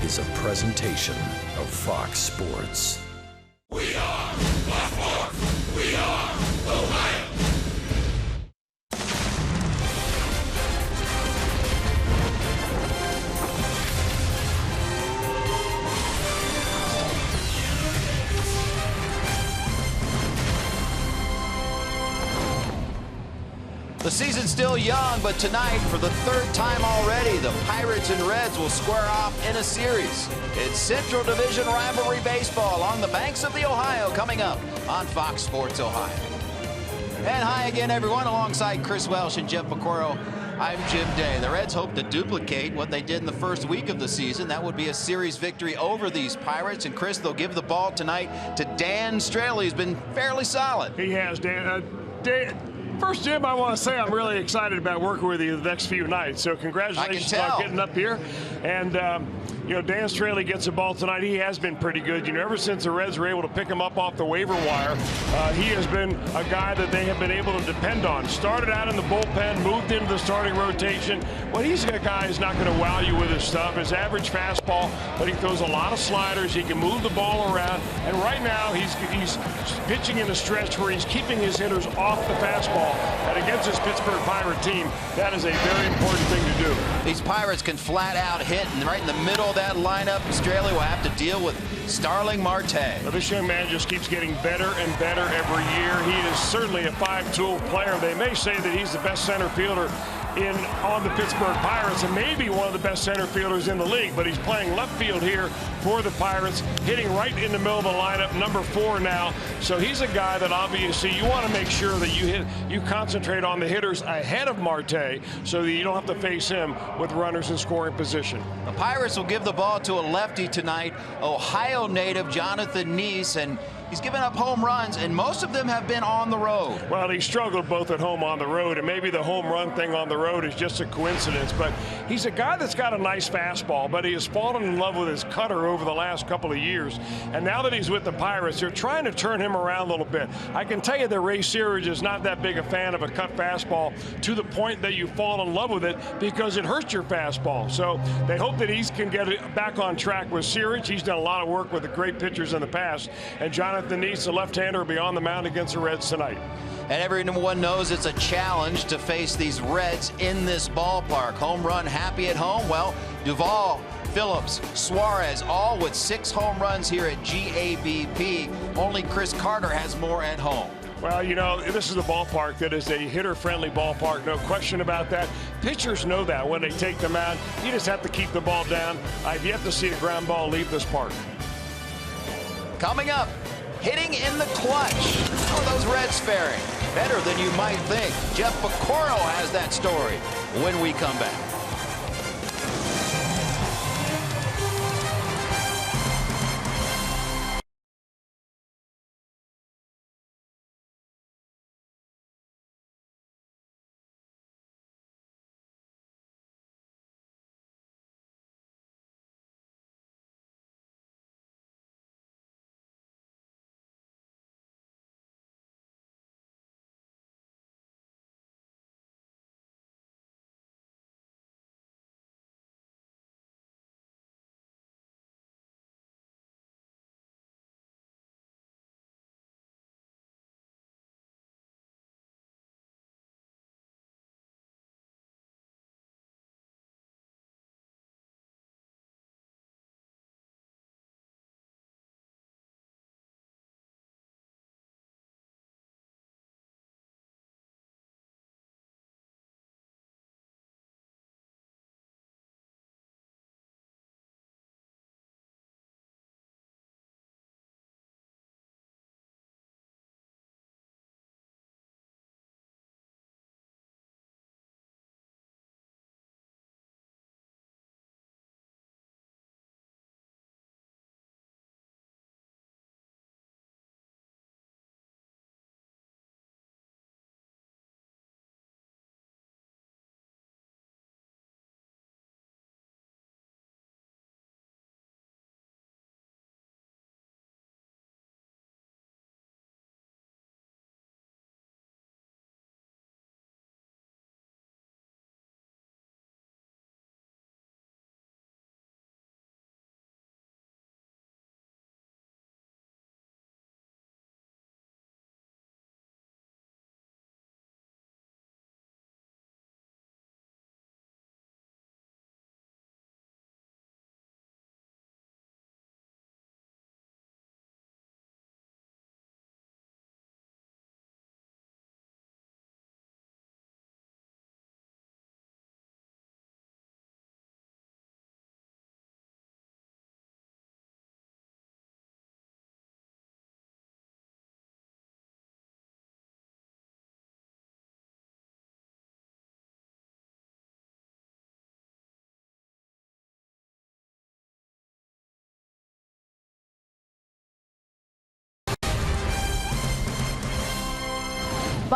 is a presentation of Fox Sports. We are Baltimore. We are Ohio. The season's still young, but tonight, for the third time already, the Pirates and Reds will square off in a series. It's Central Division rivalry baseball along the banks of the Ohio coming up on Fox Sports Ohio. And hi again, everyone, alongside Chris Welsh and Jeff Picoro. I'm Jim Day. The Reds hope to duplicate what they did in the first week of the season. That would be a series victory over these Pirates. And Chris, they'll give the ball tonight to Dan Straley, who's been fairly solid. He has, Dan. First, Jim, I want to say I'm really excited about working with you the next few nights. So congratulations on getting up here. And, you know, Dan Straley gets the ball tonight. He has been pretty good. You know, ever since the Reds were able to pick him up off the waiver wire, he has been a guy that they have been able to depend on. Started out in the bullpen, moved into the starting rotation. Well, he's a guy who's not going to wow you with his stuff. His average fastball, but he throws a lot of sliders. He can move the ball around. And right now, he's pitching in a stretch where he's keeping his hitters off the fastball. And against this Pittsburgh Pirate team, that is a very important thing to do. These Pirates can flat out hit, and right in the middle of that lineup, Straley will have to deal with Starling Marte. Well, this young man just keeps getting better and better every year. He is certainly a five-tool player. They may say that he's the best center fielder on the Pittsburgh Pirates and maybe one of the best center fielders in the league, but he's playing left field here for the Pirates, hitting right in the middle of the lineup, number 4 now. So he's a guy that obviously you want to make sure that you concentrate on the hitters ahead of Marte so that you don't have to face him with runners in scoring position. The Pirates will give the ball to a lefty tonight, Ohio native Jonathan Neese, and he's given up home runs, and most of them have been on the road. Well, he struggled both at home on the road, and maybe the home run thing on the road is just a coincidence. But he's a guy that's got a nice fastball, but he has fallen in love with his cutter over the last couple of years. And now that he's with the Pirates, they're trying to turn him around a little bit. I can tell you that Ray Searage is not that big a fan of a cut fastball to the point that you fall in love with it because it hurts your fastball. So they hope that he can get it back on track with Searage. He's done a lot of work with the great pitchers in the past. And Jonathan Neese, the left-hander, will be on the mound against the Reds tonight. And everyone knows it's a challenge to face these Reds in this ballpark. Home run happy at home? Well, DUVALL, Phillips, Suarez, all with 6 home runs here at GABP. Only Chris Carter has more at home. Well, you know, this is a ballpark that is a hitter-friendly ballpark, no question about that. Pitchers know that when they take them out. You just have to keep the ball down. I've yet to see a ground ball leave this park. Coming up, hitting in the clutch. How are those Reds faring? Better than you might think. Jeff Picoro has that story when we come back.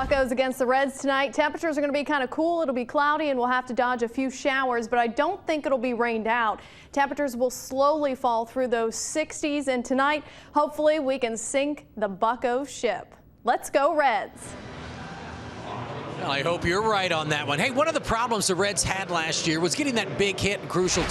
Buccos against the Reds tonight. Temperatures are going to be kind of cool. It'll be cloudy and we'll have to dodge a few showers, but I don't think it'll be rained out. Temperatures will slowly fall through those 60s, and tonight, hopefully, we can sink the Bucco ship. Let's go Reds. Well, I hope you're right on that one. Hey, one of the problems the Reds had last year was getting that big hit and crucial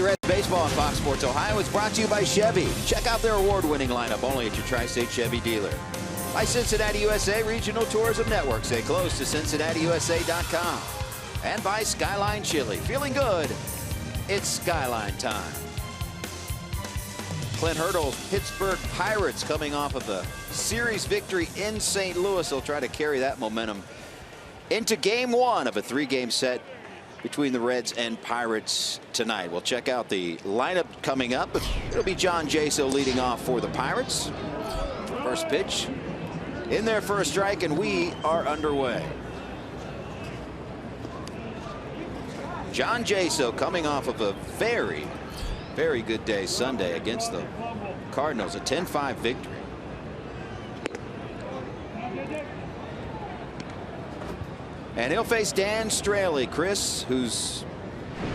Reds baseball on Fox Sports Ohio is brought to you by Chevy. Check out their award-winning lineup only at your Tri-State Chevy dealer. By Cincinnati USA Regional Tourism Network. Stay close to CincinnatiUSA.com. And by Skyline Chili. Feeling good? It's Skyline time. Clint Hurdle's Pittsburgh Pirates coming off of a series victory in St. Louis. They'll try to carry that momentum into Game 1 of a 3-game set between the Reds and Pirates tonight. We'll check out the lineup coming up. It'll be John JASO leading off for the Pirates. First pitch in there for a strike, and we are underway. John JASO coming off of a very, very good day Sunday against the Cardinals, a 10-5 victory. And he'll face Dan Straley, Chris, who's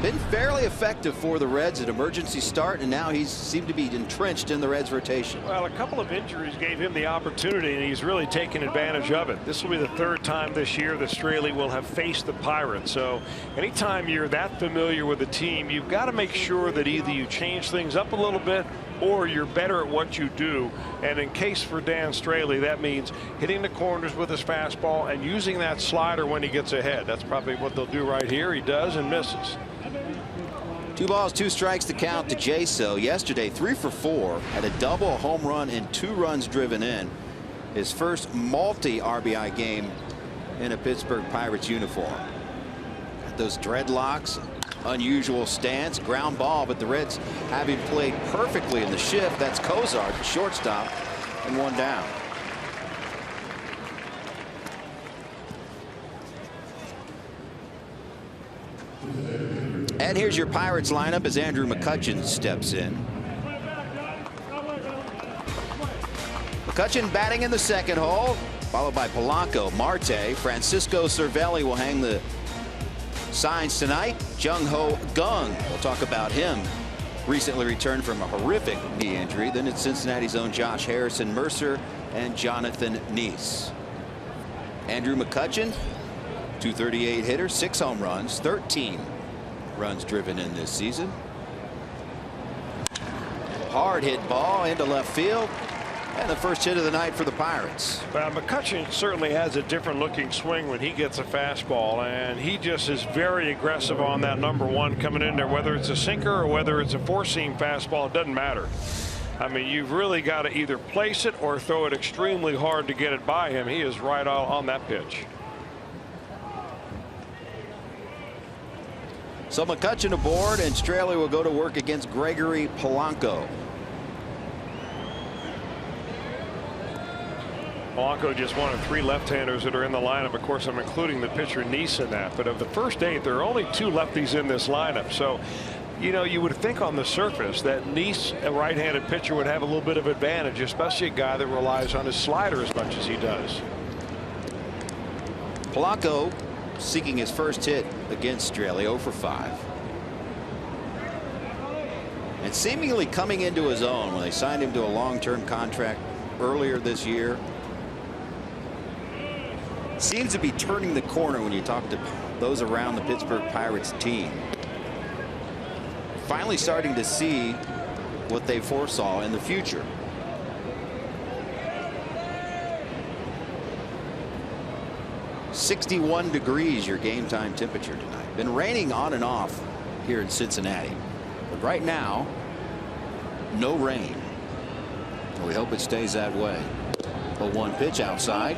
been fairly effective for the Reds at emergency start, and now he's seemed to be entrenched in the Reds rotation. Well, a couple of injuries gave him the opportunity, and he's really taken advantage of it. This will be the third time this year that Straley will have faced the Pirates. So anytime you're that familiar with the team, you've got to make sure that either you change things up a little bit or you're better at what you do. And in case for Dan Straley, that means hitting the corners with his fastball and using that slider when he gets ahead. That's probably what they'll do right here. He does and misses. 2 balls, 2 strikes to count to JASO. Yesterday, 3 for 4, had a double, a home run, and 2 runs driven in. His first multi-RBI game in a Pittsburgh Pirates uniform. Those dreadlocks, unusual stance, ground ball, but the Reds, having played perfectly in the shift, that's Cozart, the shortstop, and 1 down. And here's your Pirates lineup as Andrew McCutchen steps in. McCutchen batting in the second hole, followed by Polanco, Marte. Francisco Cervelli will hang the signs tonight. Jung-Ho Kang, we'll talk about him. Recently returned from a horrific knee injury. Then it's Cincinnati's own Josh Harrison, Mercer, and Jonathan Neese. Andrew McCutchen, .238 hitter, 6 home runs, 13 runs driven in this season. Hard hit ball into left field. And the first hit of the night for the Pirates. Well, McCutchen certainly has a different looking swing when he gets a fastball, and he just is very aggressive on that number 1 coming in there, whether it's a sinker or whether it's a 4-seam fastball. It doesn't matter. I mean, you've really got to either place it or throw it extremely hard to get it by him. He is right on that pitch. So McCutchen aboard, and Straley will go to work against Gregory Polanco. Polanco just one of 3 left-handers that are in the lineup. Of course, I'm including the pitcher Neese in that. But of the first 8, there are only 2 lefties in this lineup. So, you know, you would think on the surface that Neese, a right-handed pitcher, would have a little bit of advantage, especially a guy that relies on his slider as much as he does. Polanco seeking his first hit against Straley, 0 for 5. And seemingly coming into his own when they signed him to a long-term contract earlier this year. Seems to be turning the corner when you talk to those around the Pittsburgh Pirates team. Finally starting to see what they foresaw in the future. .61 degrees your game time temperature tonight. Been raining on and off here in Cincinnati, but right now no rain. We hope it stays that way. The 1 pitch outside.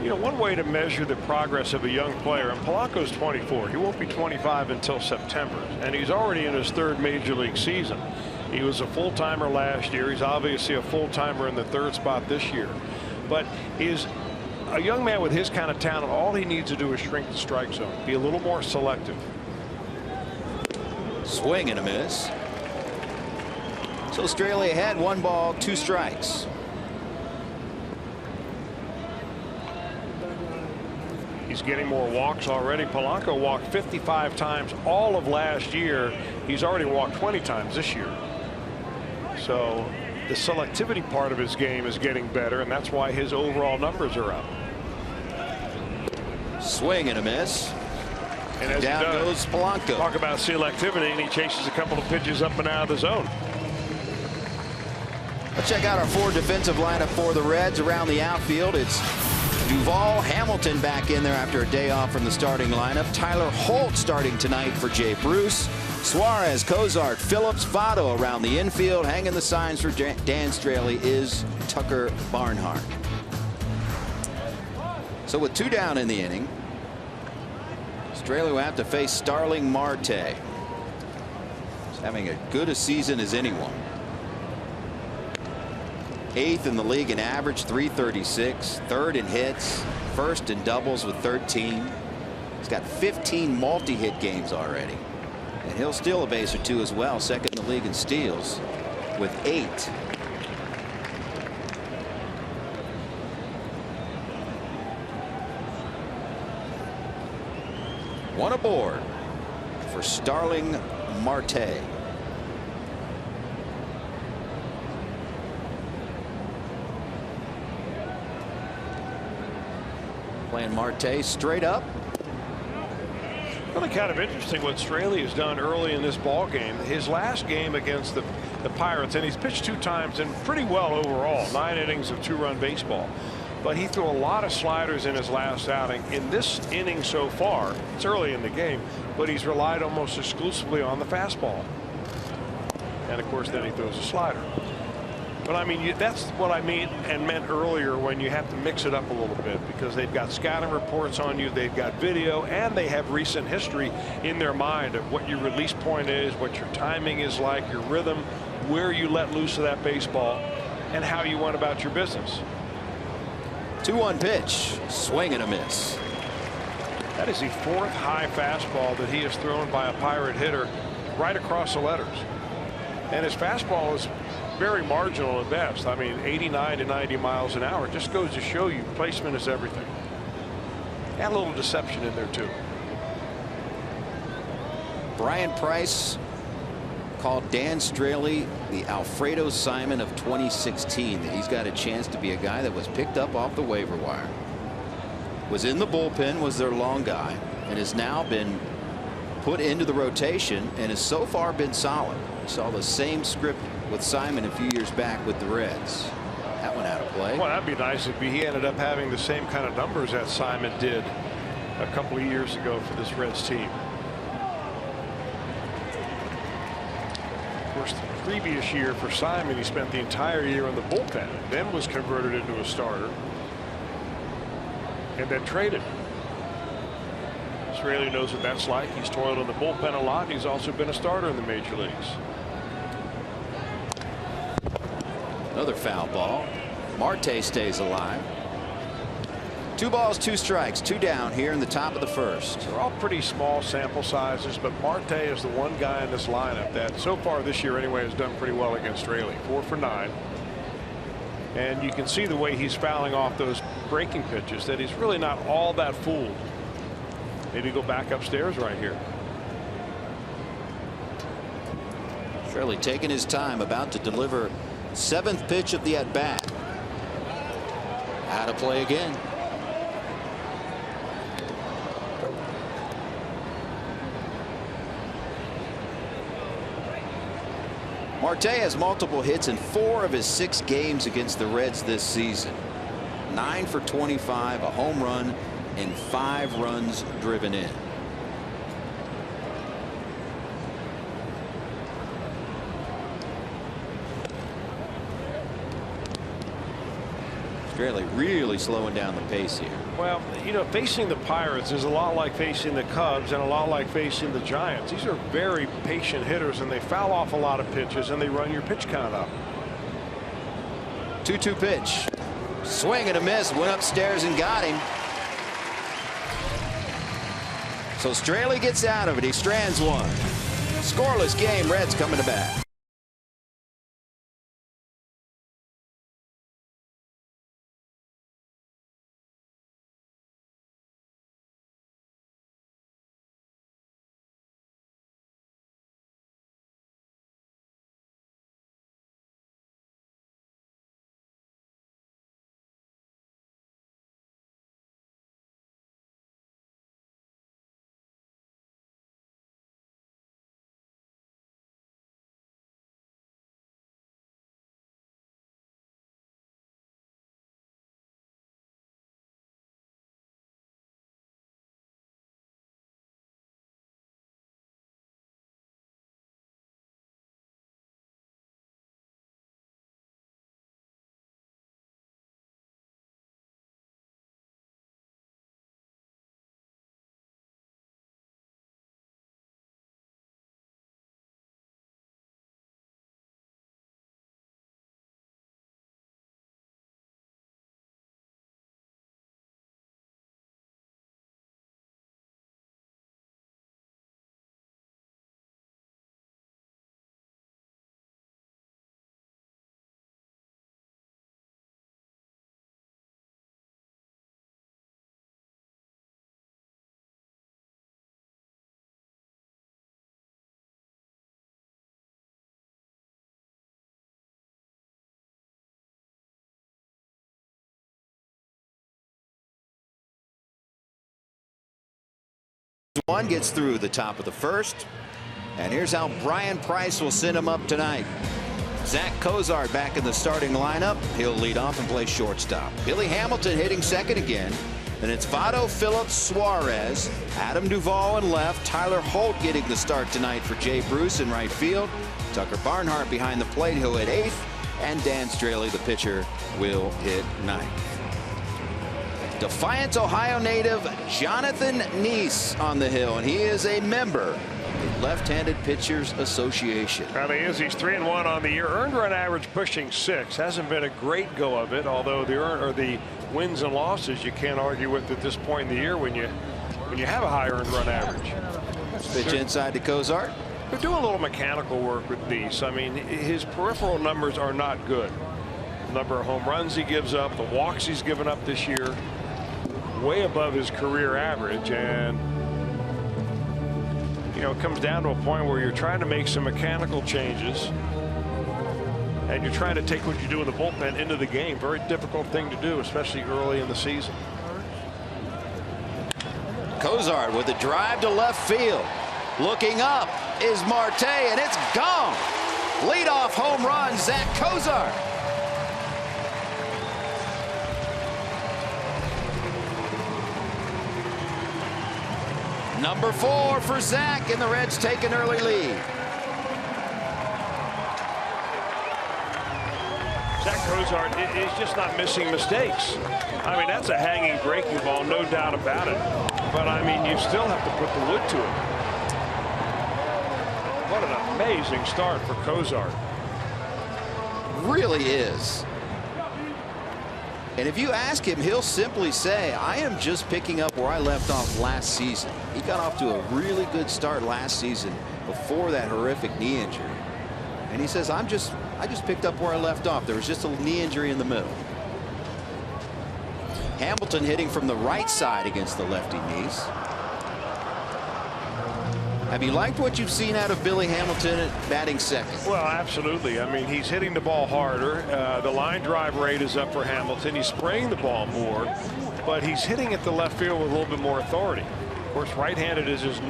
You know, one way to measure the progress of a young player, and Polanco's 24. He won't be 25 until September, and he's already in his 3rd major league season. He was a full-timer last year. He's obviously a full-timer in the 3rd spot this year. But is a young man with his kind of talent, all he needs to do is shrink the strike zone, be a little more selective. Swing and a miss. So Straley had 1 ball, 2 strikes. He's getting more walks already. Polanco walked 55 times all of last year. He's already walked 20 times this year. So the selectivity part of his game is getting better, and that's why his overall numbers are up. Swing and a miss. And as down goes Polanco. Talk about selectivity, and he chases a couple of pitches up and out of the zone. Let's check out our 4 defensive lineup for the Reds around the outfield. It's DUVALL, Hamilton back in there after a day off from the starting lineup. Tyler Holt starting tonight for Jay Bruce. Suarez, Cozart, Phillips, Votto around the infield. Hanging the signs for Dan Straley is Tucker Barnhart. So with 2 down in the inning, Straley will have to face Starling Marte. He's having as good a season as anyone. 8th in the league in average, .336, 3rd in hits, 1st in doubles with 13. He's got 15 multi-hit games already, and he'll steal a base or 2 as well. 2nd in the league in steals with 8. One aboard for Starling Marte. Playing Marte straight up. Really kind of interesting what Straley has done early in this ball game. His last game against the Pirates, and he's pitched 2 times and pretty well overall, 9 innings of 2-run baseball. But he threw a lot of sliders in his last outing. In this inning so far, it's early in the game, but he's relied almost exclusively on the fastball. And of course, then he throws a slider. But I mean, that's what I mean and meant earlier when you have to mix it up a little bit, because they've got scouting reports on you, they've got video, and they have recent history in their mind of what your release point is, what your timing is like, your rhythm, where you let loose of that baseball, and how you went about your business. 2-1 pitch, swing and a miss. That is the 4th high fastball that he has thrown by a Pirate hitter right across the letters. And his fastball is very marginal at best. I mean, 89 to 90 miles an hour. Just goes to show you placement is everything. And a little deception in there too. Brian Price called Dan Straley the Alfredo Simon of 2016. That he's got a chance to be a guy that was picked up off the waiver wire, was in the bullpen, was their long guy, and has now been put into the rotation and has so far been solid. We saw the same script with Simon a few years back with the Reds. That one out of play. Well, that'd be nice if he ended up having the same kind of numbers that Simon did a couple of years ago for this Reds team. Of course, the previous year for Simon, he spent the entire year in the bullpen, then was converted into a starter, and then traded. Straley knows what that's like. He's toiled in the bullpen a lot. He's also been a starter in the major leagues. Another foul ball. Marte stays alive. 2 balls, 2 strikes, 2 down here in the top of the first. They're all pretty small sample sizes, but Marte is the one guy in this lineup that so far this year anyway has done pretty well against Straley. 4 for 9. And you can see the way he's fouling off those breaking pitches that he's really not all that fooled. Maybe go back upstairs right here. Straley taking his time, about to deliver 7th pitch of the at-bat. Out of play again. Marte has multiple hits in 4 of his 6 games against the Reds this season. 9 for 25, a home run, and 5 runs driven in. Straley really slowing down the pace here. Well, you know, facing the Pirates is a lot like facing the Cubs and a lot like facing the Giants. These are very patient hitters, and they foul off a lot of pitches, and they run your pitch count up. 2-2 pitch. Swing and a miss. Went upstairs and got him. So Straley gets out of it. He strands one. Scoreless game. Reds coming to bat. 1 gets through the top of the first. And here's how Brian Price will send him up tonight. Zach Cozart back in the starting lineup. He'll lead off and play shortstop. Billy Hamilton hitting second again. Then it's Votto, Phillips, Suarez, Adam Duvall in left. Tyler Holt getting the start tonight for Jay Bruce in right field. Tucker Barnhart behind the plate. He'll hit 8th. And Dan Straley, the pitcher, will hit 9th. Defiant, Ohio native Jonathan Neese on the hill, and he is a member of the Left-Handed Pitchers Association. Well, he is. He's 3-1 on the year. Earned run average pushing 6. Hasn't been a great go of it, although the wins and losses you can't argue with at this point in the year when you have a high earned run average. Pitch inside to Cozart. They're doing a little mechanical work with Neese. I mean, his peripheral numbers are not good. The number of home runs he gives up, the walks he's given up this year, way above his career average. And you know, it comes down to a point where you're trying to make some mechanical changes and you're trying to take what you do in the bullpen into the game. Very difficult thing to do, especially early in the season. Cozart with a drive to left field. Looking up is Marte, and it's gone. Leadoff home run, Zach Cozart. Number 4 for Zach, and the Reds take an early lead. Zach Cozart is just not missing mistakes. I mean, that's a hanging breaking ball, no doubt about it. But I mean, you still have to put the wood to it. What an amazing start for Cozart. Really is. And if you ask him, he'll simply say, I am just picking up where I left off last season. He got off to a really good start last season before that horrific knee injury. And he says, I just picked up where I left off. There was just a knee injury in the middle. Hamilton hitting from the right side against the lefty Neese. Have you liked what you've seen out of Billy Hamilton at batting second? Well, absolutely. I mean, he's hitting the ball harder. The line drive rate is up for Hamilton. He's spraying the ball more, but he's hitting at the left field with a little bit more authority. Of course, right-handed is his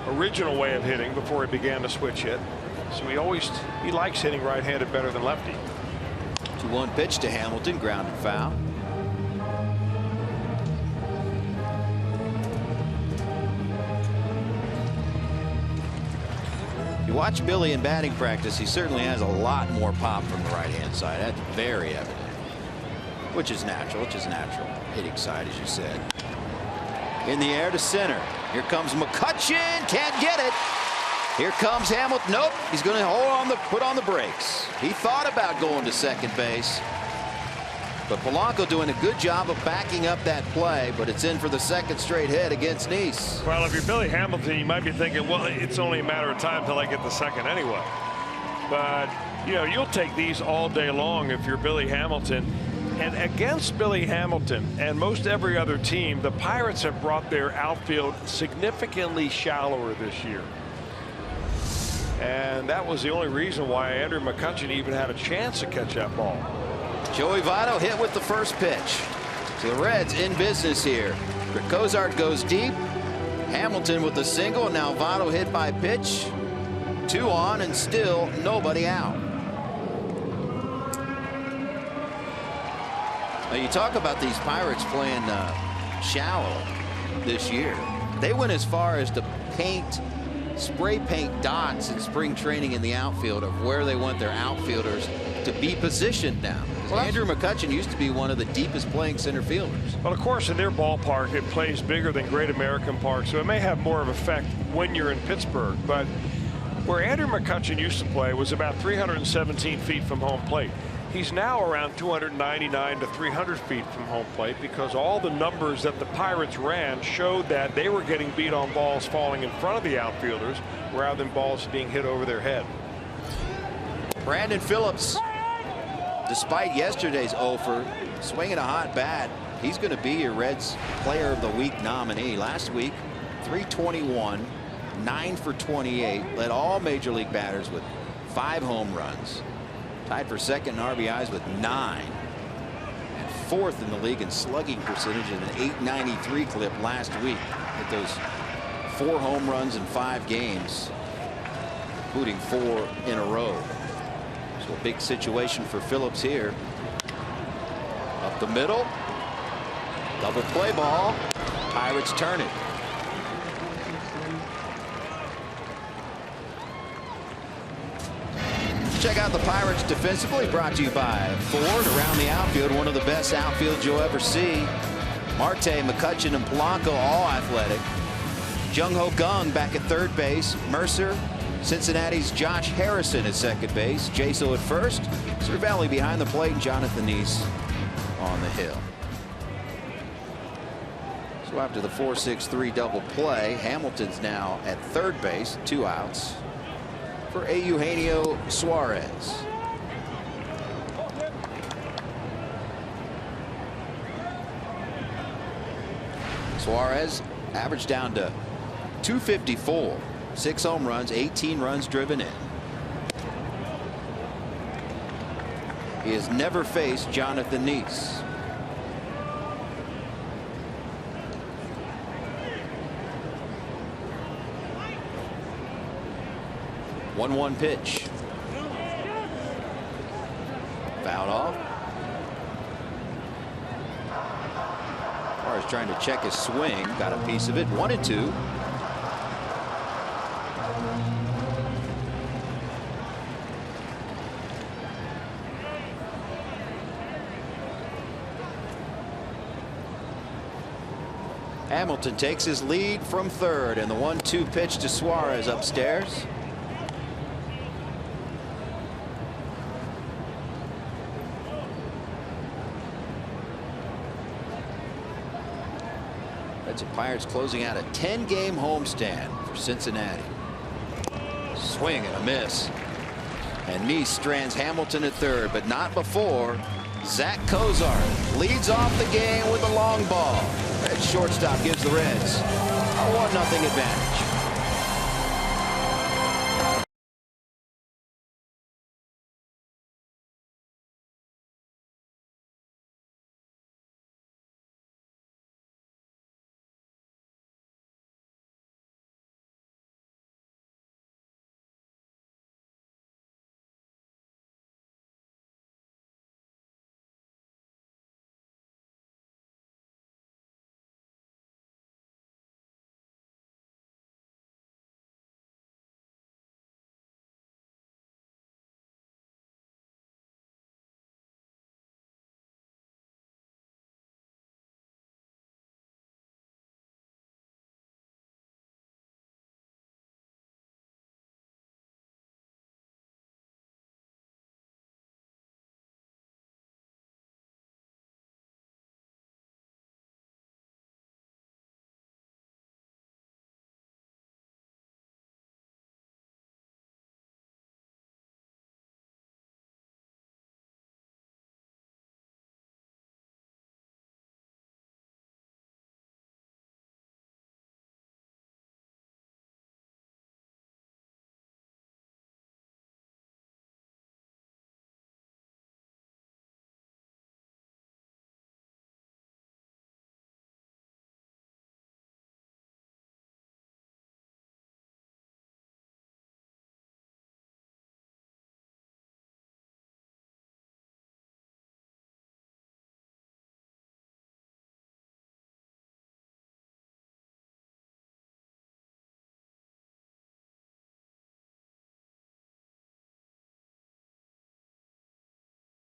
original way of hitting before he began to switch hit. So he likes hitting right-handed better than lefty. 2-1 pitch to Hamilton, grounded foul. You watch Billy in batting practice, he certainly has a lot more pop from the right-hand side. That's very evident. Which is natural. Hitting side, as you said. In the air to center. Here comes McCutchen. Can't get it. Here comes Hamilton. Nope. He's going to put on the brakes. He thought about going to second base. But Polanco doing a good job of backing up that play, but it's in for the second straight hit against Neese. Well, if you're Billy Hamilton, you might be thinking, well, it's only a matter of time till I get the second anyway. But, you know, you'll take these all day long if you're Billy Hamilton. And against Billy Hamilton and most every other team, the Pirates have brought their outfield significantly shallower this year. And that was the only reason why Andrew McCutchen even had a chance to catch that ball. Joey Votto hit with the first pitch. So the Reds in business here. Cozart goes deep. Hamilton with the single. And now Votto hit by pitch. 2 on and still nobody out. Now you talk about these Pirates playing shallow this year. They went as far as to spray paint dots in spring training in the outfield of where they want their outfielders to be positioned now. Well, Andrew McCutchen used to be one of the deepest playing center fielders. Well, of course, in their ballpark, it plays bigger than Great American Park, so it may have more of an effect when you're in Pittsburgh. But where Andrew McCutchen used to play was about 317 feet from home plate. He's now around 299 to 300 feet from home plate because all the numbers that the Pirates ran showed that they were getting beat on balls falling in front of the outfielders rather than balls being hit over their head. Brandon Phillips, despite yesterday's offer, swinging a hot bat, he's going to be your Reds Player of the Week nominee. Last week, 321, 9 for 28, led all major league batters with 5 home runs. Tied for second in RBIs with 9. And 4th in the league in slugging percentage in an .893 clip last week. Hit those 4 home runs in 5 games, including 4 in a row. So a big situation for Phillips here. Up the middle. Double play ball. Pirates turn it. Check out the Pirates defensively, brought to you by Ford. Around the outfield, one of the best outfields you'll ever see. Marte, McCutchen, and Polanco, all athletic. Jung-Ho Kang back at third base. Mercer, Cincinnati's Josh Harrison at second base. JASO at first. Cervelli behind the plate, and Jonathan Neese on the hill. So after the 4-6-3 double play, Hamilton's now at third base, 2 outs for Eugenio Suarez. Suarez averaged down to 254, 6 home runs, 18 runs driven in. He has never faced Jonathan Neese. One pitch. Fouled off. Suarez trying to check his swing. Got a piece of it. 1-2. Hamilton takes his lead from third, and the 1-2 pitch to Suarez upstairs. That's the Pirates closing out a 10-game homestand for Cincinnati. Swing and a miss. And Neese strands Hamilton at third, but not before Zach Cozart leads off the game with a long ball. Red shortstop gives the Reds a 1-0 advantage.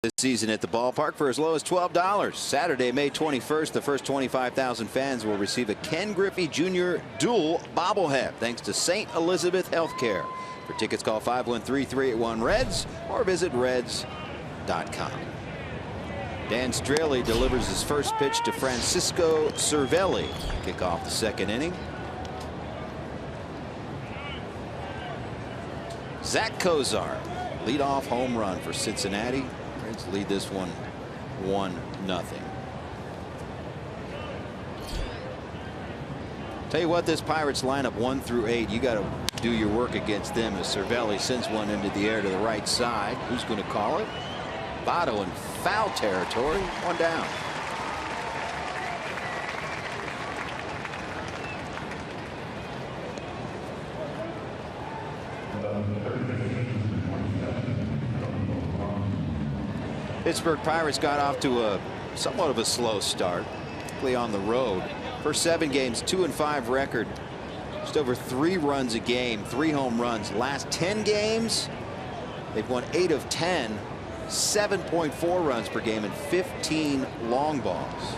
This season at the ballpark for as low as $12. Saturday, May 21st, the first 25,000 fans will receive a Ken Griffey Jr. dual bobblehead thanks to St. Elizabeth Healthcare. For tickets, call 513-381-REDS or visit reds.com. Dan Straley delivers his first pitch to Francisco Cervelli. Kick off the second inning. Zach Cozart, leadoff home run for Cincinnati. Reds lead this one 1-0. Tell you what, this Pirates lineup 1 through 8, you got to do your work against them as Cervelli sends one into the air to the right side. Who's going to call it? Votto in foul territory. 1 down. Pittsburgh Pirates got off to a somewhat of a slow start, particularly on the road. First 7 games, 2-5 record. Just over 3 runs a game, 3 home runs. Last 10 games, they've won 8 of 10, 7.4 runs per game, and 15 long balls.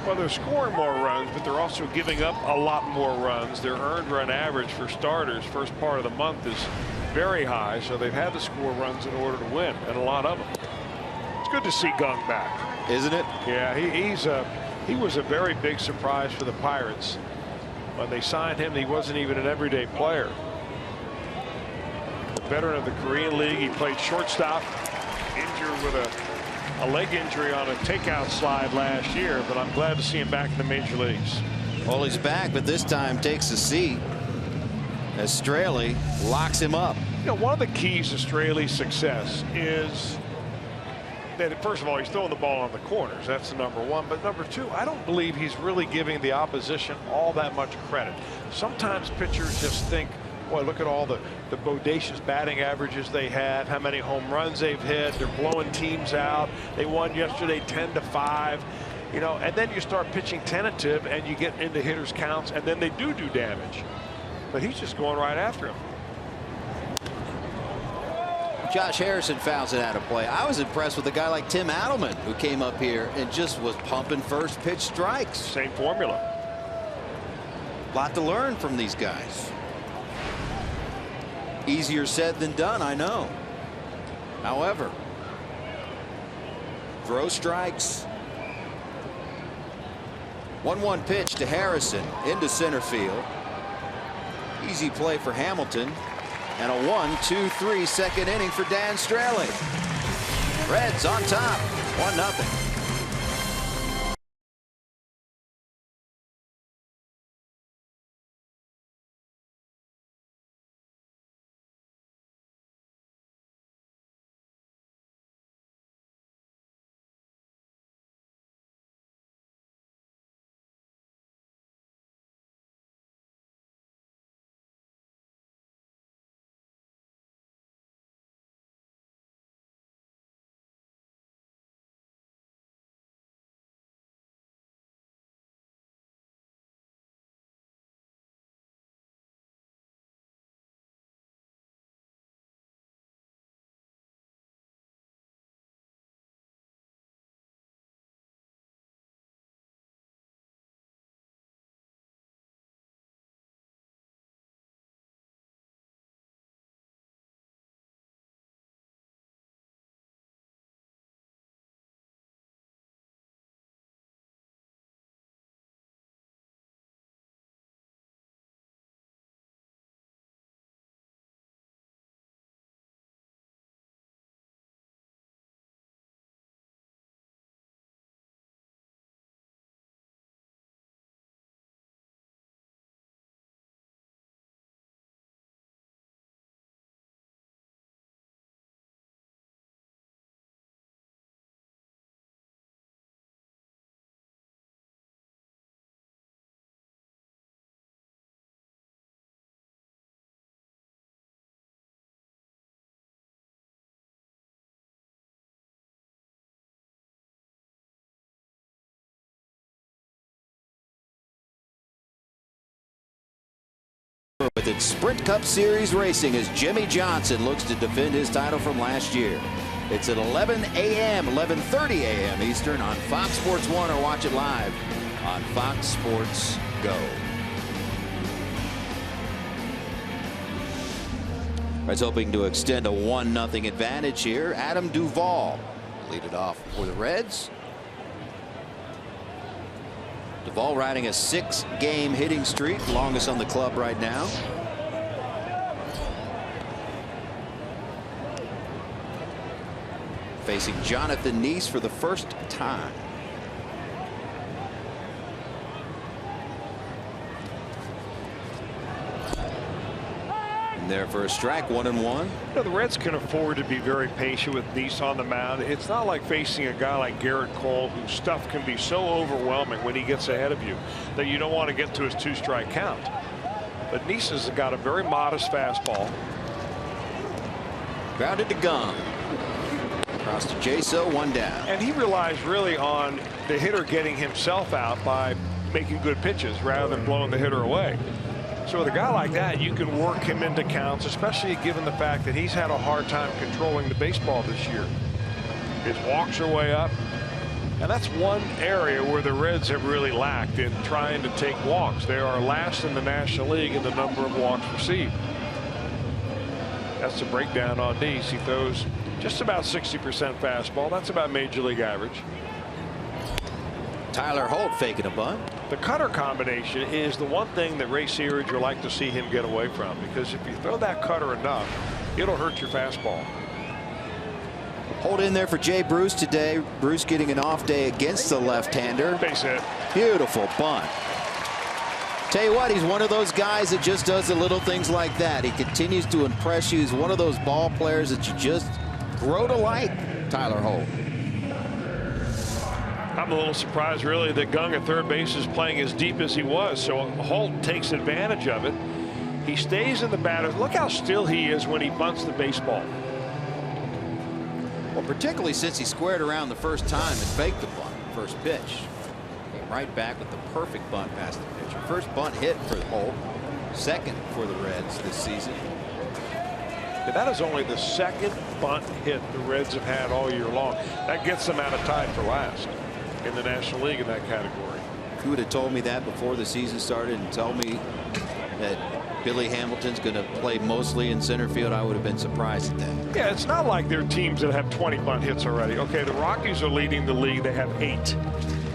Well, they're scoring more runs, but they're also giving up a lot more runs. Their earned run average for starters first part of the month is very high, so they've had to score runs in order to win, and a lot of them. It's good to see Gung back, isn't it? Yeah, he was a very big surprise for the Pirates. When they signed him, he wasn't even an everyday player. A veteran of the Korean League, he played shortstop, injured with a leg injury on a takeout slide last year, but I'm glad to see him back in the major leagues. Well, he's back, but this time takes a seat as Straley locks him up. You know, one of the keys to Straley's success is that, first of all, he's throwing the ball on the corners. That's the number one. But number two, I don't believe he's really giving the opposition all that much credit. Sometimes pitchers just think, boy, look at all the bodacious batting averages they had, how many home runs they've hit. They're blowing teams out. They won yesterday 10-5. You know, and then you start pitching tentative and you get into hitters' counts, and then they do damage. But he's just going right after him. Josh Harrison fouls it out of play. I was impressed with a guy like Tim Adelman, who came up here and just was pumping first pitch strikes. Same formula. A lot to learn from these guys. Easier said than done, I know. However, throw strikes. 1-1 pitch to Harrison into center field. Easy play for Hamilton. And a 1-2-3 second inning for Dan Straley. Reds on top, 1-0. With its Sprint Cup Series racing as Jimmy Johnson looks to defend his title from last year. It's at 11 a.m., 11:30 a.m. Eastern on Fox Sports 1, or watch it live on Fox Sports Go. Reds hoping to extend a 1-0 advantage here. Adam Duvall lead it off for the Reds. Duvall riding a 6-game hitting streak, longest on the club right now. Facing Jonathan Neese for the first time. And there for a strike, 1-1. You know, the Reds can afford to be very patient with Neese on the mound. It's not like facing a guy like Garrett Cole, whose stuff can be so overwhelming when he gets ahead of you that you don't want to get to his 2-strike count. But Neese has got a very modest fastball. Grounded to Gum. Across to JASO, 1 down. And he relies really on the hitter getting himself out by making good pitches rather than blowing the hitter away. So with a guy like that, you can work him into counts, especially given the fact that he's had a hard time controlling the baseball this year. His walks are way up. And that's one area where the Reds have really lacked in trying to take walks. They are last in the National League in the number of walks received. That's the breakdown on Deese. He throws just about 60% fastball. That's about major league average. Tyler Holt faking a bunt. The cutter combination is the one thing that Ray Searage would like to see him get away from, because if you throw that cutter enough, it'll hurt your fastball. Hold in there for Jay Bruce today. Bruce getting an off day against the left-hander. Base hit. Beautiful bunt. Tell you what, he's one of those guys that just does the little things like that. He continues to impress you. He's one of those ball players that you just grow to like. Tyler Holt. I'm a little surprised, really, that Gung at third base is playing as deep as he was. So Holt takes advantage of it. He stays in the batter. Look how still he is when he bunts the baseball. Well, particularly since he squared around the first time and faked the bunt. First pitch. Came right back with the perfect bunt past the pitcher. First bunt hit for Holt. Second for the Reds this season. And that is only the second bunt hit the Reds have had all year long. That gets them out of tied for last in the National League in that category. If you would have told me that before the season started and told me that Billy Hamilton's going to play mostly in center field, I would have been surprised at that. Yeah, it's not like they're teams that have 20 bunt hits already. Okay, the Rockies are leading the league. They have 8.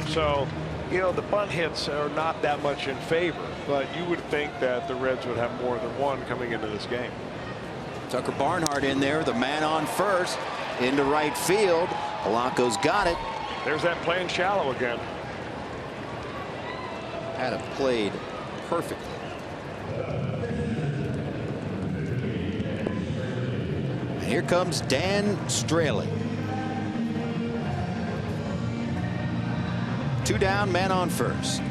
So, you know, the bunt hits are not that much in favor, but you would think that the Reds would have more than one coming into this game. Tucker Barnhart in there, the man on first, into right field. Polanco's got it. There's that playing shallow again. Had it played perfectly. And here comes Dan Straley. 2 down, man on first.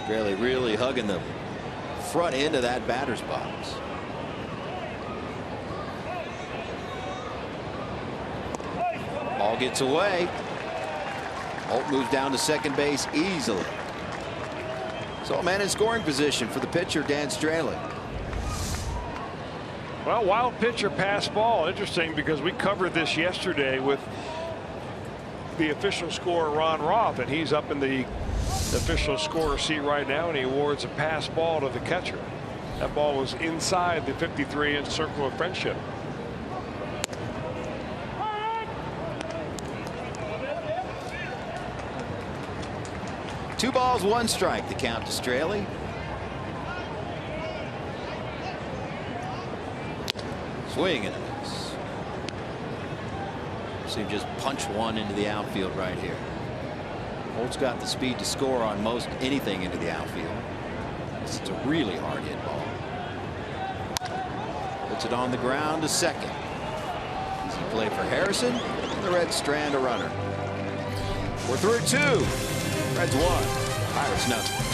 Straley really hugging the front end of that batter's box. Ball gets away. Holt moves down to second base easily. So a man in scoring position for the pitcher, Dan Straley. Well, wild pitcher pass ball. Interesting, because we covered this yesterday with the official scorer Ron Roth, and he's up in the official scorer seat right now, and he awards a pass ball to the catcher. That ball was inside the 53-inch circle of friendship. Two balls, one strike, the count to Straley. Swing and a miss. So you just punch one into the outfield right here. Holt's got the speed to score on most anything into the outfield. It's a really hard hit ball. Puts it on the ground to second. Easy play for Harrison. And the Reds strand a runner. We're through 2. Reds 1. Pirates nothing.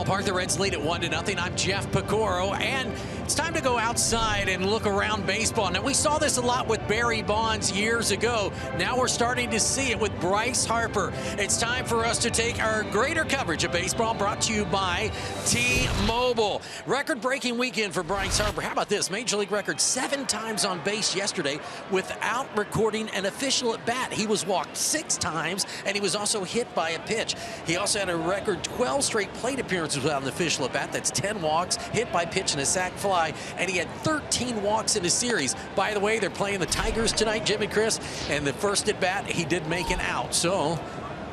ballpark. The Reds lead at 1-0. I'm Jeff Pecoro, and it's time to go outside and look around baseball. Now, we saw this a lot with Barry Bonds years ago. Now we're starting to see it with Bryce Harper. It's time for us to take our greater coverage of baseball, brought to you by T-Mobile. Record-breaking weekend for Bryce Harper. How about this? Major League record 7 times on base yesterday without recording an official at bat. He was walked 6 times, and he was also hit by a pitch. He also had a record 12 straight plate appearances without an official at bat. That's 10 walks, hit by pitch, and a sac fly, and he had 13 walks in a series. By the way, they're playing the Tigers tonight, Jim and Chris, and the first at bat, he did make an out. So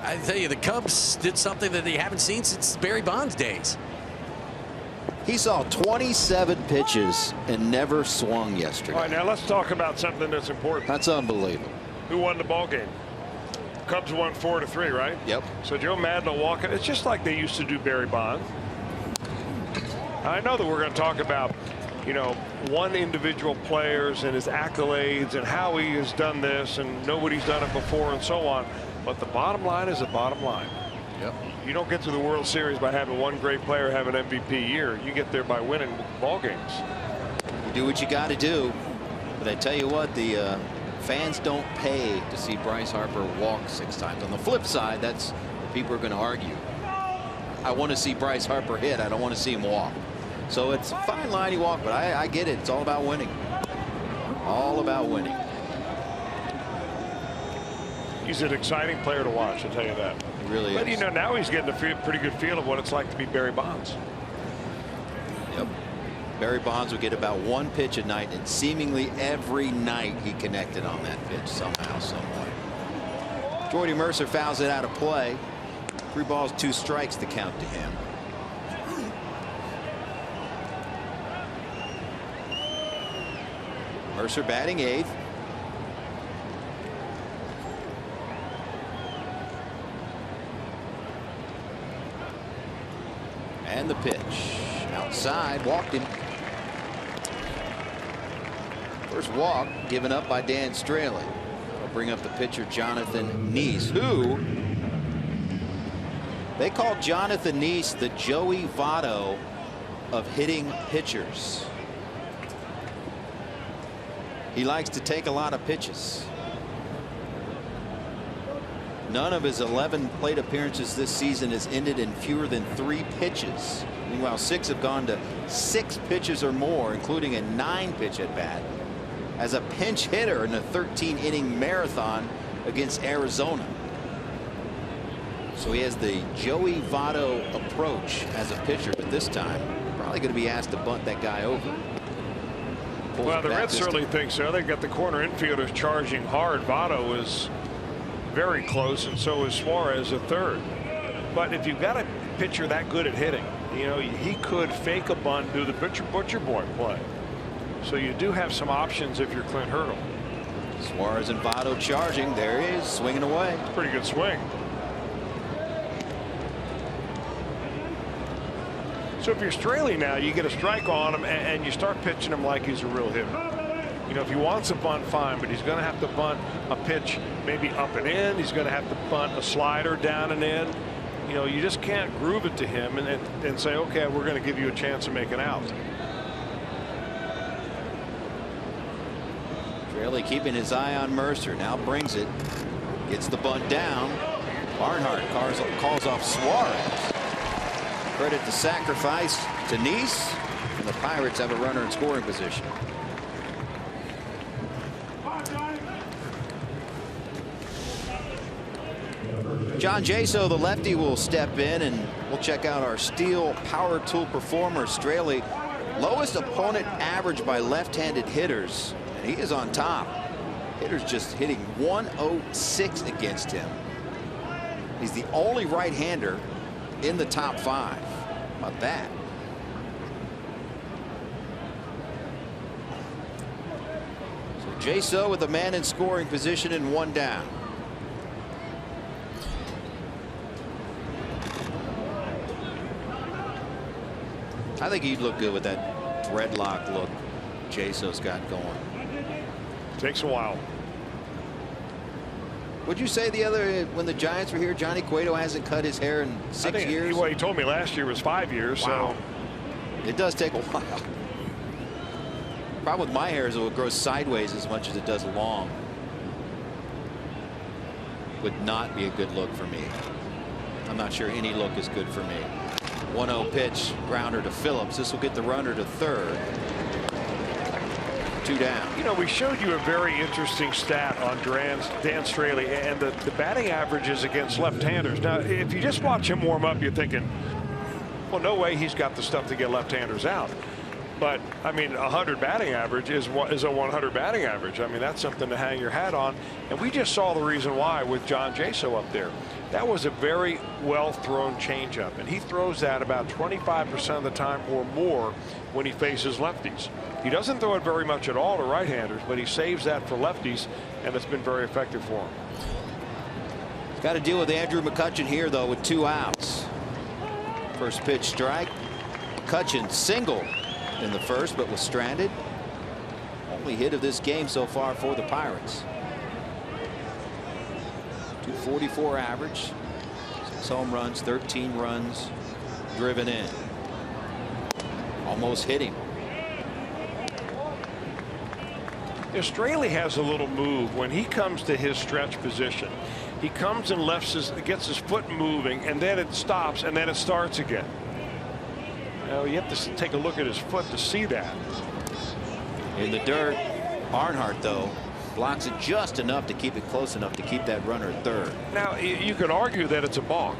I tell you, the Cubs did something that they haven't seen since Barry Bonds days. He saw 27 pitches and never swung yesterday. All right, now let's talk about something that's important. That's unbelievable. Who won the ball game? Cubs won 4-3, right? Yep. So Joe Madden will walk it. It's just like they used to do Barry Bonds. I know that we're going to talk about, you know, one individual players and his accolades and how he has done this and nobody's done it before and so on. But the bottom line is the bottom line. Yep. You don't get to the World Series by having one great player have an MVP year. You get there by winning ball games. You do what you got to do. But I tell you what, the fans don't pay to see Bryce Harper walk 6 times. On the flip side, that's what people are going to argue. I want to see Bryce Harper hit. I don't want to see him walk. So it's a fine line he walked, but I get it. It's all about winning. All about winning. He's an exciting player to watch, I'll tell you that. He really is. But you know, now he's getting a pretty good feel of what it's like to be Barry Bonds. Yep. Barry Bonds would get about 1 pitch a night, and seemingly every night he connected on that pitch somehow, some way. Jordy Mercer fouls it out of play. 3 balls, 2 strikes to count to him. Mercer batting 8th. And the pitch outside, walked him. First walk given up by Dan Straley. I'll bring up the pitcher Jonathan Neese, who they call Jonathan Neese the Joey Votto of hitting pitchers. He likes to take a lot of pitches. None of his 11 plate appearances this season has ended in fewer than 3 pitches. Meanwhile, 6 have gone to 6 pitches or more, including a 9-pitch at bat as a pinch hitter in a 13-inning marathon against Arizona. So he has the Joey Votto approach as a pitcher, but this time probably going to be asked to bunt that guy over. Well, the Reds certainly think so. They've got the corner infielders charging hard. Votto is very close, and so is Suarez at third. But if you've got a pitcher that good at hitting, you know, he could fake a bunt, do the butcher boy play. So you do have some options if you're Clint Hurdle. Suarez and Votto charging. There he is, swinging away. It's a pretty good swing. So if you're Straley now, you get a strike on him and you start pitching him like he's a real hitter. You know, if he wants a bunt, fine, but he's going to have to bunt a pitch maybe up and in. He's going to have to bunt a slider down and in. You know, you just can't groove it to him and say, okay, we're going to give you a chance to make an out. Straley keeping his eye on Mercer. Now brings it. Gets the bunt down. Barnhart calls off Suarez. Credit the sacrifice to Neese. And the Pirates have a runner in scoring position. John JASO, the lefty, will step in, and we'll check out our steel power tool performer. Straley, lowest opponent average by left-handed hitters, and he is on top. Hitters just hitting 106 against him. He's the only right-hander in the top 5. How about that? So JASO with a man in scoring position and 1 down. I think he'd look good with that dreadlock look JASO's got going. Takes a while. Would you say when the Giants were here, Johnny Cueto hasn't cut his hair in 6 years? Well, he told me last year was 5 years. Wow. So it does take a while. Problem with my hair is it will grow sideways as much as it does long. Would not be a good look for me. I'm not sure any look is good for me. 1-0 pitch, grounder to Phillips. This will get the runner to third. 2 down. You know, we showed you a very interesting stat on Dan Straley and the batting averages against left-handers. Now, if you just watch him warm up, you're thinking, well, no way he's got the stuff to get left-handers out. But I mean, 100 batting average is a 100 batting average. I mean, that's something to hang your hat on. And we just saw the reason why with John JASO up there. That was a very well thrown changeup, and he throws that about 25% of the time or more when he faces lefties. He doesn't throw it very much at all to right-handers, but he saves that for lefties, and it's been very effective for him. Got to deal with Andrew McCutchen here, though, with 2 outs. First pitch strike. McCutchen singled in the first, but was stranded. Only hit of this game so far for the Pirates. 244 average, 6 home runs, 13 runs driven in. Almost hit him. Straley has a little move when he comes to his stretch position. He comes and gets his foot moving, and then it stops, and then it starts again. Now you have to take a look at his foot to see that. In the dirt, Barnhart, though, blocks it just enough to keep it close enough to keep that runner at third. Now you could argue that it's a balk,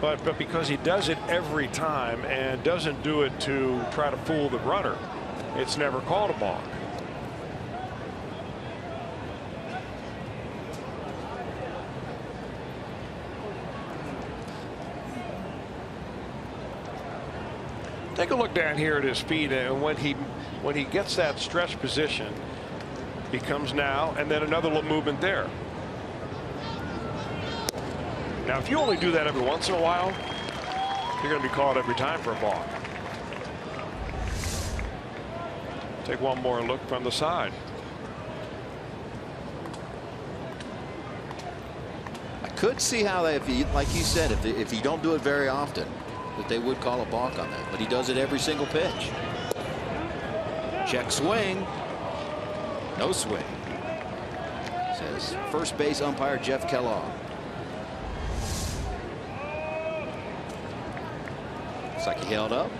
but because he does it every time and doesn't do it to try to fool the runner, it's never called a balk. Take a look down here at his feet, and when he gets that stretch position, he comes now, and then another little movement there. Now, if you only do that every once in a while, you're going to be called every time for a balk. Take one more look from the side. I could see how that, like you said, if you don't do it very often, that they would call a balk on that, but he does it every single pitch. Check swing. No swing. Says first base umpire Jeff Kellogg. Looks like he held up.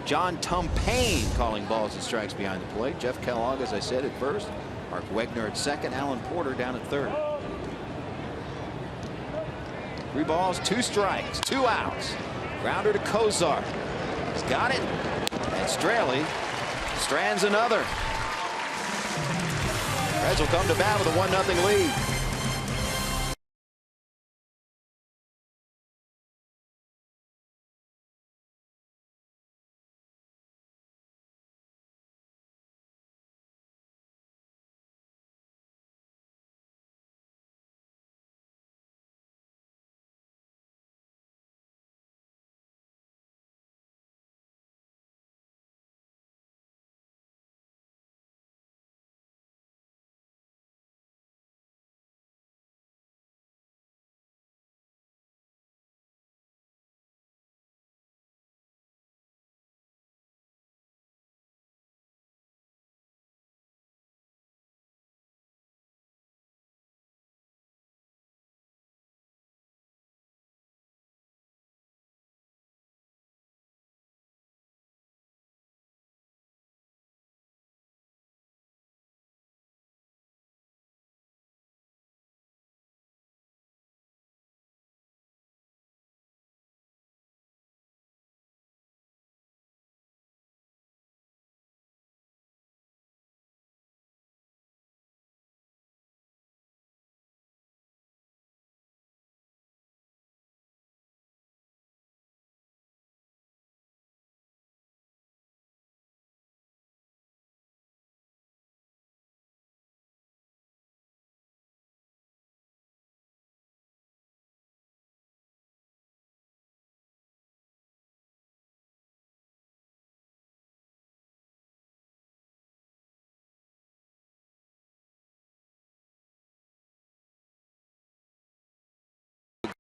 John Tumpane calling balls and strikes behind the plate. Jeff Kellogg, as I said, at first. Mark Wegner at second. Alan Porter down at third. 3 balls, 2 strikes, 2 outs. Grounder to Kozar. He's got it. And Straley strands another. Reds will come to bat with a 1-0 lead.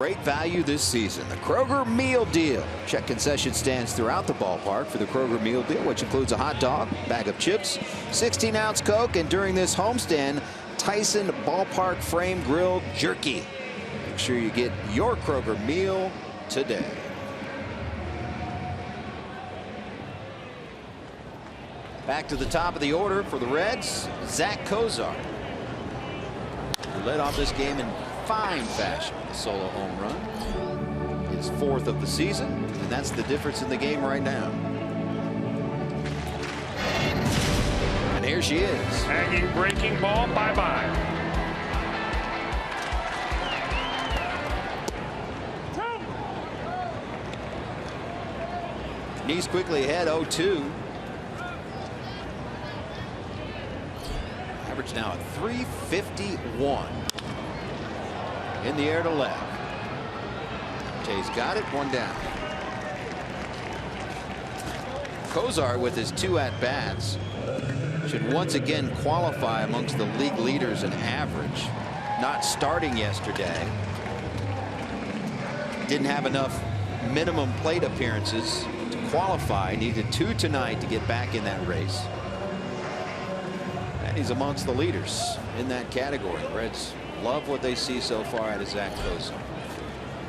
Great value this season. The Kroger Meal Deal. Check concession stands throughout the ballpark for the Kroger Meal Deal, which includes a hot dog, bag of chips, 16-ounce Coke, and during this homestand, Tyson Ballpark Frame Grilled Jerky. Make sure you get your Kroger meal today. Back to the top of the order for the Reds, Zach Kozar, who led off this game in fine fashion with a solo home run. His 4th of the season, and that's the difference in the game right now. And here she is. Hanging breaking ball, bye-bye. Knees quickly ahead, 0-2. Average now at 351. In the air to left. Tay's got it, 1 down. Kozar with his 2 at-bats should once again qualify amongst the league leaders in average. Not starting yesterday. Didn't have enough minimum plate appearances to qualify. Needed 2 tonight to get back in that race. And he's amongst the leaders in that category. Reds love what they see so far out of Zach Kozar.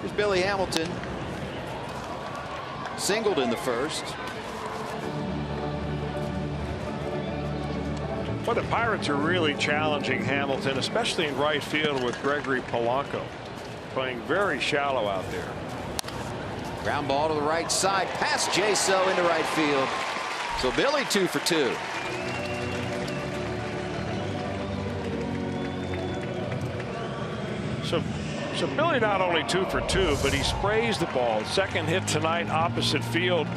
Here's Billy Hamilton. Singled in the first. Well, the Pirates are really challenging Hamilton, especially in right field with Gregory Polanco playing very shallow out there. Ground ball to the right side, past JASO into right field. So Billy 2 for 2. So Billy not only 2 for 2, but he sprays the ball. 2nd hit tonight opposite field.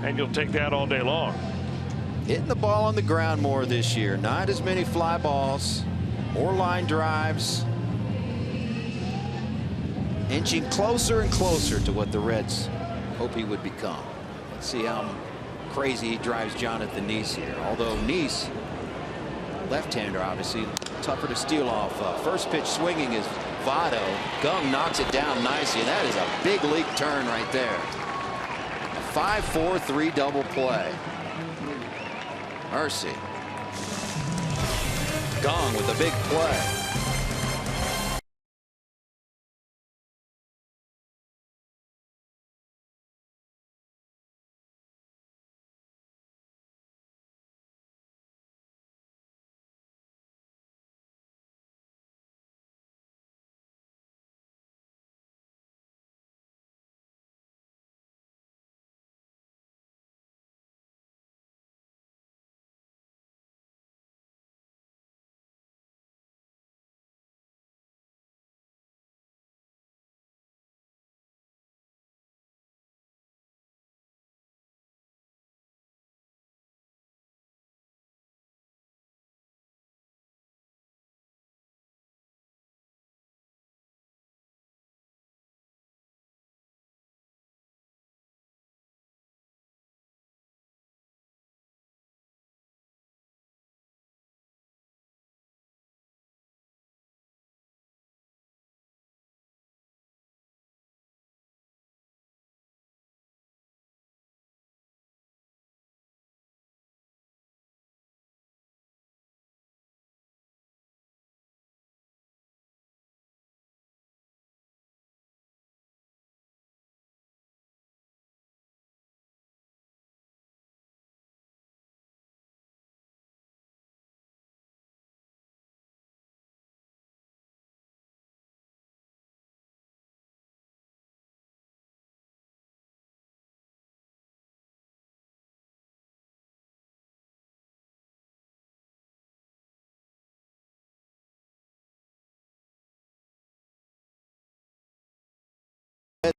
And you'll take that all day long. Hitting the ball on the ground more this year. Not as many fly balls, more line drives. Inching closer and closer to what the Reds hope he would become. Let's see how crazy he drives Jonathan Nice here. Although Nice, left-hander, obviously tougher to steal off. First pitch swinging is Votto. Gung knocks it down nicely, and that is a big league turn right there. A 5-4-3 double play. Mercy. Gung with a big play.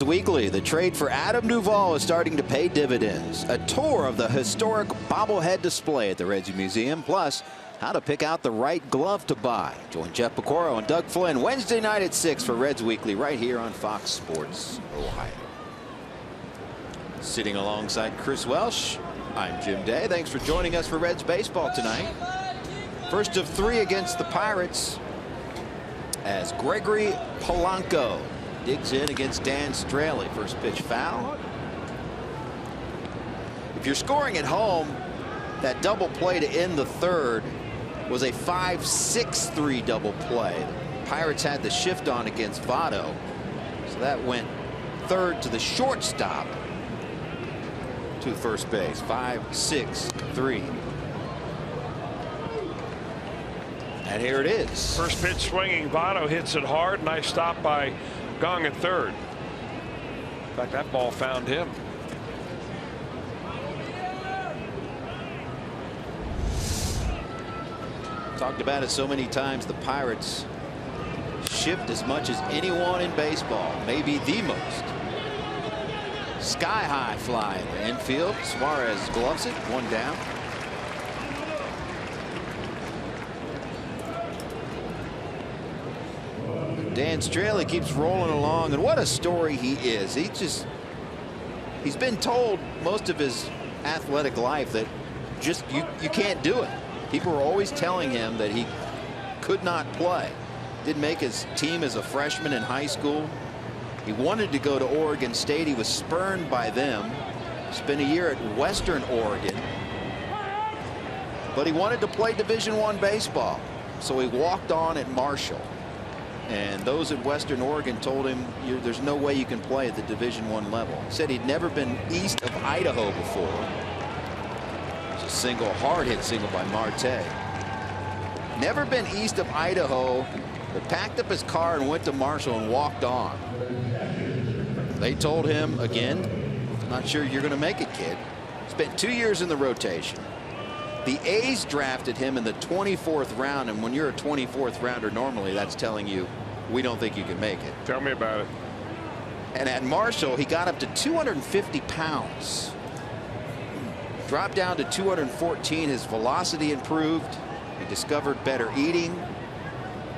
Weekly, the trade for Adam Duvall is starting to pay dividends. A tour of the historic bobblehead display at the Reds Museum, plus how to pick out the right glove to buy. Join Jeff Pecoro and Doug Flynn Wednesday night at 6 for Reds Weekly right here on Fox Sports Ohio. Sitting alongside Chris Welsh, I'm Jim Day. Thanks for joining us for Reds baseball tonight. First of 3 against the Pirates. as Gregory Polanco digs in against Dan Straley. First pitch foul. If you're scoring at home, that double play to end the third was a 5-6-3 double play. The Pirates had the shift on against Votto, so that went third to the shortstop to first base. 5-6-3. And here it is. First pitch swinging. Votto hits it hard. Nice stop by Gong at third. In fact, that ball found him. Talked about it so many times. The Pirates shift as much as anyone in baseball, maybe the most. Sky high fly in the infield. Suarez gloves it. One down. Dan Straley keeps rolling along, and what a story he is. He's been told most of his athletic life that just you can't do it. People were always telling him that he could not play. Didn't make his team as a freshman in high school. He wanted to go to Oregon State. He was spurned by them. Spent a year at Western Oregon. But he wanted to play Division I baseball. So he walked on at Marshall. And those at Western Oregon told him, there's no way you can play at the Division I level. He said he'd never been east of Idaho before. It's a single, hard hit single by Marte. Never been east of Idaho, but packed up his car and went to Marshall and walked on. They told him again, not sure you're going to make it, kid. Spent 2 years in the rotation. The A's drafted him in the 24th round, and when you're a 24th rounder, normally that's telling you we don't think you can make it. Tell me about it. And at Marshall, he got up to 250 pounds. Dropped down to 214. His velocity improved. He discovered better eating.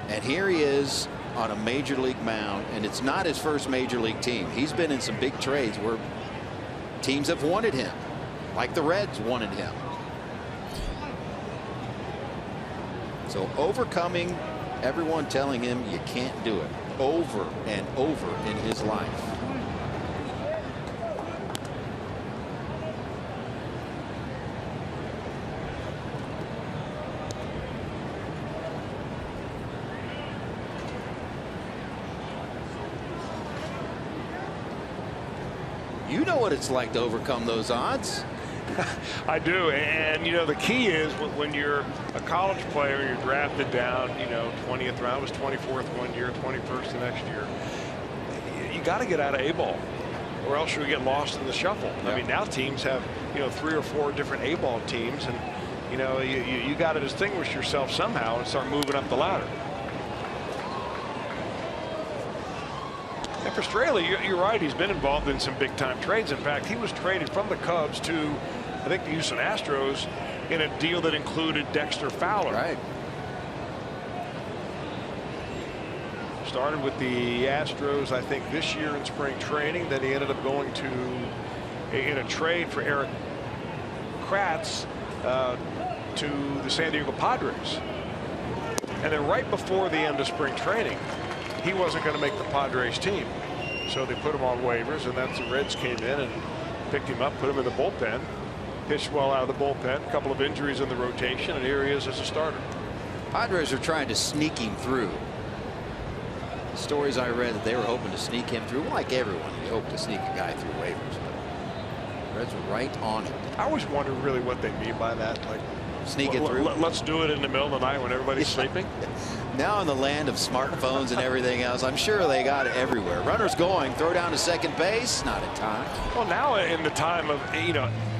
And here he is on a major league mound, and it's not his first major league team. He's been in some big trades where teams have wanted him, like the Reds wanted him. So overcoming everyone telling him you can't do it over and over in his life. You know what it's like to overcome those odds. I do, and you know the key is when you're a college player, you're drafted down, 20th round, was 24th one year, 21st the next year. You got to get out of A-ball, or else you'll get lost in the shuffle. Yeah. I mean, now teams have 3 or 4 different A-ball teams, and you got to distinguish yourself somehow and start moving up the ladder. And for Straley, you're right. He's been involved in some big-time trades. In fact, he was traded from the Cubs to, I think, the Houston Astros in a deal that included Dexter Fowler. Right. Started with the Astros, I think, this year in spring training. Then he ended up going to in a trade for Eric Kratz to the San Diego Padres. And then right before the end of spring training, he wasn't going to make the Padres team. So they put him on waivers, and that's the Reds came in and picked him up, put him in the bullpen, pitched well out of the bullpen, a couple of injuries in the rotation, and here he is as a starter. Padres are trying to sneak him through. The stories I read that they were hoping to sneak him through. Like everyone, you hope to sneak a guy through waivers. But Reds were right on it. I always wonder really what they mean by that. Like, sneak it through. Let's do it in the middle of the night when everybody's sleeping. Now in the land of smartphones and everything else, I'm sure they got it everywhere. Runners going, throw down to second base, not in time. Well, now in the time of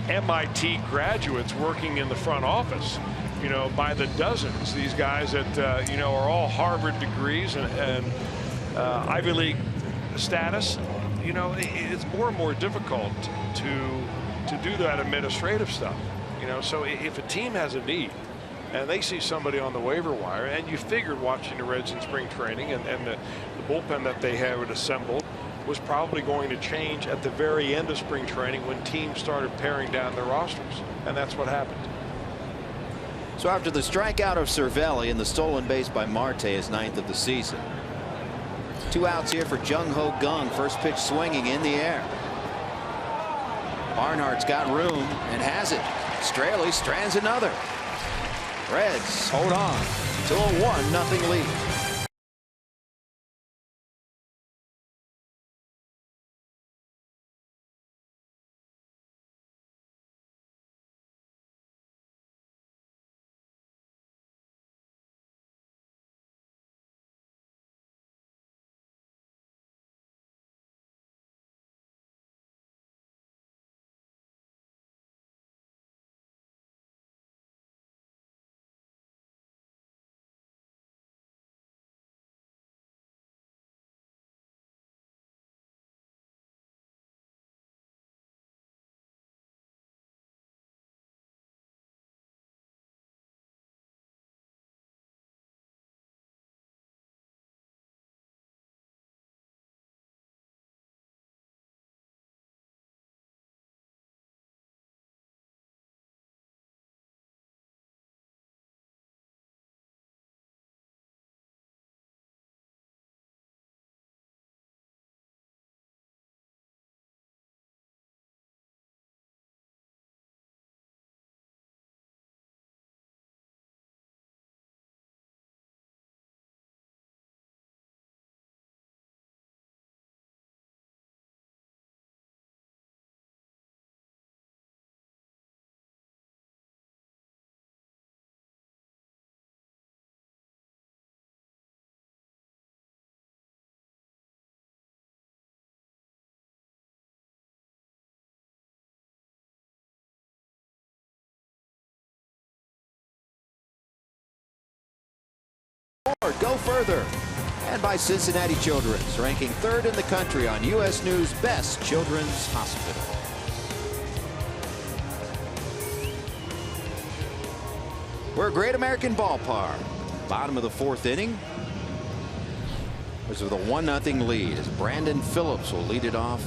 MIT graduates working in the front office, by the dozens, these guys that are all Harvard degrees and Ivy League status. It's more and more difficult to do that administrative stuff. So if a team has a need and they see somebody on the waiver wire, and you figured watching the Reds in spring training and the bullpen that they had assembled was probably going to change at the very end of spring training when teams started paring down their rosters, and that's what happened. So after the strikeout of Cervelli and the stolen base by Marte, his 9th of the season. 2 outs here for Jung Ho Kang. First pitch swinging in the air. Barnhart's got room and has it. Straley strands another. Reds hold on to a 1-0 lead. Go further. And by Cincinnati Children's, ranking 3rd in the country on U.S. News Best Children's Hospital. We're at Great American Ballpark. Bottom of the 4th inning. This is with a 1-0 lead as Brandon Phillips will lead it off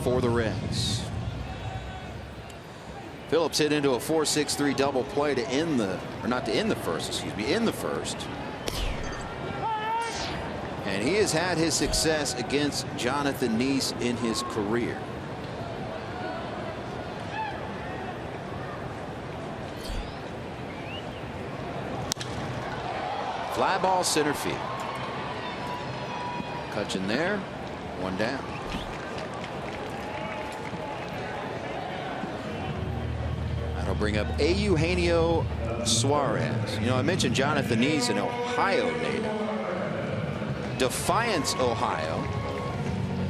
for the Reds. Phillips hit into a 4-6-3 double play to end the, or not to end the first, excuse me, in the first. And he has had his success against Jonathan Neese in his career. Fly ball center field. Cutchin there, 1 down. That'll bring up Eugenio Suarez. You know, I mentioned Jonathan Neese, an Ohio native. Defiance, Ohio,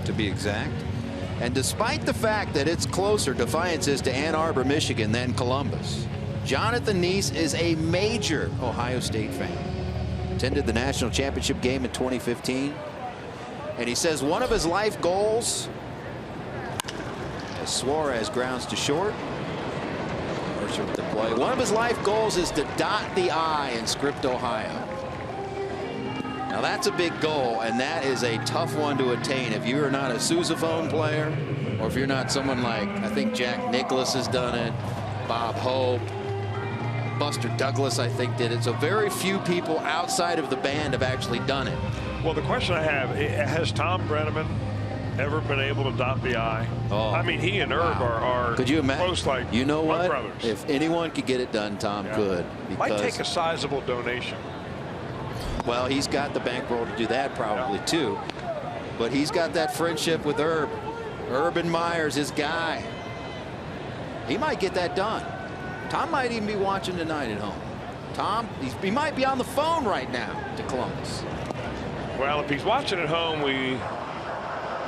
to be exact. And despite the fact that it's closer, Defiance is to Ann Arbor, Michigan, than Columbus, Jonathan Neese is a major Ohio State fan. Attended the national championship game in 2015. And he says one of his life goals, as Suarez grounds to short, the play, one of his life goals is to dot the I in Script, Ohio. Now that's a big goal, and that is a tough one to attain if you are not a sousaphone player, or if you're not someone like, I think Jack Nicklaus has done it, Bob Hope, Buster Douglas I think did it. So very few people outside of the band have actually done it. Well, the question I have, has Tom Brenneman ever been able to dot the I? Oh, I mean, he and Herb are could you imagine? Close, like, you know what? Brothers. If anyone could get it done, Tom could. Might take a sizable donation. Well, he's got the bankroll to do that probably too. But he's got that friendship with Herb. Urban Meyer's his guy. He might get that done. Tom might even be watching tonight at home. Tom, he might be on the phone right now to Columbus. Well, if he's watching at home, we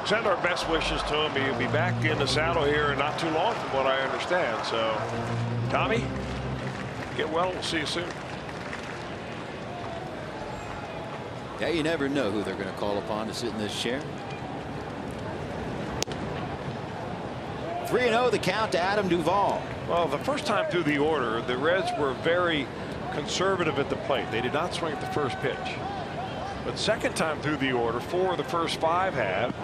send our best wishes to him. He'll be back in the saddle here in not too long, from what I understand. So, Tommy, get well. We'll see you soon. Yeah, you never know who they're going to call upon to sit in this chair. 3-0 the count to Adam Duvall. Well, the first time through the order, the Reds were very conservative at the plate. They did not swing at the first pitch. But second time through the order, 4 of the first 5 have,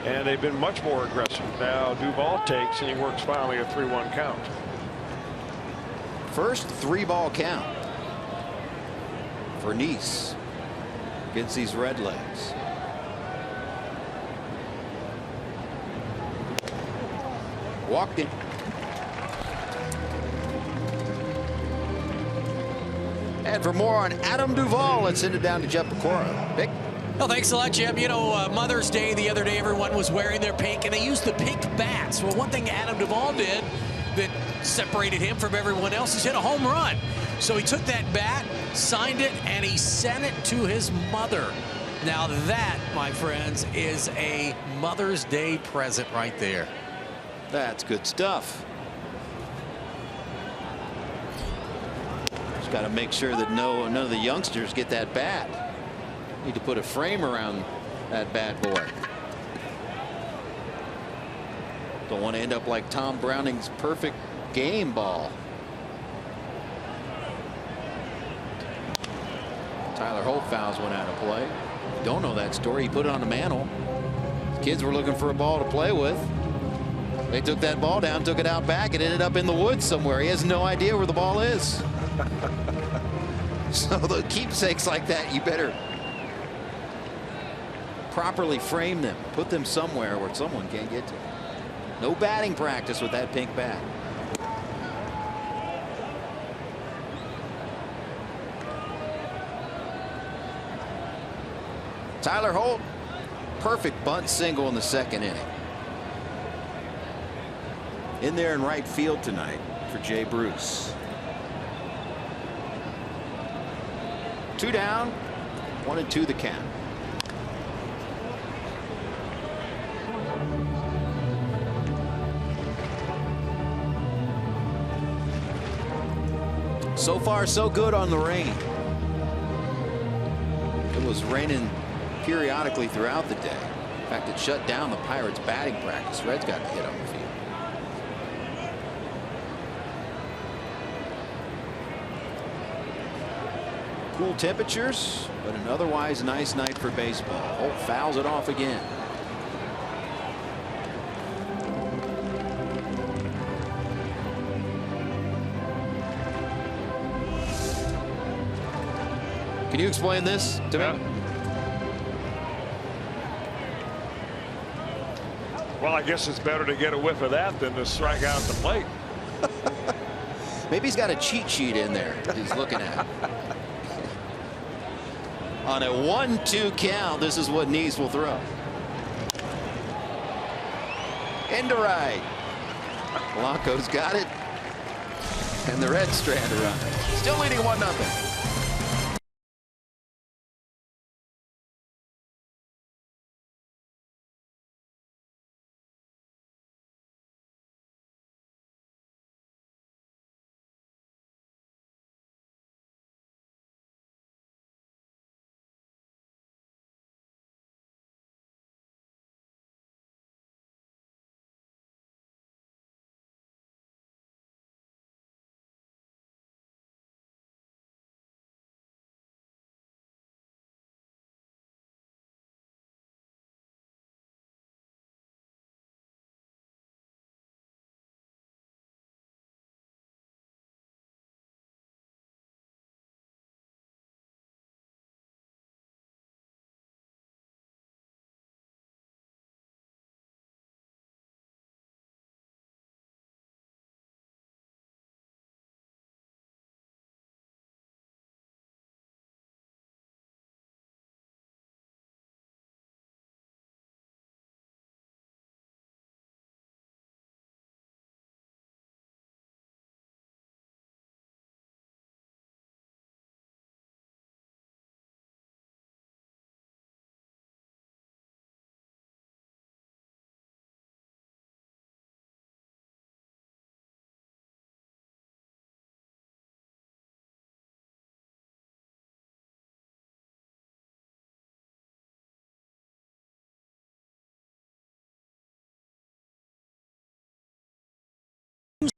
and they've been much more aggressive. Now Duvall takes, and he works finally a 3-1 count. First 3-ball count. Bernice against these Redlegs. Walked in. And for more on Adam Duvall, let's send it down to Jeff Pecora. Vic? Well, thanks a lot, Jim. You know, Mother's Day the other day, everyone was wearing their pink, and they used the pink bats. Well, one thing Adam Duvall did that separated him from everyone else is hit a home run. So he took that bat, signed it, and he sent it to his mother. Now that, my friends, is a Mother's Day present right there. That's good stuff. Just got to make sure that none of the youngsters get that bat. Need to put a frame around that bad boy. Don't want to end up like Tom Browning's perfect game ball. Tyler Holt fouls one out of play. Don't know that story. He put it on the mantle. The kids were looking for a ball to play with. They took that ball down, took it out back, and ended up in the woods somewhere. He has no idea where the ball is. So the keepsakes like that, you better properly frame them, put them somewhere where someone can't get to them. No batting practice with that pink bat. Tyler Holt, perfect bunt single in the second inning. In there in right field tonight for Jay Bruce. 2 down, 1-2 the count. So far, so good on the rain. It was raining periodically throughout the day. In fact, it shut down the Pirates' batting practice. Reds got to hit on the field. Cool temperatures, but an otherwise nice night for baseball. Holt fouls it off again. Can you explain this to me? Well, I guess it's better to get a whiff of that than to strike out at the plate. Maybe he's got a cheat sheet in there that he's looking at. On a 1-2 count, this is what Neese will throw. Into right. Blanco's got it. And the Reds strand a run. Still leading 1-0.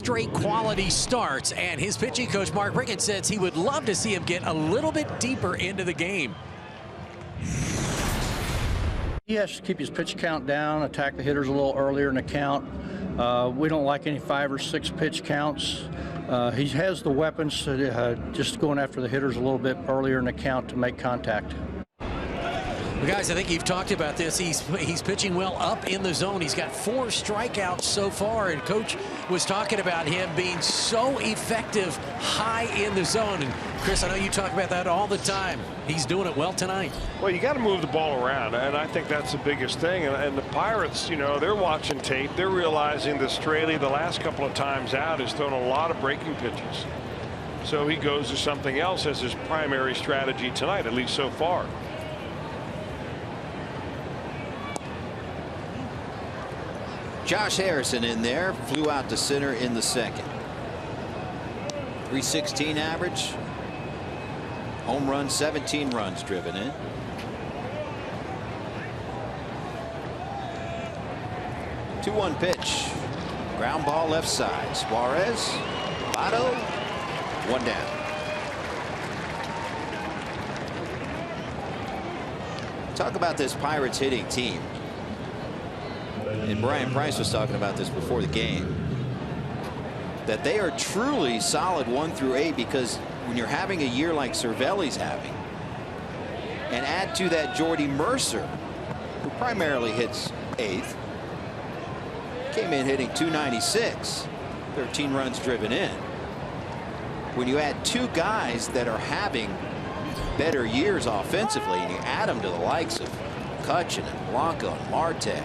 Straight quality starts, and his pitching coach Mark Ricketts says he would love to see him get a little bit deeper into the game. He has to keep his pitch count down, attack the hitters a little earlier in the count. We don't like any 5 or 6 pitch counts. He has the weapons, just going after the hitters a little bit earlier in the count to make contact. Well, guys, I think you've talked about this. He's pitching well up in the zone. He's got 4 strikeouts so far, and Coach was talking about him being so effective high in the zone. And Chris, I know you talk about that all the time. He's doing it well tonight. Well, you got to move the ball around, and I think that's the biggest thing. And the Pirates, you know, they're watching tape. They're realizing that Straley, the last couple of times out, has thrown a lot of breaking pitches. So he goes to something else as his primary strategy tonight, at least so far. Josh Harrison in there, flew out to center in the second. 316 average. Home run, 17 runs driven in. Two-one pitch. Ground ball left side. Suarez, Votto, 1 down. Talk about this Pirates hitting team. And Brian Price was talking about this before the game, that they are truly solid 1 through 8, because when you're having a year like Cervelli's having, and add to that Jordy Mercer, who primarily hits 8th, came in hitting 296, 13 runs driven in. When you add 2 guys that are having better years offensively, and you add them to the likes of Cutchin and Blanco and Marte,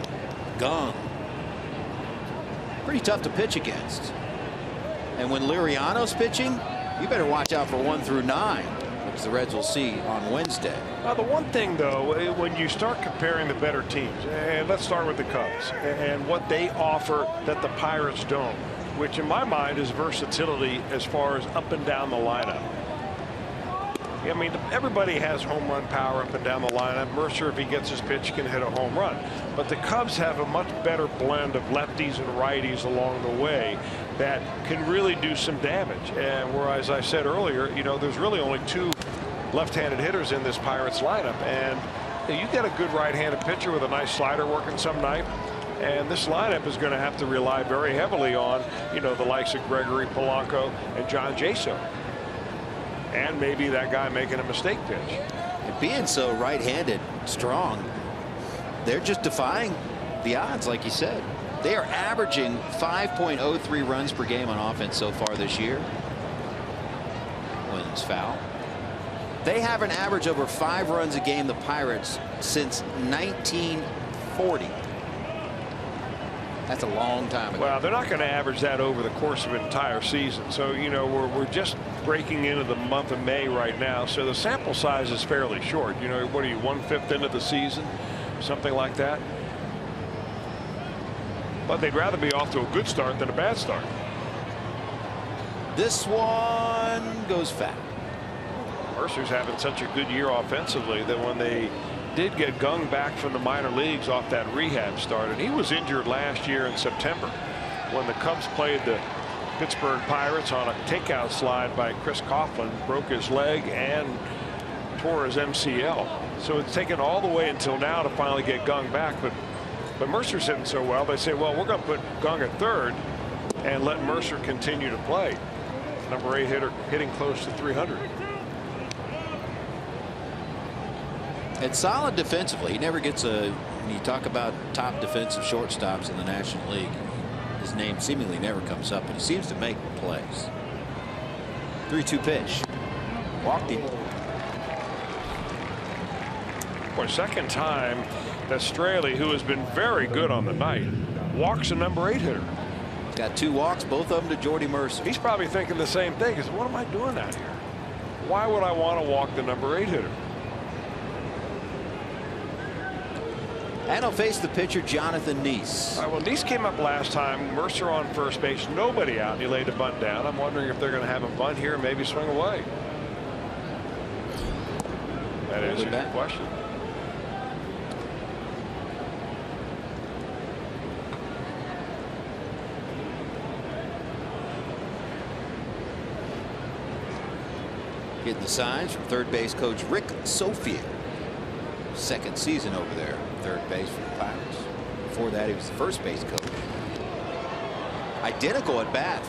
Gung, pretty tough to pitch against. And when Liriano's pitching, you better watch out for 1 through 9, which the Reds will see on Wednesday. Now, the one thing, though, when you start comparing the better teams, and let's start with the Cubs and what they offer that the Pirates don't, which in my mind is versatility as far as up and down the lineup. I mean, everybody has home run power up and down the lineup. Mercer, if he gets his pitch, can hit a home run. But the Cubs have a much better blend of lefties and righties along the way that can really do some damage. And whereas I said earlier, you know, there's really only 2 left-handed hitters in this Pirates lineup. And you get a good right-handed pitcher with a nice slider working some night. And this lineup is going to have to rely very heavily on, you know, the likes of Gregory Polanco and John JASO. And maybe that guy making a mistake pitch. And being so right-handed strong, they're just defying the odds, like you said. They are averaging 5.03 runs per game on offense so far this year. Wins foul. They have an average over 5 runs a game, the Pirates, since 1940. That's a long time ago. Well, they're not going to average that over the course of an entire season. So, you know, we're just breaking into the month of May right now. So the sample size is fairly short. You know, what are you, 1/5 into the season? Something like that. But they'd rather be off to a good start than a bad start. This one goes foul. Mercer's having such a good year offensively that when they did get Gung back from the minor leagues off that rehab start, and he was injured last year in September when the Cubs played the Pittsburgh Pirates on a takeout slide by Chris Coughlin, broke his leg and tore his MCL. So it's taken all the way until now to finally get Gung back. But Mercer's hitting so well, they say, well, we're going to put Gung at third and let Mercer continue to play. Number 8 hitter hitting close to 300. It's solid defensively. He never gets a, when you talk about top defensive shortstops in the National League, his name seemingly never comes up, but he seems to make plays. 3-2 pitch. Walked him. For a second time that Straley, who has been very good on the night, walks a number 8 hitter. Got 2 walks, both of them to Jordy Mercer. He's probably thinking the same thing. Because what am I doing out here? Why would I want to walk the number 8 hitter? And he'll face the pitcher, Jonathan Neese. All right, well, Neese came up last time. Mercer on first base, nobody out. He laid a bunt down. I'm wondering if they're going to have a bunt here and maybe swing away. That is a good question. Getting the signs from third base coach Rick Sophia. Second season over there, third base for the Pirates. Before that, he was the first base coach. Identical at bat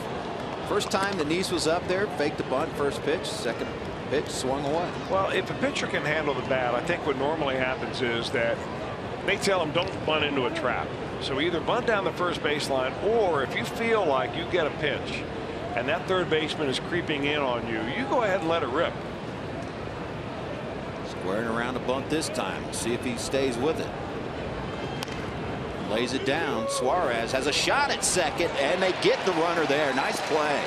First time Denise was up there, faked the bunt, first pitch, second pitch, swung away. Well, if a pitcher can handle the bat, I think what normally happens is that they tell him don't bunt into a trap. So either bunt down the first baseline, or if you feel like you get a pinch and that third baseman is creeping in on you, you go ahead and let it rip. Squaring around a bunt this time. See if he stays with it. Lays it down. Suarez has a shot at second, and they get the runner there. Nice play.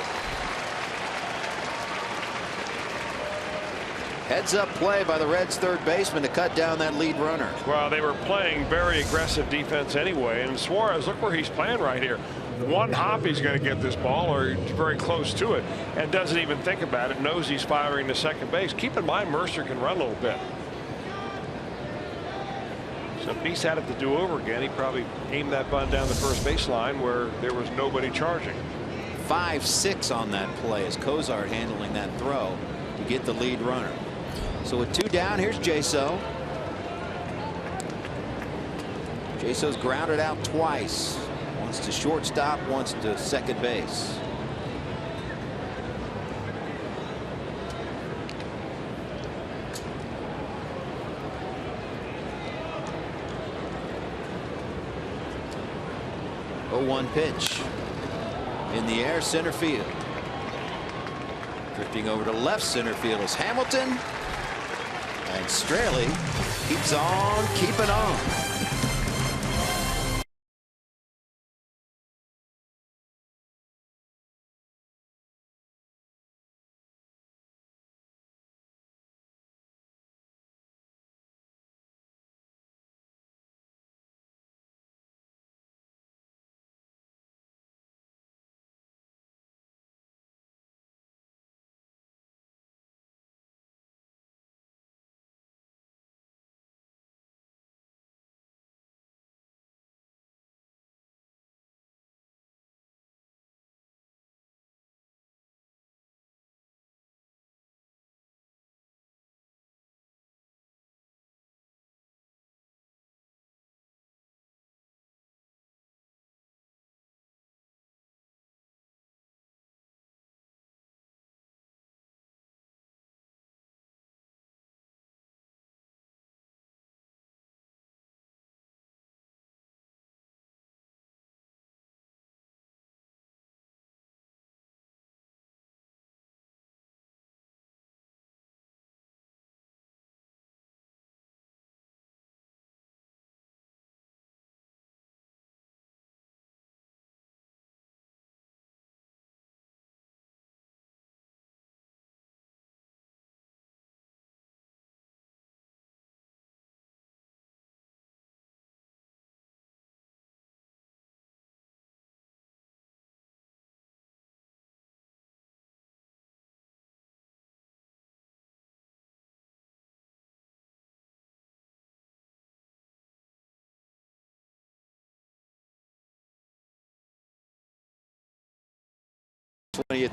Heads up play by the Reds third baseman to cut down that lead runner. Well, they were playing very aggressive defense anyway, and Suarez, look where he's playing right here. One hop, he's going to get this ball, or very close to it, and doesn't even think about it. Knows he's firing to second base. Keep in mind, Mercer can run a little bit. So if he's had it to do over again, he probably aimed that bunt down the first baseline where there was nobody charging. 5-6 on that play as Cozart handling that throw to get the lead runner. So with 2 down, here's JASO. JASO's grounded out twice. Once to shortstop, once to second base. Oh, 1 pitch in the air, center field. Drifting over to left center field is Hamilton. And Straley keeps on keeping on.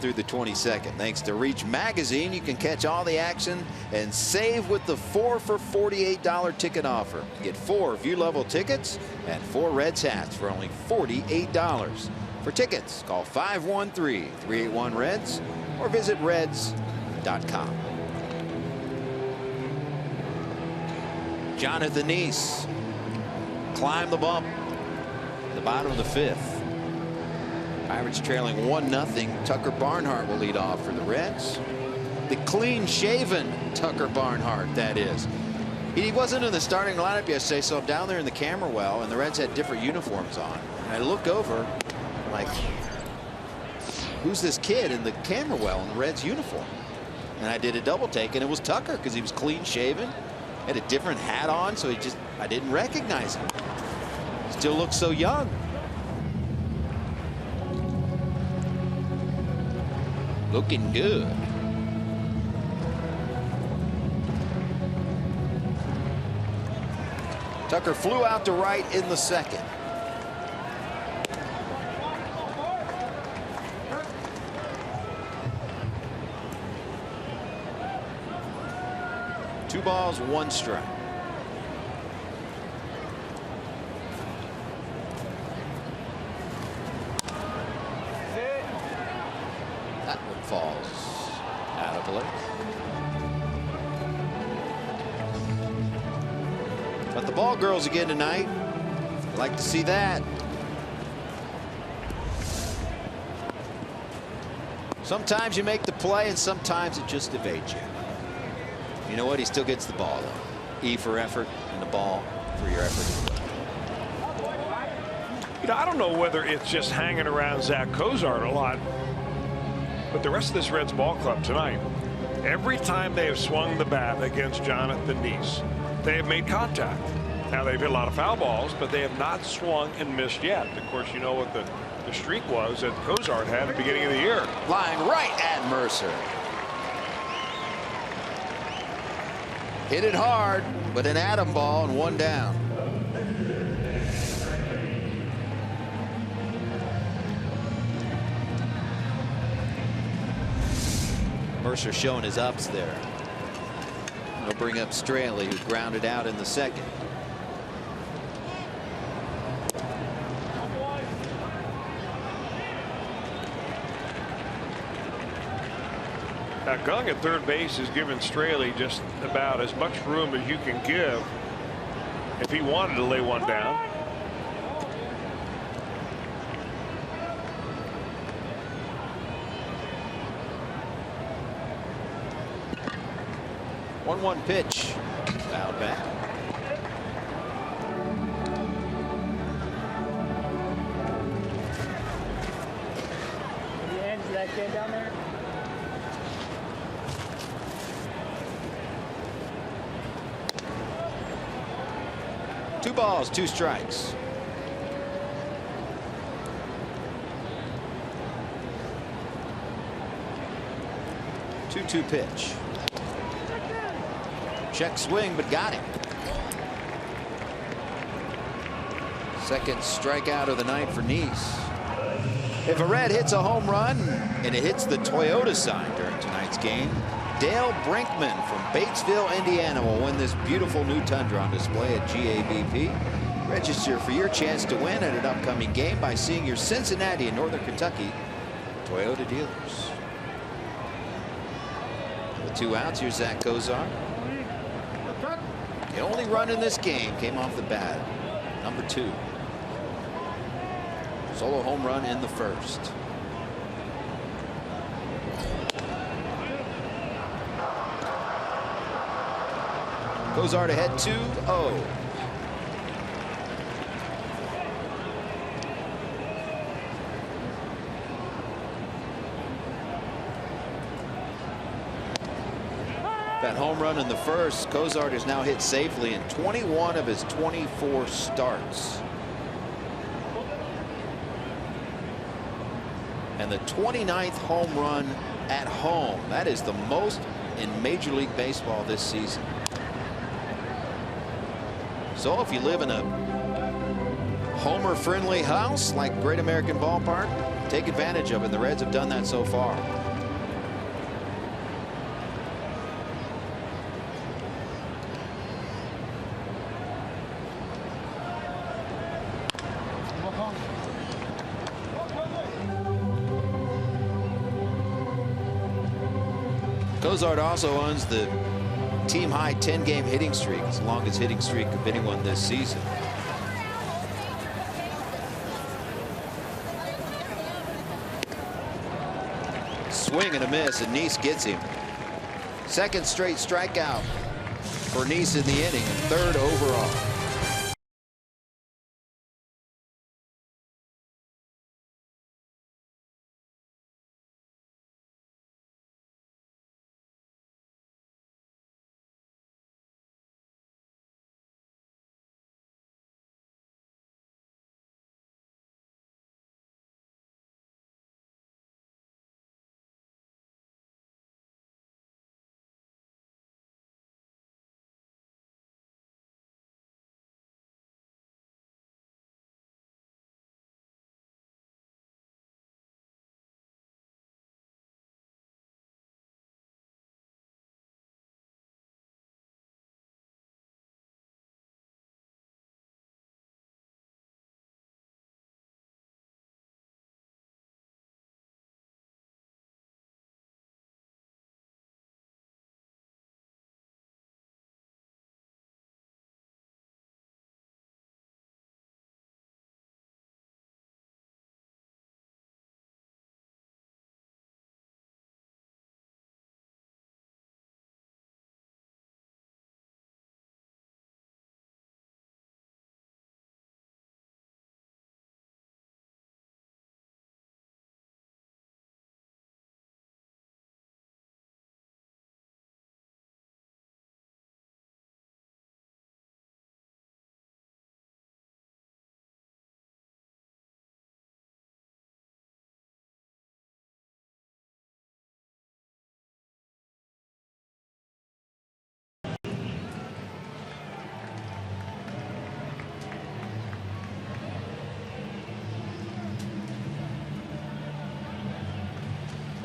Through the 22nd. Thanks to Reach Magazine, you can catch all the action and save with the 4 for $48 ticket offer. Get 4 view-level tickets and 4 Reds hats for only $48. For tickets, call 513-381-REDS or visit reds.com. Jonathan Neese climbed the bump at the bottom of the 5th. Pirates trailing 1-0. Tucker Barnhart will lead off for the Reds. The clean-shaven Tucker Barnhart, that is. He wasn't in the starting lineup yesterday, so I'm down there in the camera well, and the Reds had different uniforms on. And I look over, like, who's this kid in the camera well in the Reds uniform? And I did a double take, and it was Tucker because he was clean-shaven, had a different hat on, so I didn't recognize him. Still looks so young. Looking good. Tucker flew out to right in the second. Two balls, 1 strike. the ball girls again tonight. Like to see that. Sometimes you make the play and sometimes it just evades you. You know what? He still gets the ball though. E for effort and the ball for your effort. You know, I don't know whether it's just hanging around Zach Cozart a lot, but the rest of this Reds ball club tonight, every time they have swung the bat against Jonathan Nice, they have made contact. Now they've hit a lot of foul balls, but they have not swung and missed yet. Of course, you know what the streak was that Cozart had at the beginning of the year. Flying right at Mercer. Hit it hard, but an atom ball and one down. Mercer showing his ups there. He'll bring up Straley, who grounded out in the second. Now, Gung at third base is giving Straley just about as much room as you can give if he wanted to lay one down. One pitch. Foul back. Any hands to that kid down there? Two balls, two strikes. Two pitch. Check swing, but got him. Second strikeout of the night for Nice. If a Red hits a home run and it hits the Toyota sign during tonight's game, Dale Brinkman from Batesville, Indiana will win this beautiful new Tundra on display at GABP. Register for your chance to win at an upcoming game by seeing your Cincinnati and Northern Kentucky Toyota dealers. With 2 outs, here's Zach Cozart. The only run in this game came off the bat. Number 2. Solo home run in the first. Cozart ahead 2-0. That home run in the first, Cozart has now hit safely in 21 of his 24 starts. And the 29th home run at home. That is the most in Major League Baseball this season. So if you live in a homer-friendly house like Great American Ballpark, take advantage of it. The Reds have done that so far. Cozart also owns the team high 10-game hitting streak. It's the longest hitting streak of anyone this season. Swing and a miss, and Nice gets him. Second straight strikeout for Nice in the inning, and 3rd overall.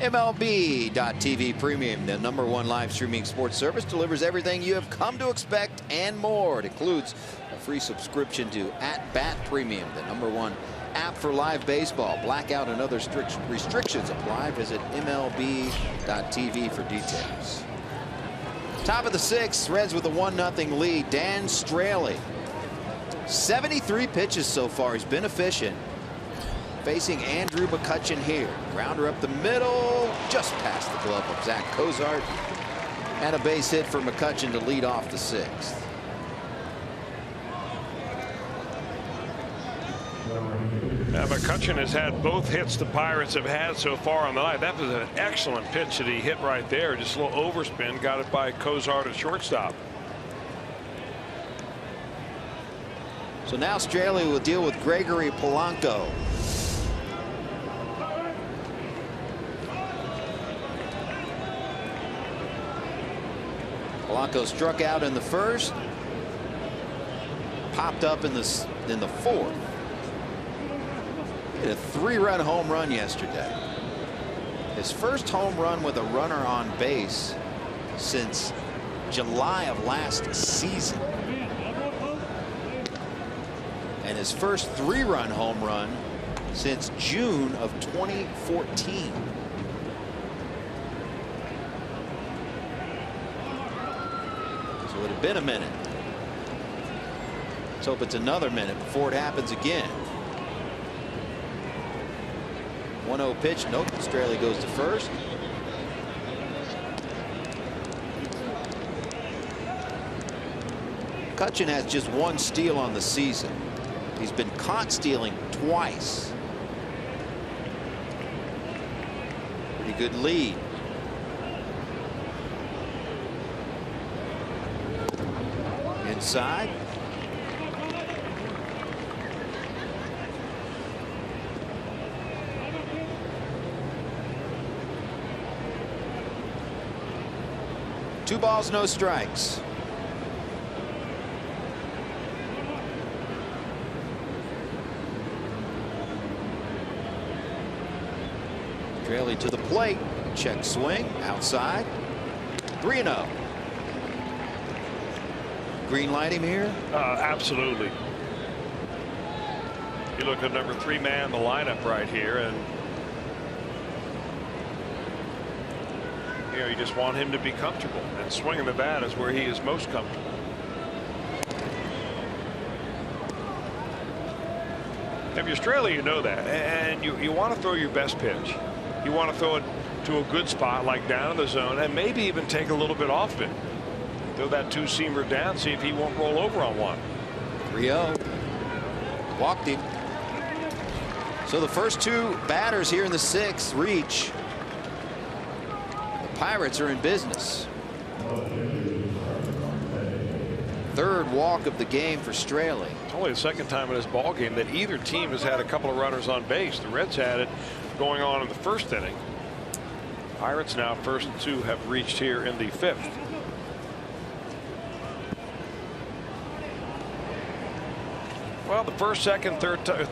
MLB.TV Premium, the #1 live streaming sports service, delivers everything you have come to expect and more. It includes a free subscription to @Bat Premium, the #1 app for live baseball. Blackout and other restrictions apply. Visit MLB.TV for details. Top of the 6th, Reds with a 1-0 lead. Dan Straley, 73 pitches so far. He's been efficient. Facing Andrew McCutchen here. Grounder up the middle, just past the glove of Zach Cozart. And a base hit for McCutchen to lead off the 6th. Now, McCutchen has had both hits the Pirates have had so far on the night. That was an excellent pitch that he hit right there. Just a little overspin. Got it by Cozart at shortstop. So now Straley will deal with Gregory Polanco. Polanco struck out in the 1st, popped up in the 4th. Hit a 3-run home run yesterday. His first home run with a runner on base since July of last season. And his first 3-run home run since June of 2014. So it would have been a minute. Let's hope it's another minute before it happens again. 1-0 pitch. Nope. Straley goes to first. McCutchen has just 1 steal on the season. He's been caught stealing twice. Pretty good lead. Inside. Two balls, no strikes. Straley to the plate. Check swing. Outside. 3-0. Green light him here? Absolutely. You look at number 3 man in the lineup right here, and you know, you just want him to be comfortable, and swinging the bat is where he is most comfortable. If you're Straley, you know that, and you want to throw your best pitch. You want to throw it to a good spot, like down in the zone, and maybe even take a little bit off it. Throw that 2-seamer down, see if he won't roll over on one. 3-0. Walked him. So the first 2 batters here in the 6th reach. The Pirates are in business. 3rd walk of the game for Straley. It's only the 2nd time in this ball game that either team has had a couple of runners on base. The Reds had it going on in the 1st inning. Pirates now, first 2 have reached here in the 5th. Well, the 1st, 2nd,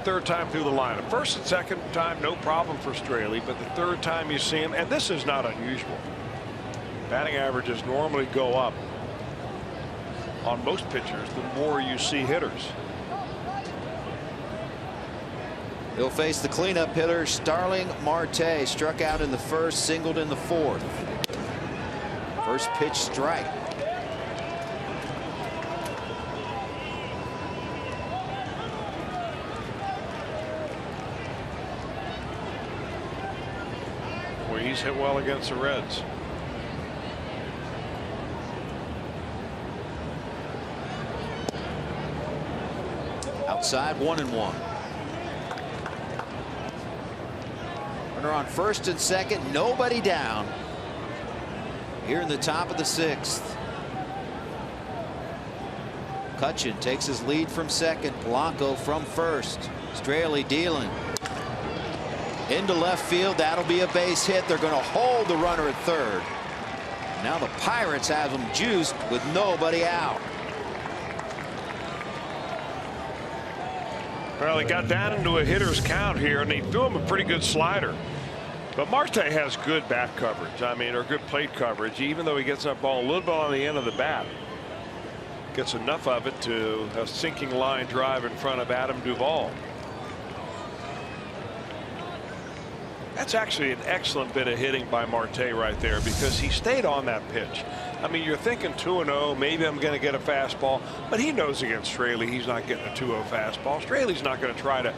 3rd time through the lineup. 1st and 2nd time, no problem for Straley, but the 3rd time you see him, and this is not unusual. Batting averages normally go up on most pitchers the more you see hitters. He'll face the cleanup hitter Starling Marte. Struck out in the 1st, singled in the 4th. First pitch strike. Well, he's hit well against the Reds. Outside, 1-1. Runner on 1st and 2nd, nobody down. Here in the top of the 6th. McCutchen takes his lead from 2nd. Polanco from 1st. Straley dealing. Into left field. That'll be a base hit. They're going to hold the runner at 3rd. Now the Pirates have him juiced with nobody out. Well, he got down into a hitter's count here, and he threw him a pretty good slider. But Marte has good bat coverage. I mean, or good plate coverage, even though he gets that ball a little bit on the end of the bat. Gets enough of it to a sinking line drive in front of Adam Duvall. That's actually an excellent bit of hitting by Marte right there, because he stayed on that pitch. I mean, you're thinking 2-0, maybe I'm going to get a fastball, but he knows against Straley he's not getting a 2-0 fastball. Straley's not going to try to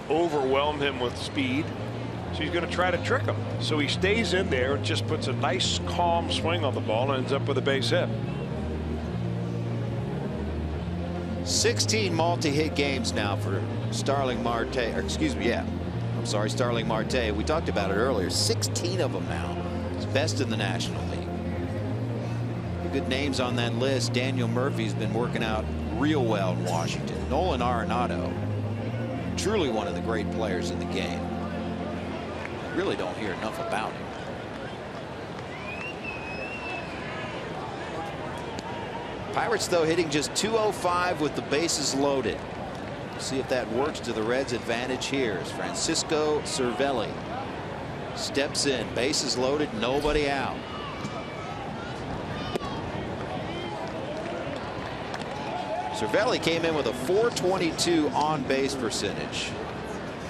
overwhelm him with speed, so he's going to try to trick him. So he stays in there and just puts a nice calm swing on the ball and ends up with a base hit. 16 multi-hit games now for Starling Marte, or excuse me, I'm sorry, Starling Marte. We talked about it earlier. 16 of them now. It's best in the National League. Good names on that list. Daniel Murphy's been working out real well in Washington. Nolan Arenado, truly one of the great players in the game. Really don't hear enough about him. Pirates, though, hitting just .205 with the bases loaded. See if that works to the Reds' advantage here. As Francisco Cervelli steps in, bases loaded, nobody out. Cervelli came in with a .422 on base percentage.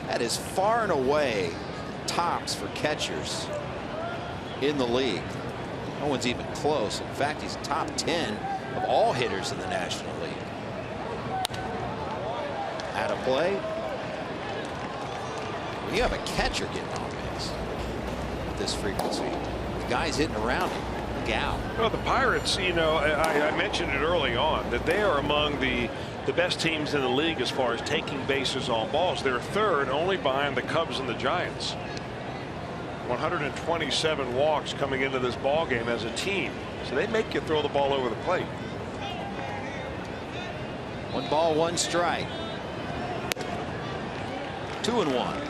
That is far and away tops for catchers in the league. No one's even close. In fact, he's top 10 of all hitters in the National League. Out of play. When you have a catcher getting on base with this frequency, the guy's hitting around him. Gal. Well, the Pirates, you know, I mentioned it early on that they are among the best teams in the league as far as taking bases on balls. They're third only behind the Cubs and the Giants. 127 walks coming into this ball game as a team. So they make you throw the ball over the plate. 1 ball, 1 strike. 2-1.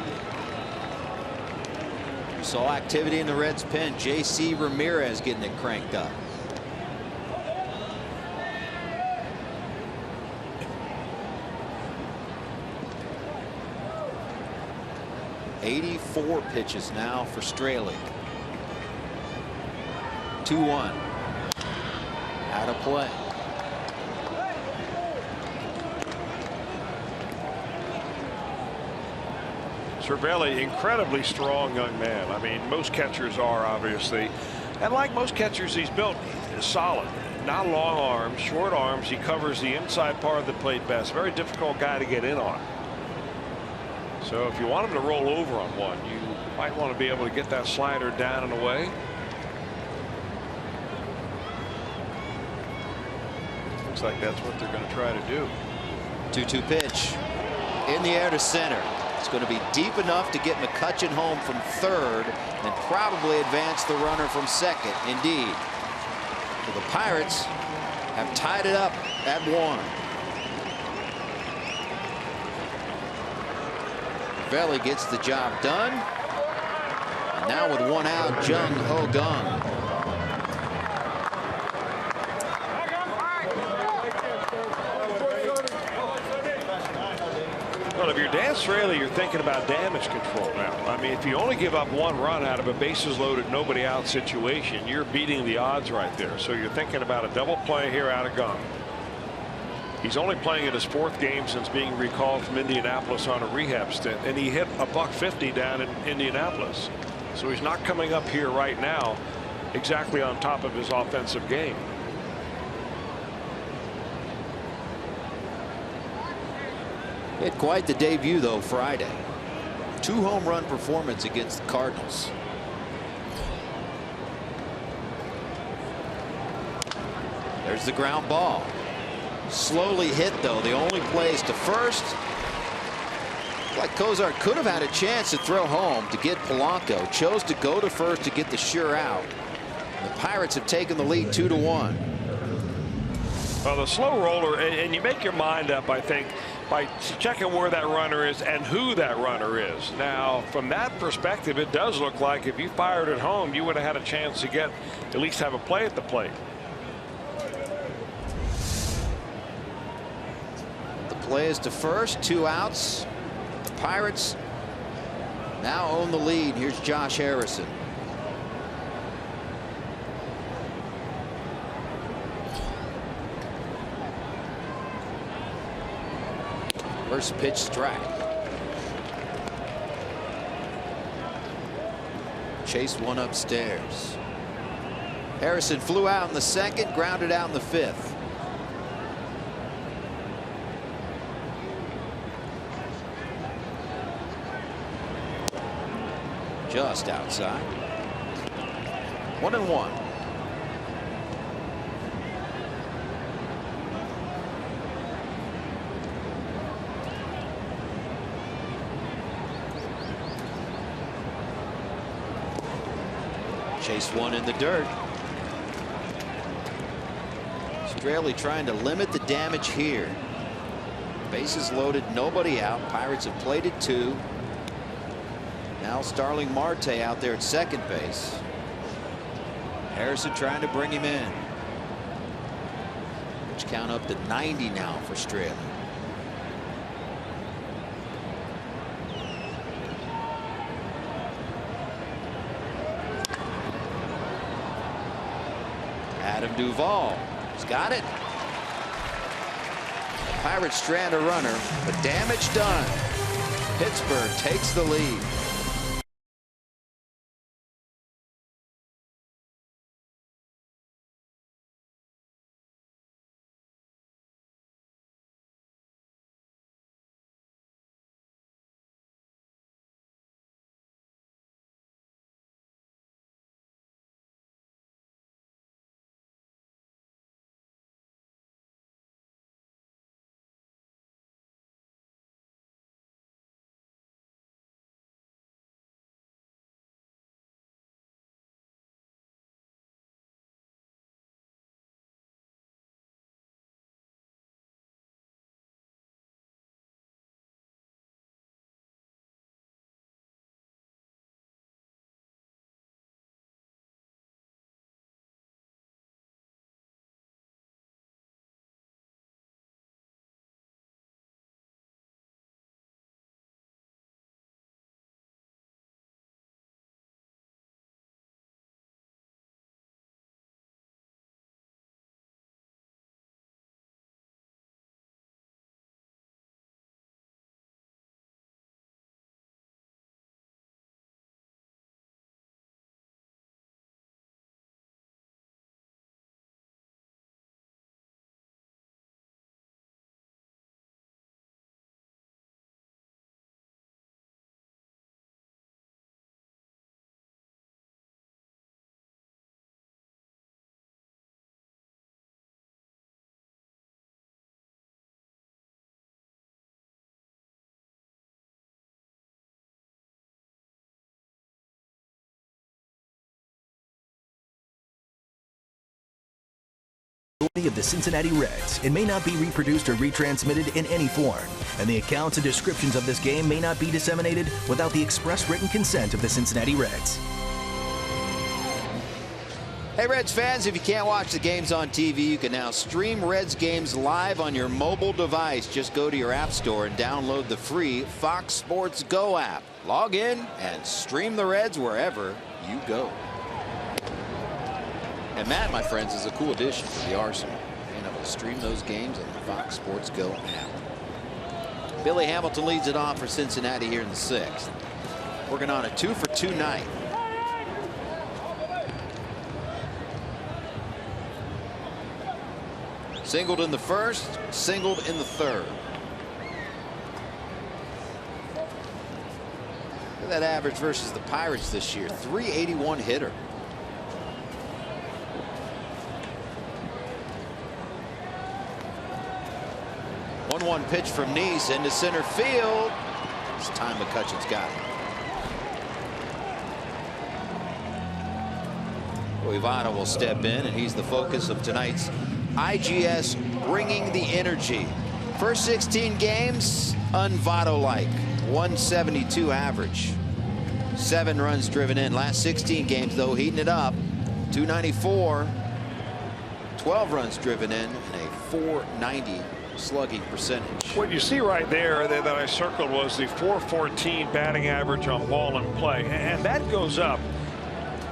Saw activity in the Reds pen. J.C. Ramirez getting it cranked up. .84 pitches now for Straley. 2-1. Out of play. Cervelli, incredibly strong young man. I mean, most catchers are, obviously, and like most catchers, he's built solid. Not long arms, short arms. He covers the inside part of the plate best. Very difficult guy to get in on. So if you want him to roll over on one, you might want to be able to get that slider down and away. Looks like that's what they're going to try to do. 2-2 pitch in the air to center. It's going to be deep enough to get McCutchen home from third and probably advance the runner from second. Indeed. So the Pirates have tied it up at 1. Cervelli gets the job done. And now with 1 out, Jung Ho Gung. Well, if you're Dan Straley, you're thinking about damage control now. I mean, if you only give up 1 run out of a bases loaded, nobody out situation, you're beating the odds right there. So you're thinking about a double play here out of Gung. He's only playing in his 4th game since being recalled from Indianapolis on a rehab stint, and he hit a .150 down in Indianapolis. So he's not coming up here right now exactly on top of his offensive game. He had quite the debut, though, Friday. 2 home run performance against the Cardinals. There's the ground ball. Slowly hit, though. The only plays to first. Like Cozart could have had a chance to throw home to get Polanco. Chose to go to first to get the sure out. The Pirates have taken the lead 2-1. Well, the slow roller, and you make your mind up, I think, by checking where that runner is and who that runner is. Now, from that perspective, it does look like if you fired it home, you would have had a chance to get at least have a play at the plate. The play is to first, 2 outs. The Pirates now own the lead. Here's Josh Harrison. First pitch strike. Chase one upstairs. Harrison flew out in the second, grounded out in the fifth. Just outside. 1-1. Chase one in the dirt. Straley trying to limit the damage here. Bases loaded, nobody out. Pirates have played it 2. Now Starling Marte out there at second base. Harrison trying to bring him in. Which count up to 90 now for Straley. Adam Duvall. He's got it. Pirates strand a runner, but damage done. Pittsburgh takes the lead. Of the Cincinnati Reds. It may not be reproduced or retransmitted in any form, and the accounts and descriptions of this game may not be disseminated without the express written consent of the Cincinnati Reds. Hey Reds fans, if you can't watch the games on TV, you can now stream Reds games live on your mobile device. Just go to your app store and download the free Fox Sports Go app. Log in and stream the Reds wherever you go. And Matt, my friends, is a cool addition to the arsenal. Being able to stream those games on the Fox Sports Go app. Billy Hamilton leads it off for Cincinnati here in the 6th. Working on a 2-for-2 night. Singled in the first, singled in the third. Look at that average versus the Pirates this year. .381 hitter. 1-1 pitch from Neese into center field. It's time McCutcheon's got it. Votto will step in, and he's the focus of tonight's IGS Bringing the Energy. First 16 games, un-Votto-like. 172 average. 7 runs driven in. Last 16 games, though, heating it up. 294. 12 runs driven in, and a .490 slugging percentage. What you see right there that I circled was the .414 batting average on ball in play, and that goes up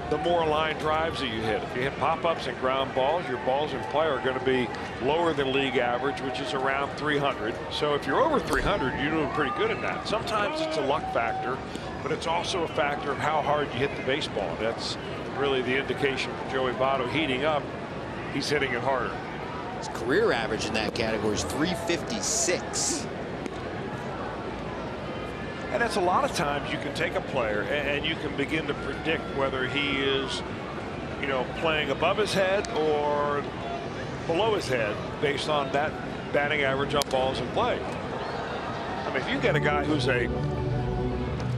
the more line drives that you hit. If you hit pop-ups and ground balls, your balls in play are going to be lower than league average, which is around 300. So if you're over 300, you're doing pretty good at that. Sometimes it's a luck factor, but it's also a factor of how hard you hit the baseball. That's really the indication for Joey Votto heating up. He's hitting it harder. His career average in that category is 356. And that's a lot of times you can take a player and you can begin to predict whether he is, you know, playing above his head or below his head based on that batting average on balls in play. I mean, if you get a guy who's a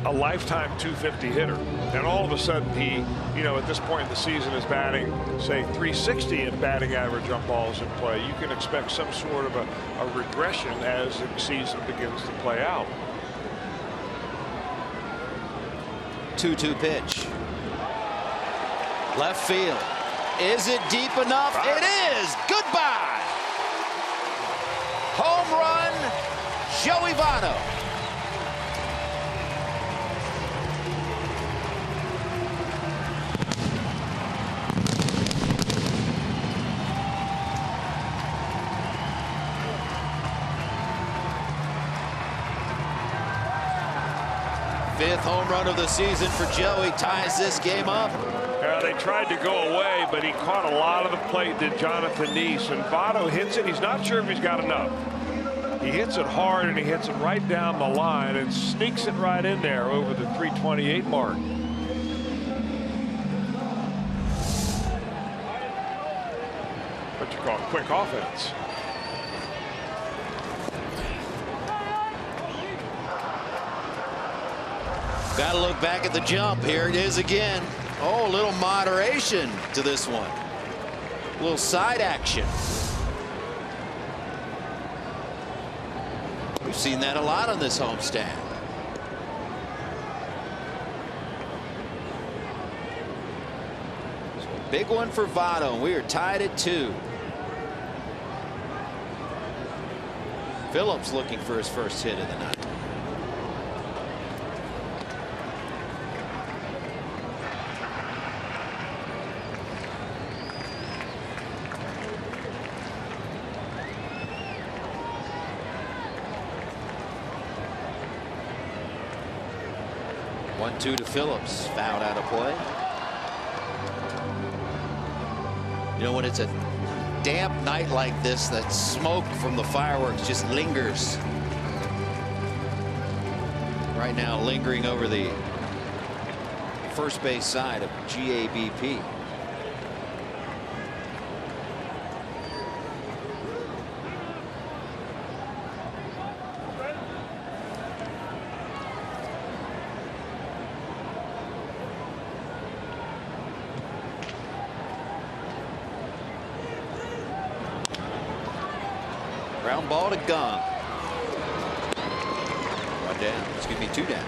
lifetime 250 hitter, and all of a sudden he, you know, at this point in the season is batting, say, 360 in batting average on balls in play, you can expect some sort of a regression as the season begins to play out. 2-2 pitch. Left field. Is it deep enough? It is. Goodbye. Home run, Joey Votto. Fifth home run of the season for Joey, ties this game up. They tried to go away, but he caught a lot of the plate, did Jonathan Neese, and Votto hits it. He's not sure if he's got enough. He hits it hard, and he hits it right down the line and sneaks it right in there over the 328 mark. What you call quick offense. Got to look back at the jump. Here it is again. Oh, a little moderation to this one. A little side action. We've seen that a lot on this homestand. So big one for Votto, and we are tied at 2. Phillips looking for his first hit of the night. Two to Phillips, fouled out of play. You know, when it's a damp night like this, that smoke from the fireworks just lingers. Right now, lingering over the first base side of GABP. Ground ball to Gong. One down. It's going to be 2 down.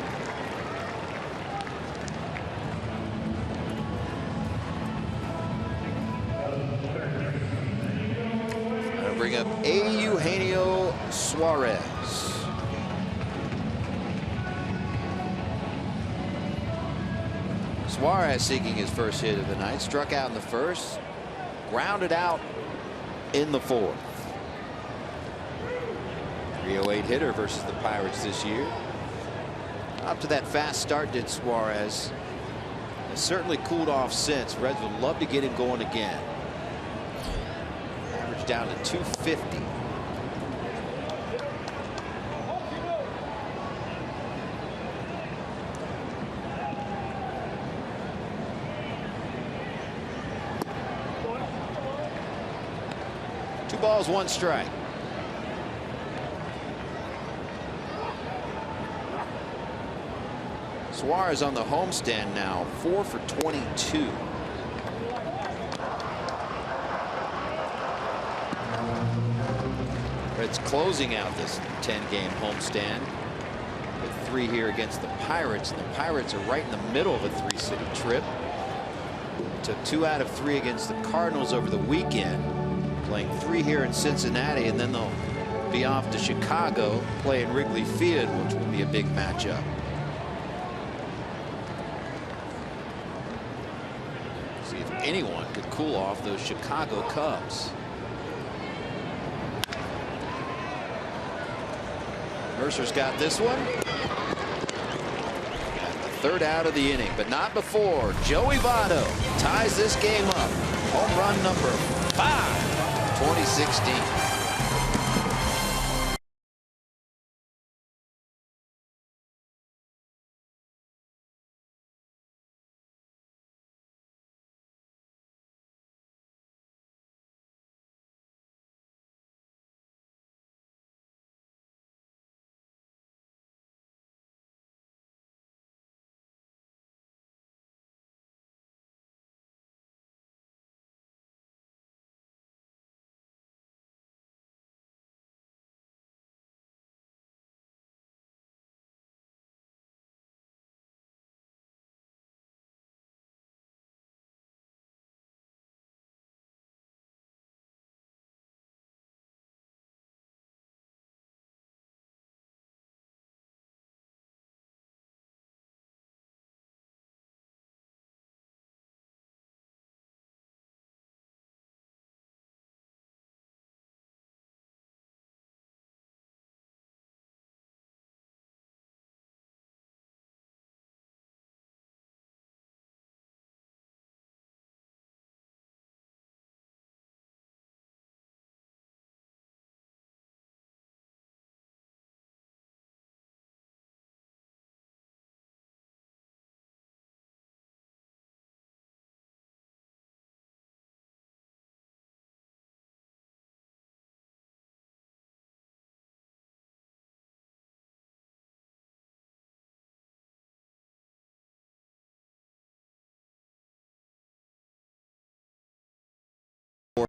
I'll bring up Eugenio Suarez. Suarez seeking his first hit of the night. Struck out in the first. Grounded out in the fourth. 308 hitter versus the Pirates this year. Up to that fast start did Suarez. Has certainly cooled off since. Reds would love to get him going again. Average down to 250. Two balls, one strike. Suarez on the homestand now, 4 for 22. Reds closing out this 10-game homestand with 3 here against the Pirates, and the Pirates are right in the middle of a 3-city trip. Took 2 out of 3 against the Cardinals over the weekend. playing 3 here in Cincinnati, and then they'll be off to Chicago playing Wrigley Field, which will be a big matchup. See if anyone could cool off those Chicago Cubs. Mercer's got this one. Got the 3rd out of the inning, but not before Joey Votto ties this game up. Home run number 5, 2016.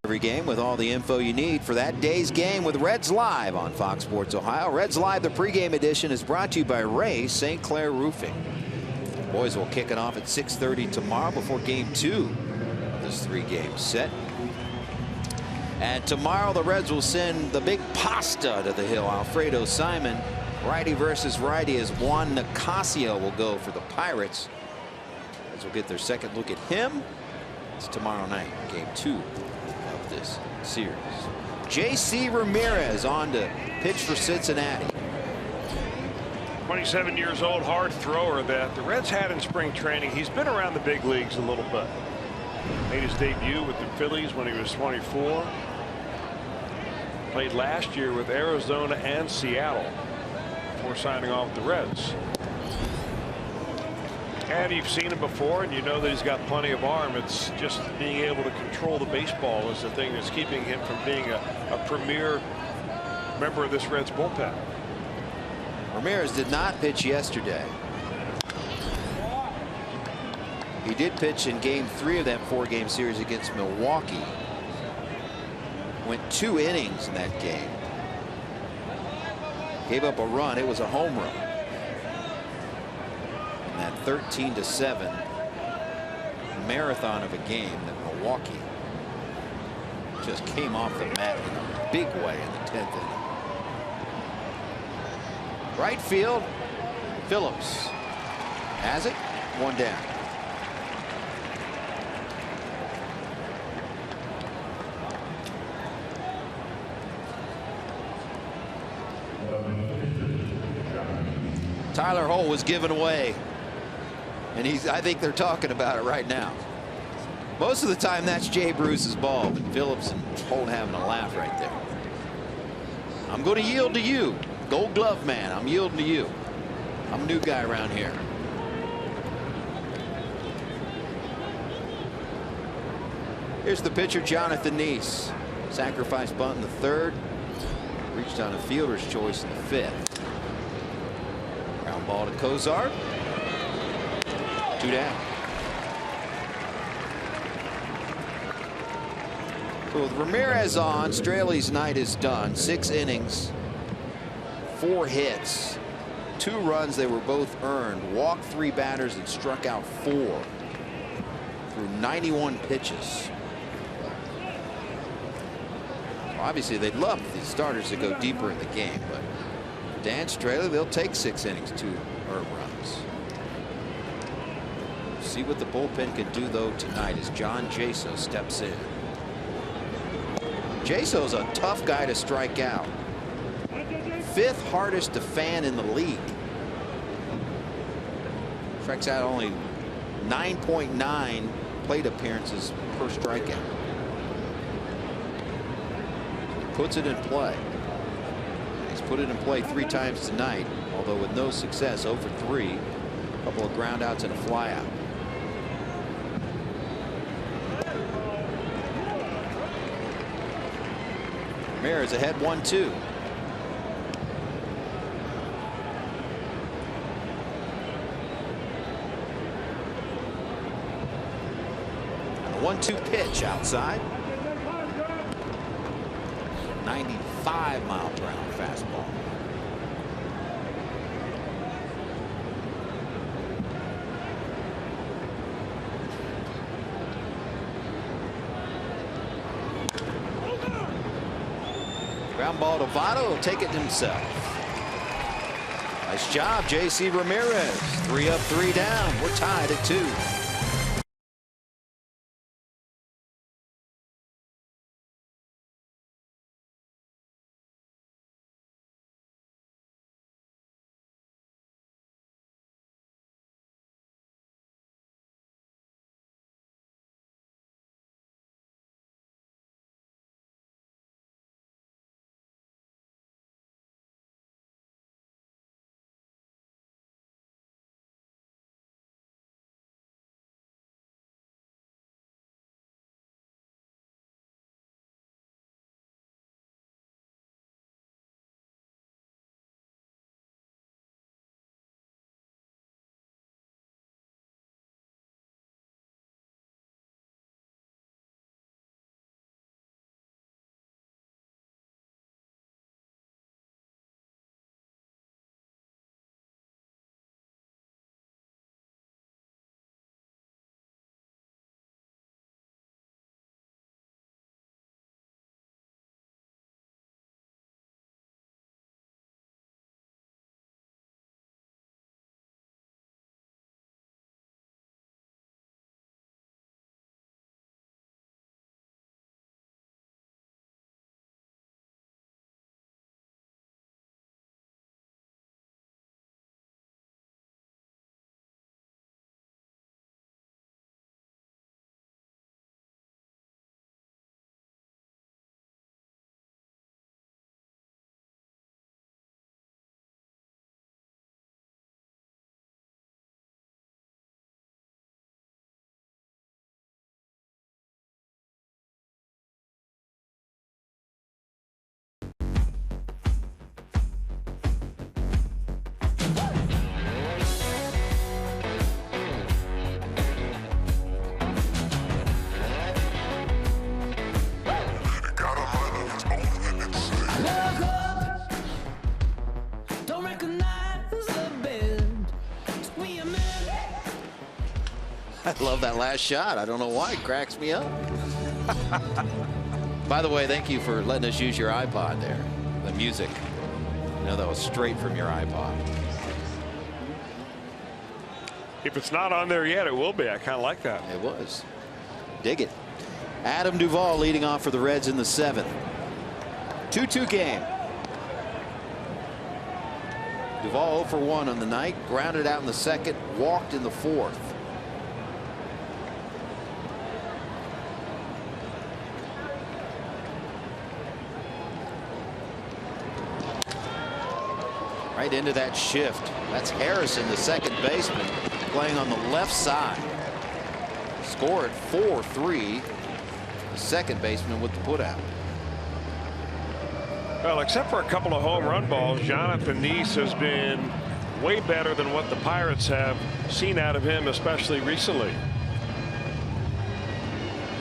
Every game with all the info you need for that day's game with Reds Live on Fox Sports Ohio. Reds Live, the pregame edition, is brought to you by Ray St. Clair Roofing. The boys will kick it off at 6:30 tomorrow before game 2 of this 3-game set. And tomorrow the Reds will send the big pasta to the hill, Alfredo Simon. Righty versus righty, as Juan Nicasio will go for the Pirates. Reds will get their second look at him. It's tomorrow night, game 2 of this series. JC Ramirez on to pitch for Cincinnati. 27 years old, hard thrower that the Reds had in spring training. He's been around the big leagues a little bit. Made his debut with the Phillies when he was 24. Played last year with Arizona and Seattle before signing off with the Reds. And you've seen him before, and you know that he's got plenty of arm. It's just being able to control the baseball is the thing that's keeping him from being a premier member of this Reds bullpen. Ramirez did not pitch yesterday. He did pitch in game 3 of that 4-game series against Milwaukee. Went 2 innings in that game. Gave up a run. It was a home run. That 13-7 marathon of a game that Milwaukee just came off the mat in a big way in the 10th inning. Right field, Phillips has it, 1 down. Tyler Holt was given away. And I think they're talking about it right now. Most of the time that's Jay Bruce's ball, but Phillips and Holt having a laugh right there. I'm going to yield to you, Gold Glove man. I'm yielding to you. I'm a new guy around here. Here's the pitcher, Jonathan Neese. Sacrifice bunt in the 3rd. Reached on a fielder's choice in the 5th. Ground ball to Kozar. 2 down. So with Ramirez on, Straley's night is done. 6 innings, 4 hits, 2 runs. They were both earned. Walked 3 batters and struck out 4 through 91 pitches. Obviously, they'd love these starters to go deeper in the game, but Dan Straley, they'll take 6 innings, 2 earned runs. See what the bullpen can do, though, tonight as John JASO steps in. JASO's a tough guy to strike out. 5th hardest to fan in the league. Strikes out only 9.9 plate appearances per strikeout. Puts it in play. He's put it in play 3 times tonight, although with no success. 0 for 3. A couple of ground outs and a fly out. Ramirez ahead 1-2. A 1-2 pitch outside. 95-mile-per-hour fastball. Ground ball to Votto, will take it himself. Nice job, J.C. Ramirez. 3 up, 3 down. We're tied at 2. I love that last shot. I don't know why. It cracks me up. By the way, thank you for letting us use your iPod there. The music. I know that was straight from your iPod. If it's not on there yet, it will be. I kind of like that. It was. Dig it. Adam Duvall leading off for the Reds in the 7th. 2-2 game. Duvall 0 for 1 on the night. Grounded out in the 2nd. Walked in the 4th. Right into that shift. That's Harrison, the second baseman, playing on the left side. Scored 4-3. The second baseman with the putout. Well, except for a couple of home run balls, Jonathan Neese has been way better than what the Pirates have seen out of him, especially recently.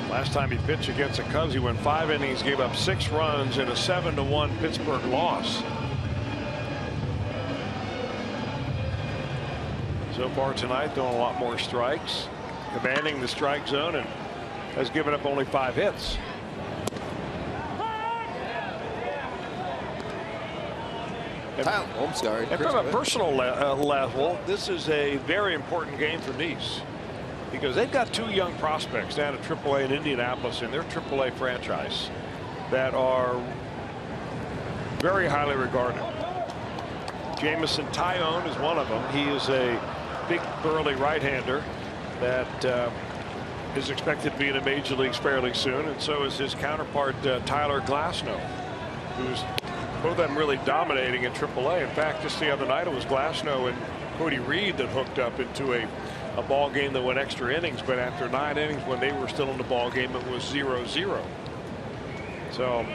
Last time he pitched against the Cubs, he went 5 innings, gave up 6 runs in a 7-1 Pittsburgh loss. So far tonight, throwing a lot more strikes, commanding the strike zone, and has given up only 5 hits. I'm sorry. And from a personal level, this is a very important game for Nice, because they've got 2 young prospects down at AAA in Indianapolis in their AAA franchise that are very highly regarded. Jameson Taillon is one of them. He is a big, burly right-hander that is expected to be in the major leagues fairly soon, and so is his counterpart Tyler Glasnow, who's both of them really dominating in AAA. In fact, just the other night it was Glasnow and Cody Reed that hooked up into a ball game that went extra innings, but after 9 innings, when they were still in the ball game, it was 0-0. So,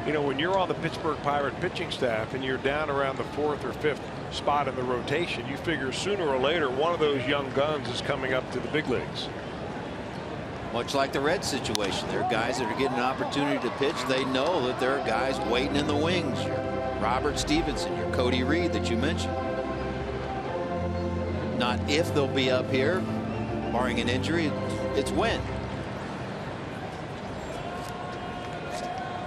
you know, when you're on the Pittsburgh Pirate pitching staff and you're down around the 4th or 5th spot in the rotation, you figure sooner or later one of those young guns is coming up to the big leagues. Much like the Reds situation, there are guys that are getting an opportunity to pitch. They know that there are guys waiting in the wings. Your Robert Stevenson, your Cody Reed that you mentioned. Not if they'll be up here, barring an injury, it's when.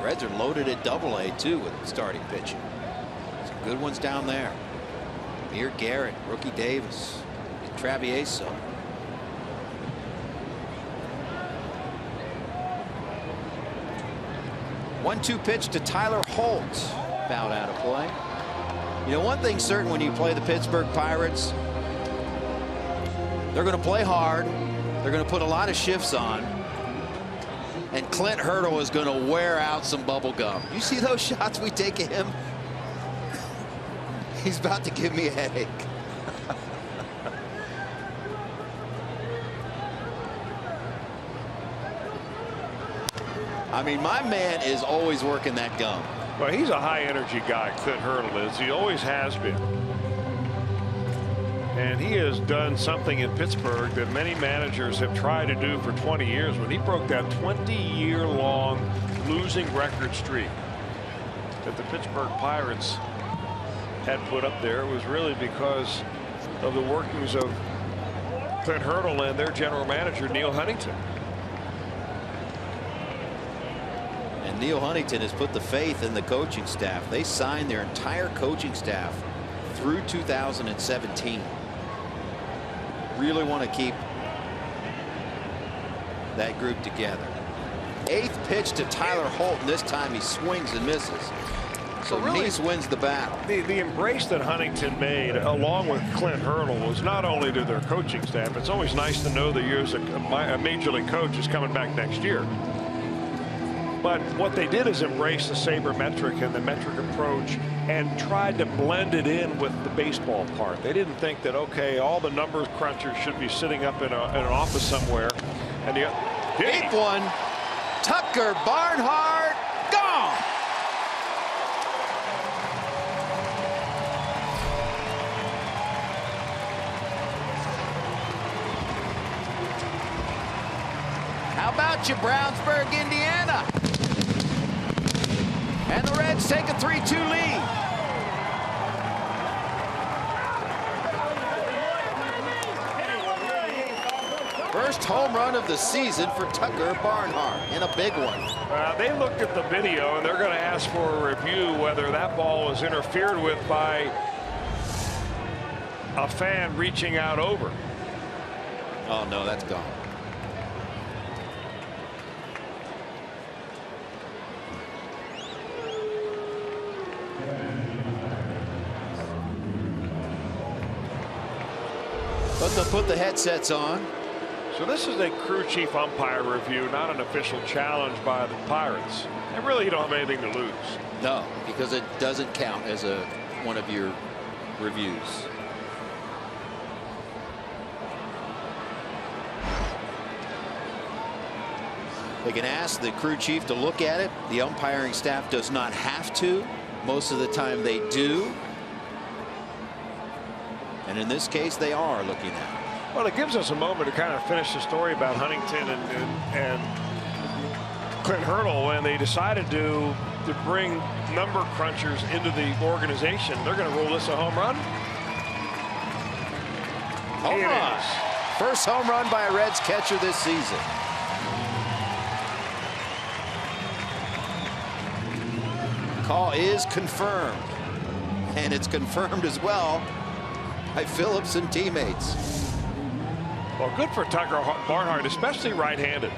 Reds are loaded at AA too with starting pitching. Some good ones down there. Amir Garrett, Rookie Davis, Travieso. 1-2 pitch to Tyler Holt. Fouled out of play. You know, one thing's certain when you play the Pittsburgh Pirates, they're going to play hard. They're going to put a lot of shifts on. And Clint Hurdle is going to wear out some bubble gum. You see those shots we take of him? He's about to give me a headache. I mean, my man is always working that gum. Well, he's a high energy guy, Clint Hurdle is. He always has been. And he has done something in Pittsburgh that many managers have tried to do for 20 years. When he broke that 20-year-long losing record streak that the Pittsburgh Pirates had put up there, it was really because of the workings of Clint Hurdle and their general manager, Neil Huntington. And Neil Huntington has put the faith in the coaching staff. They signed their entire coaching staff through 2017. Really want to keep that group together. 8th pitch to Tyler Holt, and this time he swings and misses. So really, Nice wins the battle. The embrace that Huntington made along with Clint Hurdle was not only to their coaching staff. It's always nice to know that a major league coach is coming back next year. But what they did is embrace the sabermetric and the metric approach and tried to blend it in with the baseball part. They didn't think that, okay, all the numbers crunchers should be sitting up in an office somewhere. And the deep one, Tucker Barnhart, gone. How about you, Brownsburg, Indiana? And the Reds take a 3-2 lead. First home run of the season for Tucker Barnhart, and a big one. They looked at the video, and they're going to ask for a review whether that ball was interfered with by a fan reaching out over. Oh, no, that's gone. But they'll put the headsets on. So this is a crew chief umpire review, not an official challenge by the Pirates. And really, you don't have anything to lose. No, because it doesn't count as one of your reviews. They can ask the crew chief to look at it. The umpiring staff does not have to. Most of the time they do. And in this case, they are looking at it. Well, it gives us a moment to kind of finish the story about Huntington and Clint Hurdle. When they decided to bring number crunchers into the organization, they're going to rule this a home run. Home run. First home run by a Reds catcher this season. Call is confirmed. And it's confirmed as well by Phillips and teammates. Well, good for Tucker Barnhart, especially right-handed,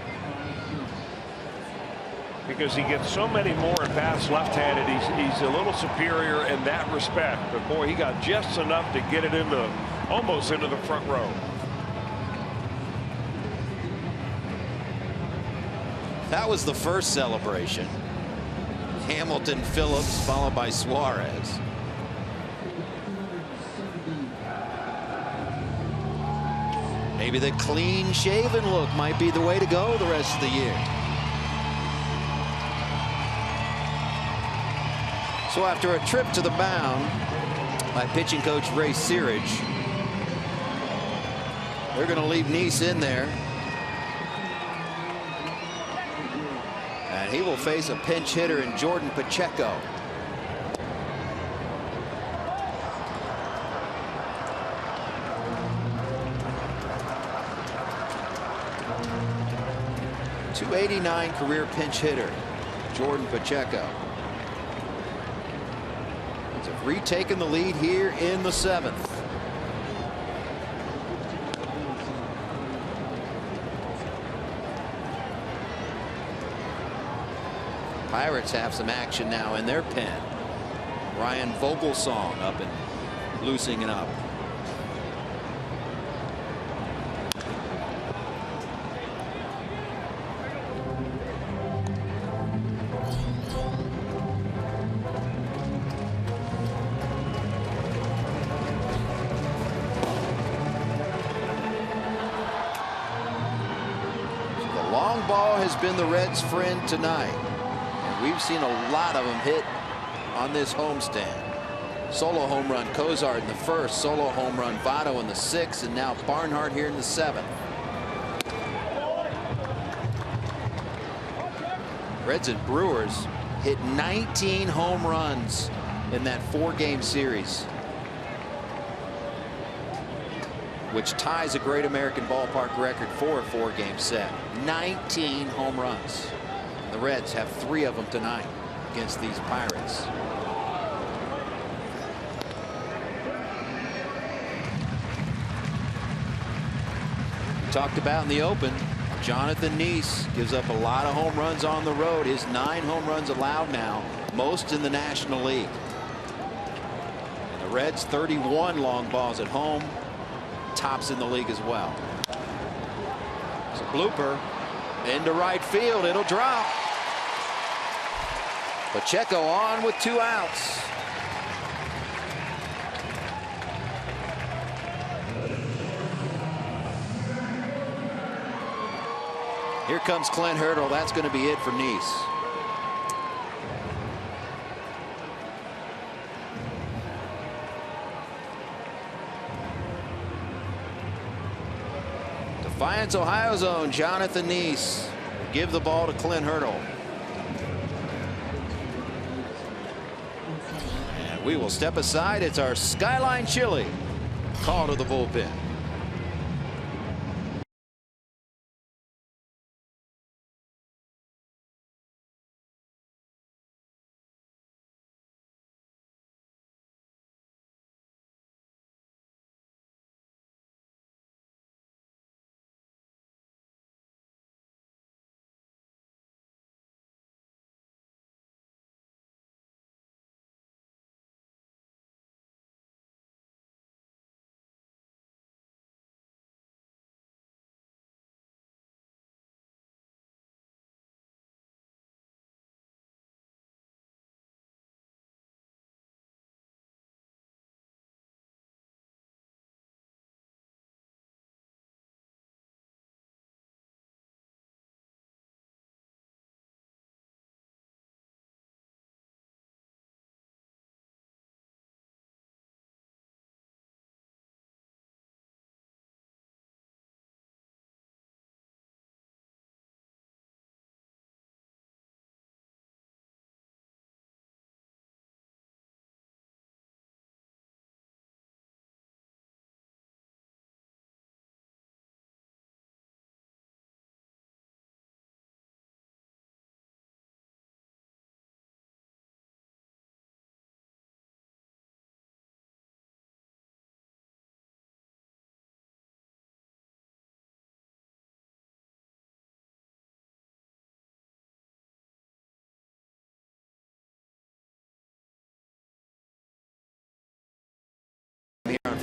because he gets so many more at bats left-handed. He's a little superior in that respect, but boy, he got just enough to get it into almost into the front row. That was the first celebration. Hamilton, Phillips, followed by Suarez. Maybe the clean-shaven look might be the way to go the rest of the year. So after a trip to the mound by pitching coach Ray Searage, they're going to leave Nice in there. And he will face a pinch hitter in Jordan Pacheco. .289 career pinch hitter, Jordan Pacheco. Have retaken the lead here in the 7th. Pirates have some action now in their pen. Ryan Vogelsong up and loosening it up. Has been the Reds' friend tonight, and we've seen a lot of them hit on this homestand. Solo home run Cozart in the 1st, solo home run Votto in the 6th, and now Barnhart here in the 7th. Reds and Brewers hit 19 home runs in that 4-game series, which ties a Great American Ballpark record for a 4-game set. 19 home runs. The Reds have 3 of them tonight against these Pirates. We talked about in the open, Jonathan Nice gives up a lot of home runs on the road. His 9 home runs allowed now, most in the National League. And the Reds 31 long balls at home, tops in the league as well. It's a blooper into right field. It'll drop. Pacheco on with 2 outs. Here comes Clint Hurdle. That's going to be it for Nice. Defiance, Ohio's own Jonathan Nice give the ball to Clint Hurdle. And we will step aside. It's our Skyline Chili call to the bullpen.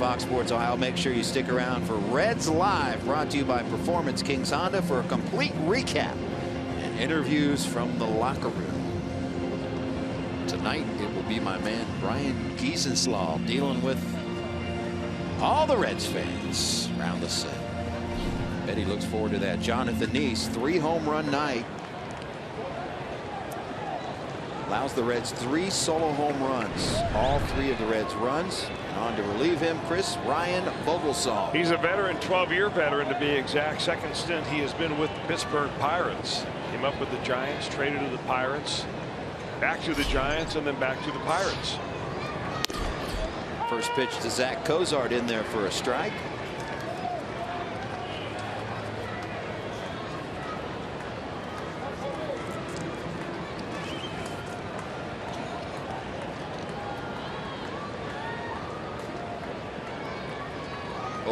Fox Sports Ohio. Make sure you stick around for Reds Live, brought to you by Performance Kings Honda, for a complete recap and interviews from the locker room. Tonight it will be my man Brian Giesenslaw dealing with all the Reds fans around the set. Bet he looks forward to that. Jonathan Neese, 3-home-run night. Allows the Reds 3 solo home runs. All 3 of the Reds runs. And on to relieve him, Ryan Vogelsong. He's a veteran, 12-year veteran to be exact. Second stint he has been with the Pittsburgh Pirates. Came up with the Giants, traded to the Pirates, back to the Giants, and then back to the Pirates. First pitch to Zach Cozart in there for a strike.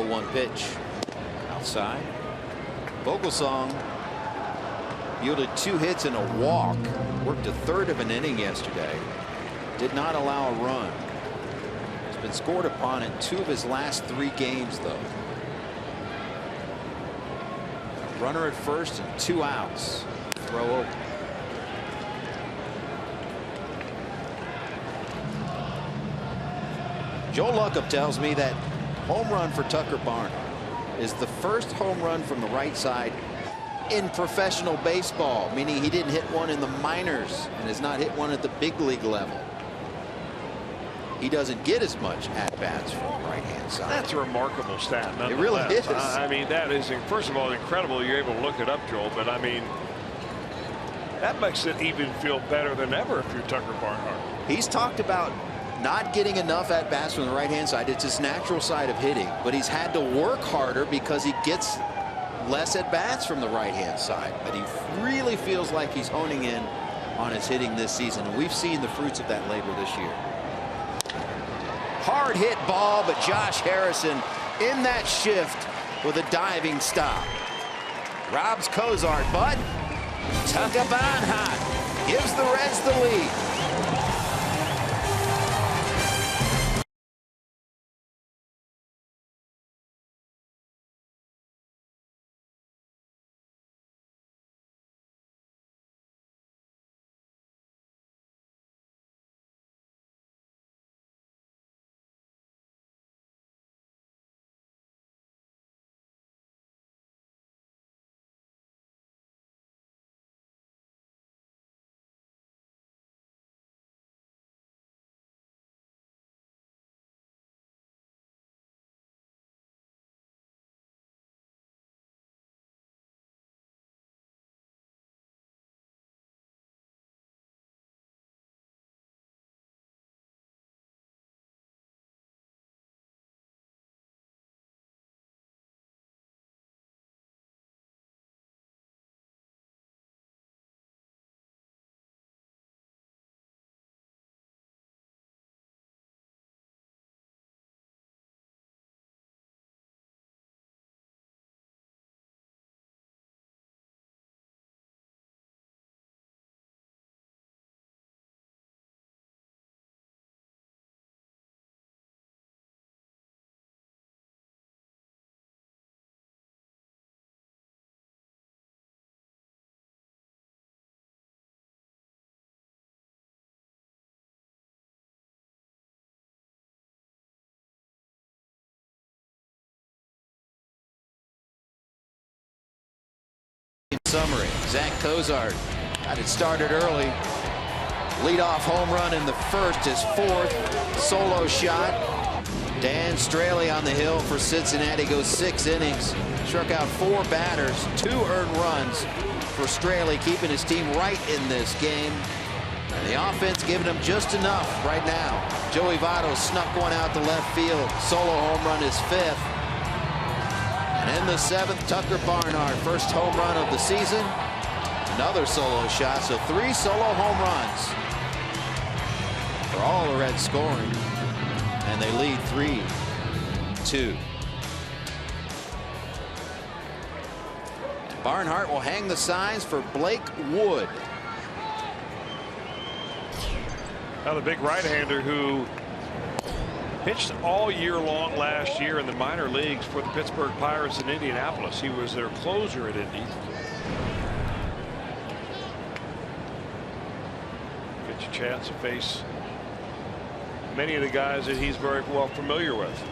One pitch outside. Vogelsong yielded 2 hits and a walk. Worked a third of an inning yesterday. Did not allow a run. Has been scored upon in 2 of his last 3 games, though. Runner at first and 2 outs. Throw over. Joel Luckham tells me that home run for Tucker Barnhart is the first home run from the right side in professional baseball, meaning he didn't hit one in the minors and has not hit one at the big league level. He doesn't get as much at bats from the right hand side. That's a remarkable stat. It really is. I mean, that is, first of all, incredible you're able to look it up, Joel, but I mean, that makes it even feel better than ever if you're Tucker Barnhart. He's talked about not getting enough at bats from the right hand side. It's his natural side of hitting, but he's had to work harder because he gets less at bats from the right hand side. But he really feels like he's honing in on his hitting this season, and we've seen the fruits of that labor this year. Hard hit ball, but Josh Harrison in that shift with a diving stop. Robs Cozart, but Tucker Barnhart gives the Reds the lead. Summary. Zach Cozart got it started early. Leadoff home run in the first, his 4th solo shot. Dan Straley on the hill for Cincinnati goes 6 innings. Struck out 4 batters, 2 earned runs for Straley, keeping his team right in this game. And the offense giving him just enough right now. Joey Votto snuck one out to left field. Solo home run is 5th. And in the 7th, Tucker Barnhart, first home run of the season. Another solo shot, so 3 solo home runs for all the Reds scoring. And they lead 3-2. Barnhart will hang the signs for Blake Wood. Now the big right-hander who Pitched all year long last year in the minor leagues for the Pittsburgh Pirates in Indianapolis. He was their closer at Indy. Gets a chance to face many of the guys that he's very well familiar with.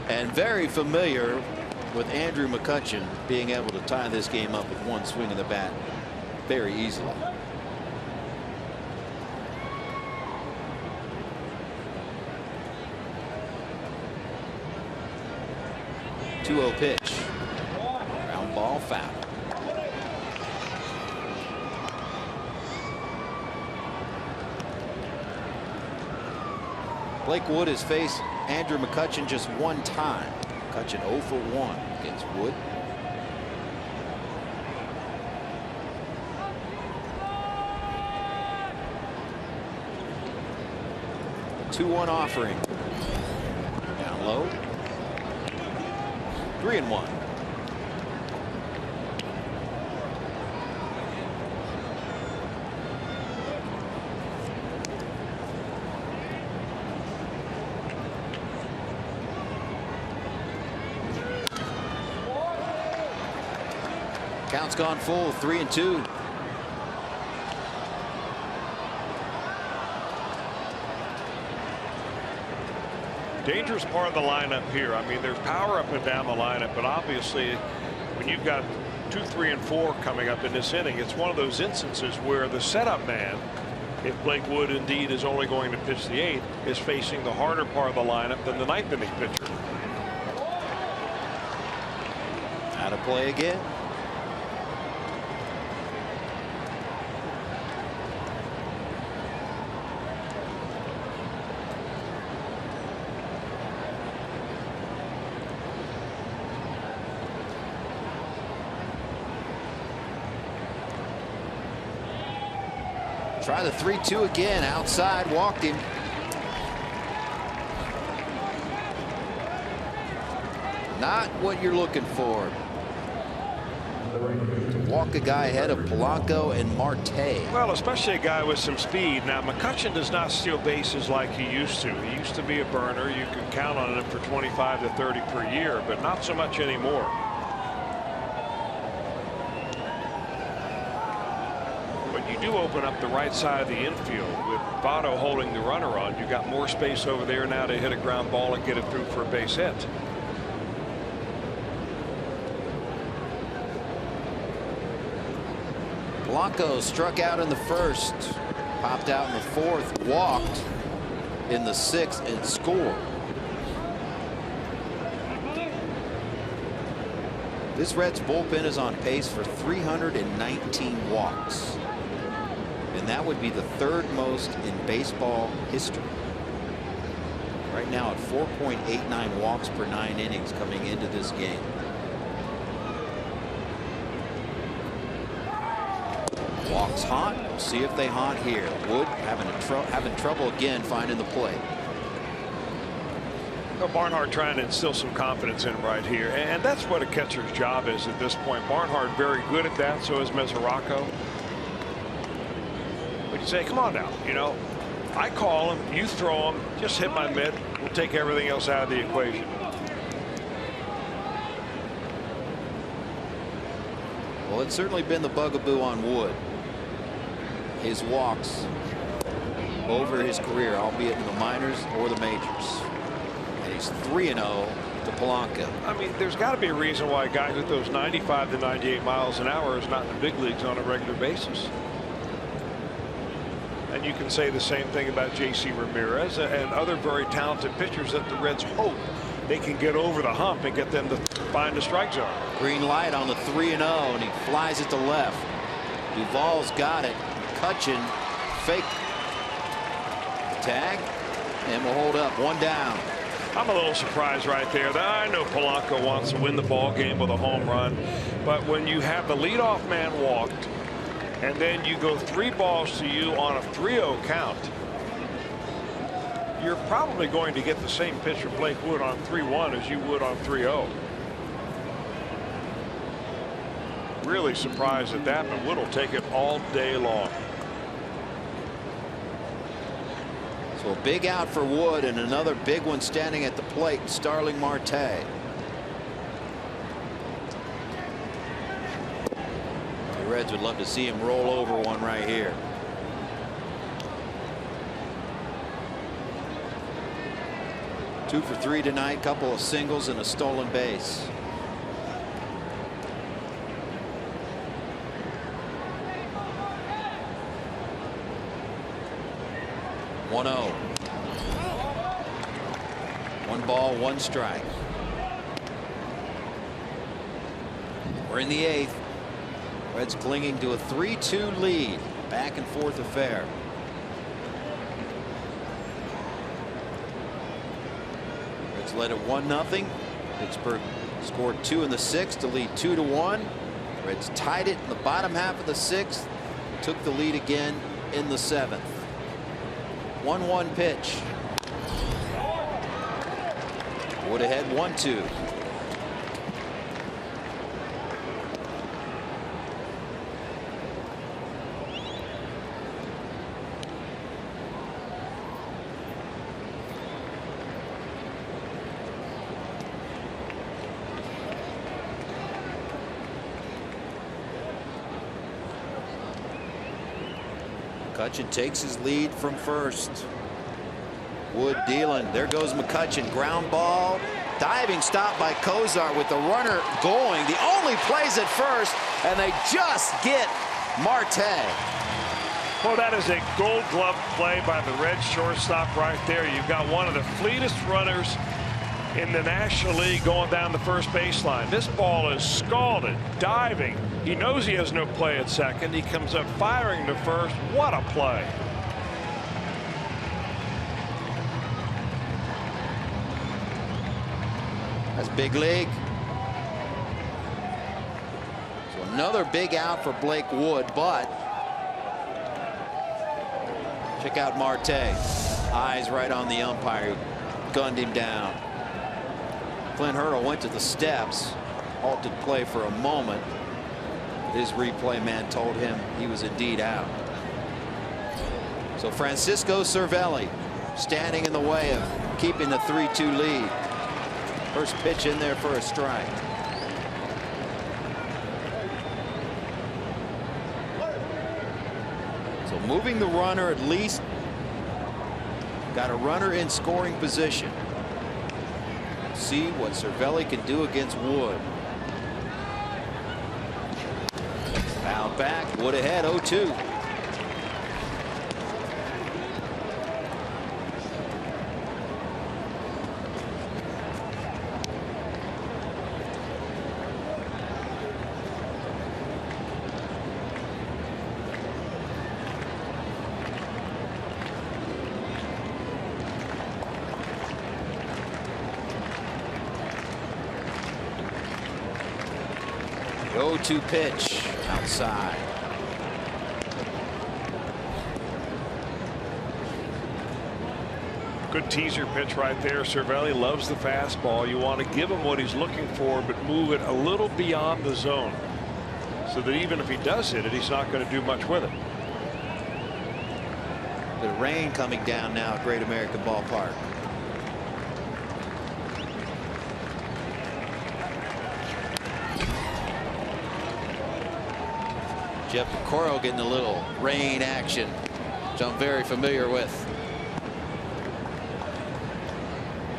And very familiar with Andrew McCutchen being able to tie this game up with one swing of the bat very easily. .2-0 pitch. Ground ball, foul. Blake Wood has faced Andrew McCutchen just one time. McCutchen 0 for 1 against Wood. A 2-1 offering. Down low. 3-1. Count's gone full, 3-2. Dangerous part of the lineup here. I mean, there's power up and down the lineup, but obviously when you've got 2, 3, and 4 coming up in this inning, it's one of those instances where the setup man, if Blake Wood indeed is only going to pitch the 8th, is facing the harder part of the lineup than the 9th inning pitcher. Out of play again. Try the 3-2 again. Outside, walked him. Not what you're looking for. To walk a guy ahead of Polanco and Marte. Well, especially a guy with some speed. Now, McCutchen does not steal bases like he used to. He used to be a burner. You could count on him for 25 to 30 per year, but not so much anymore. Do open up the right side of the infield with Votto holding the runner on. You got more space over there now to hit a ground ball and get it through for a base hit. Polanco struck out in the 1st, popped out in the 4th, walked in the 6th, and scored. This Reds bullpen is on pace for 319 walks. And that would be the 3rd most in baseball history. Right now at 4.89 walks per 9 innings coming into this game. Walks haunt. We'll see if they haunt here. Wood having trouble again finding the plate. Well, Barnhart trying to instill some confidence in him right here. And that's what a catcher's job is at this point. Barnhart very good at that. So is Mesoraco. You say, come on now, you know, I call him, you throw him, just hit my mitt, we'll take everything else out of the equation. Well, it's certainly been the bugaboo on Wood. His walks over his career, albeit in the minors or the majors. And he's 3-0 to Polanco. I mean, there's got to be a reason why a guy who throws 95 to 98 miles an hour is not in the big leagues on a regular basis. And you can say the same thing about J.C. Ramirez and other very talented pitchers that the Reds hope they can get over the hump and get them to find the strike zone. Green light on the 3-0, and he flies it to left. Duvall's got it. McCutchen fake the tag, and will hold up. 1 down. I'm a little surprised right there. I know Polanco wants to win the ball game with a home run, but when you have the leadoff man walked, and then you go 3 balls to you on a 3-0 count, you're probably going to get the same pitcher Blake Wood on 3-1 as you would on 3-0. Really surprised at that, but Wood will take it all day long. So a big out for Wood and another big one standing at the plate, Starling Marte. The Reds would love to see him roll over one right here. Two for three tonight, couple of singles and a stolen base. One 0. 1 ball, 1 strike. We're in the 8th. Reds clinging to a 3-2 lead. Back and forth affair. Reds led at 1-0. Pittsburgh scored 2 in the 6th to lead 2-1. Reds tied it in the bottom half of the 6th. Took the lead again in the 7th. 1-1 pitch. Wood ahead 1-2. McCutchen takes his lead from first. Wood dealing. There goes McCutchen. Ground ball. Diving stop by Kozar with the runner going. The only plays at first, and they just get Marte. Well, that is a Gold Glove play by the Red shortstop right there. You've got one of the fleetest runners in the National League going down the first baseline. This ball is scalded, diving. He knows he has no play at second. He comes up firing to first. What a play. That's big league. So another big out for Blake Wood, but check out Marte. Eyes right on the umpire who gunned him down. Clint Hurdle went to the steps, halted play for a moment. His replay man told him he was indeed out. So Francisco Cervelli standing in the way of keeping the 3-2 lead. First pitch in there for a strike. So moving the runner, at least got a runner in scoring position. See what Cervelli can do against Wood. Foul back. Wood ahead 0-2. The 0-2 pitch outside. Good teaser pitch right there. Cervelli loves the fastball. You want to give him what he's looking for, but move it a little beyond the zone so that even if he does hit it, he's not going to do much with it. The rain coming down now at Great American Ballpark. Jeff Picoro getting a little rain action, which I'm very familiar with.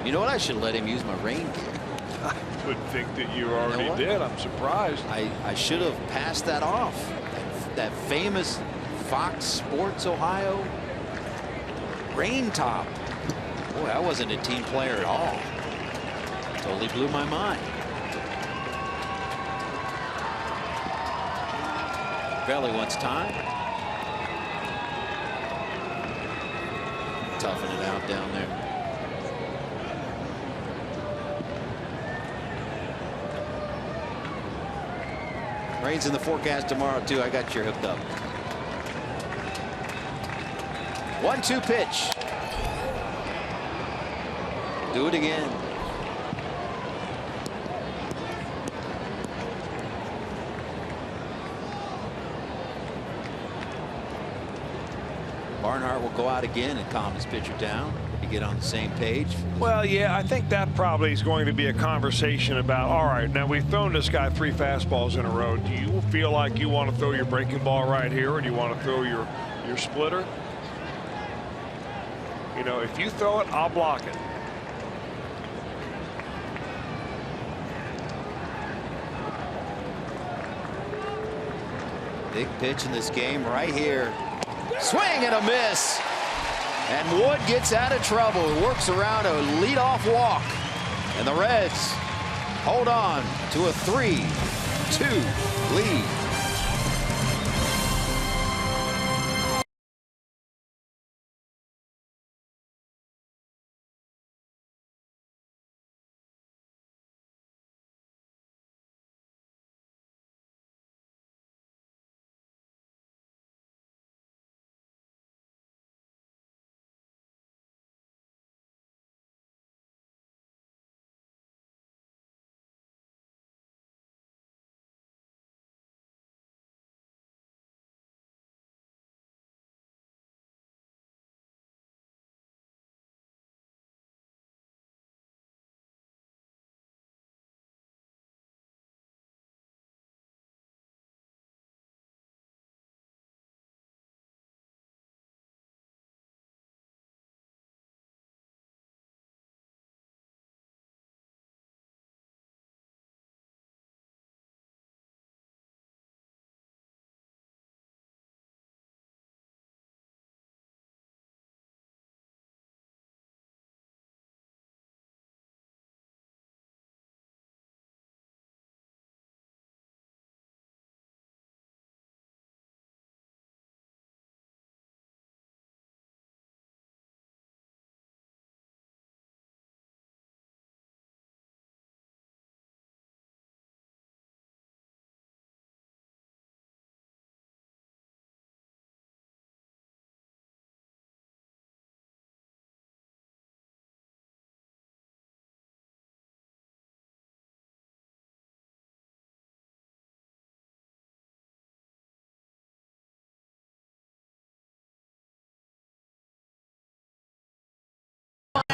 You know what? I should let him use my rain gear. I would think that you already did. I'm surprised. I should have passed that off. That famous Fox Sports Ohio rain top. Boy, I wasn't a team player at all. Totally blew my mind. Belly wants time. Toughing it out down there. Rain's in the forecast tomorrow too. I got you hooked up. 1-2 pitch. Do it again. Barnhart will go out again and calm his pitcher down to get on the same page. Well, yeah, I think that probably is going to be a conversation about, all right, now we've thrown this guy 3 fastballs in a row. Do you feel like you want to throw your breaking ball right here, or do you want to throw your splitter? You know, if you throw it, I'll block it. Big pitch in this game right here. Swing and a miss. And Wood gets out of trouble. Works around a leadoff walk. And the Reds hold on to a 3-2 lead.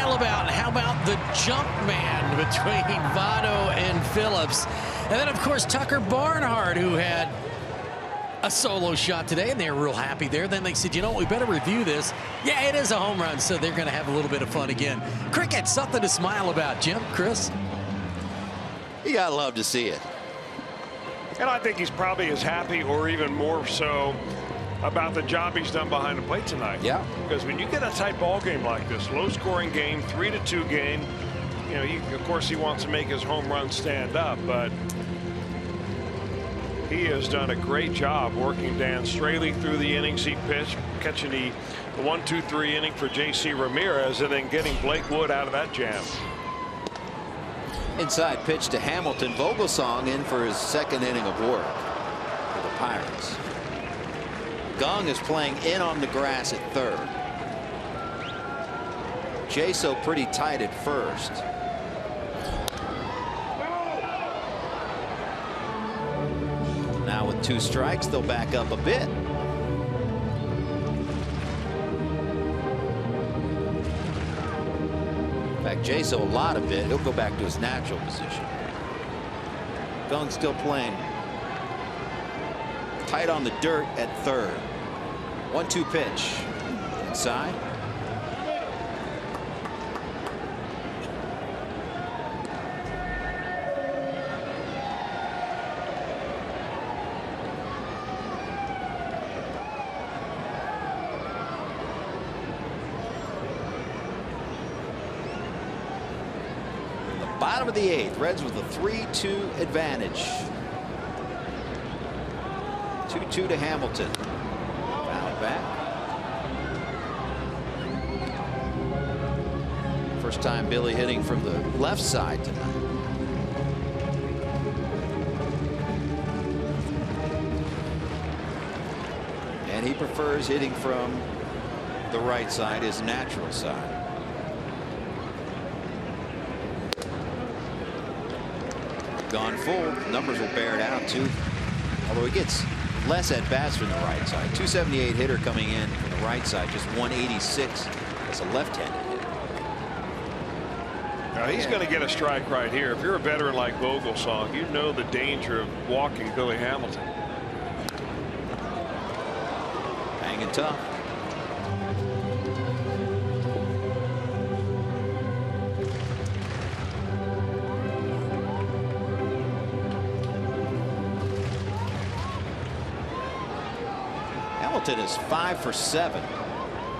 About how about the jump man between Votto and Phillips, and then of course Tucker Barnhart, who had a solo shot today, and they were real happy there. Then they said, you know what, we better review this. Yeah, it is a home run, so they're going to have a little bit of fun again. Cricket, something to smile about. Jim, Chris, you gotta love to see it. And I think he's probably as happy, or even more so, about the job he's done behind the plate tonight. Yeah. Because when you get a tight ball game like this, low-scoring game, 3-2 game, you know, of course he wants to make his home run stand up, but he has done a great job working Dan Straley through the innings he pitched, catching the 1-2-3 inning for J.C. Ramirez, and then getting Blake Wood out of that jam. Inside pitch to Hamilton. Vogelsong in for his 2nd inning of work for the Pirates. Gong is playing in on the grass at 3rd. JASO pretty tight at 1st. Now with 2 strikes, they'll back up a bit. In fact, JASO a lot of it. He'll go back to his natural position. Gong still playing tight on the dirt at 3rd. 1-2 pitch. Inside. The bottom of the 8th. Reds with a 3-2 advantage. 2-2 to Hamilton. Foul back. First time Billy hitting from the left side tonight. And he prefers hitting from the right side, his natural side. Gone full. Numbers will bear it out too. Although he gets less at bats from the right side. 278 hitter coming in from the right side, just 186 as a left-handed hitter. Now he's going to get a strike right here. If you're a veteran like Vogelsong, you know the danger of walking Billy Hamilton. Hanging tough. Hamilton is 5 for 7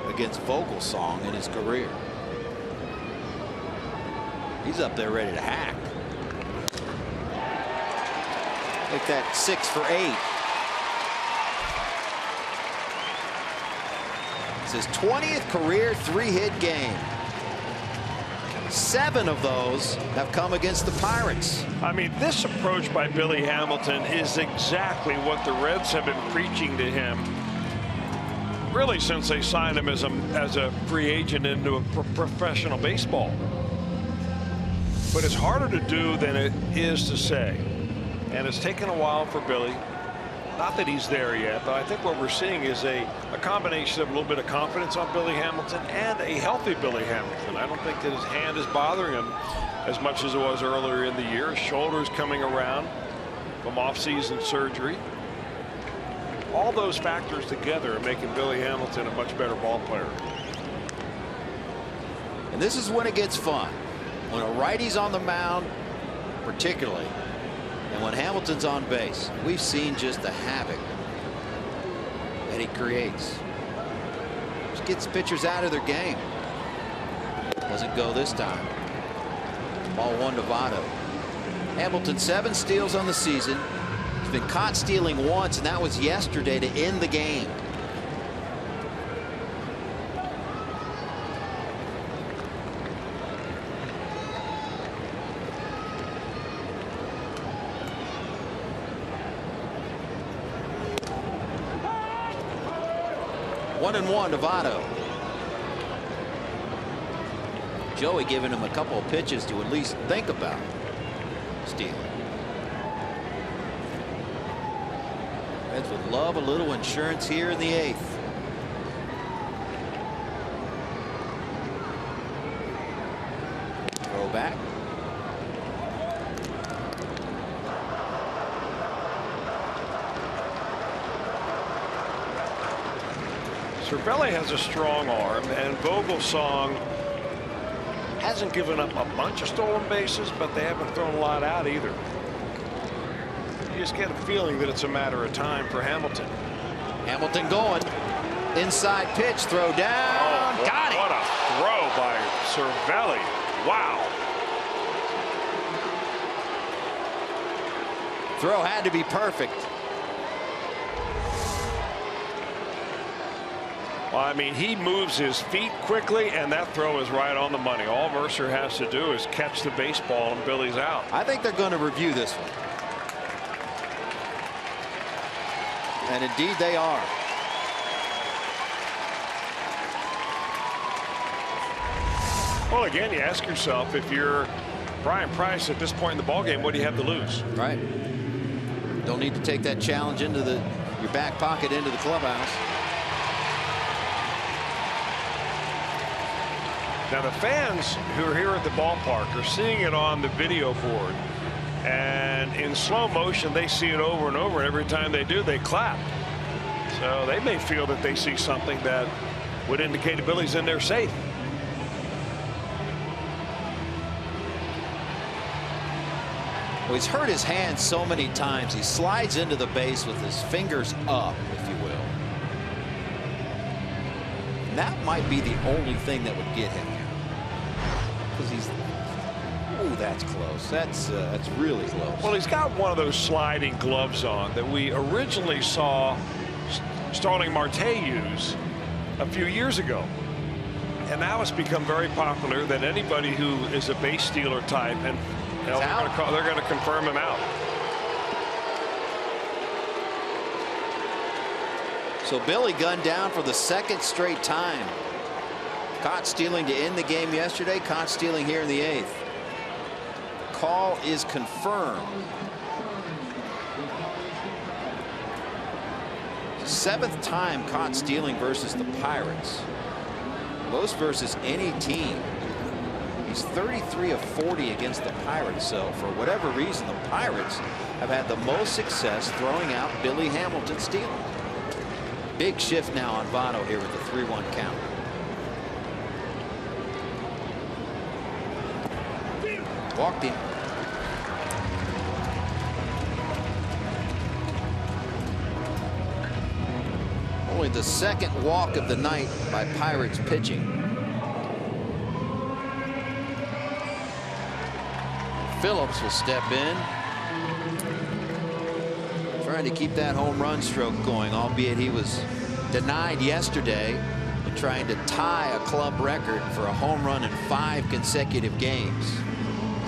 against Vogelsong in his career. He's up there ready to hack. Make that 6 for 8. It's his 20th career 3-hit game. 7 of those have come against the Pirates. I mean, this approach by Billy Hamilton is exactly what the Reds have been preaching to him really since they signed him as a free agent into a professional baseball. But it's harder to do than it is to say. And it's taken a while for Billy. Not that he's there yet, but I think what we're seeing is a combination of a little bit of confidence on Billy Hamilton and a healthy Billy Hamilton. I don't think that his hand is bothering him as much as it was earlier in the year. His shoulder's coming around from off-season surgery. All those factors together are making Billy Hamilton a much better ball player. And this is when it gets fun. When a righty's on the mound, particularly, and when Hamilton's on base. We've seen just the havoc that he creates. Just gets pitchers out of their game. Doesn't go this time. Ball 1 to Votto. Hamilton 7 steals on the season. He's been caught stealing once, and that was yesterday to end the game. One and one to Votto. Joey giving him a couple of pitches to at least think about stealing. Reds would love a little insurance here in the 8th. Throw back. Cervelli has a strong arm, and Vogelsong hasn't given up a bunch of stolen bases, but they haven't thrown a lot out either. You just get a feeling that it's a matter of time for Hamilton. Hamilton going. Inside pitch, throw down. Got it. What a throw by Cervelli. Wow. Throw had to be perfect. Well, I mean, he moves his feet quickly, and that throw is right on the money. All Mercer has to do is catch the baseball, and Billy's out. I think they're going to review this one. And indeed they are. Well, again, you ask yourself, if you're Brian Price at this point in the ballgame, what do you have to lose? Right. Don't need to take that challenge into your back pocket into the clubhouse. Now, the fans who are here at the ballpark are seeing it on the video board. And in slow motion, they see it over and over. And every time they do, they clap. So they may feel that they see something that would indicate that Billy's in there safe. Well, he's hurt his hand so many times. He slides into the base with his fingers up, if you will. And that might be the only thing that would get him. Because he's, ooh, that's close. That's really close. Well, he's got one of those sliding gloves on that we originally saw Starling Marte use a few years ago. And now it's become very popular that anybody who is a base stealer type, and they're going to confirm him out. So Billy gunned down for the 2nd straight time. Caught stealing to end the game yesterday, caught stealing here in the 8th. Call is confirmed. 7th time caught stealing versus the Pirates. Most versus any team. He's 33 of 40 against the Pirates. So for whatever reason, the Pirates have had the most success throwing out Billy Hamilton stealing. Big shift now on Votto here with the 3-1 count. Walked him. Only the 2nd walk of the night by Pirates pitching. Phillips will step in, trying to keep that home run stroke going, albeit he was denied yesterday in trying to tie a club record for a home run in 5 consecutive games.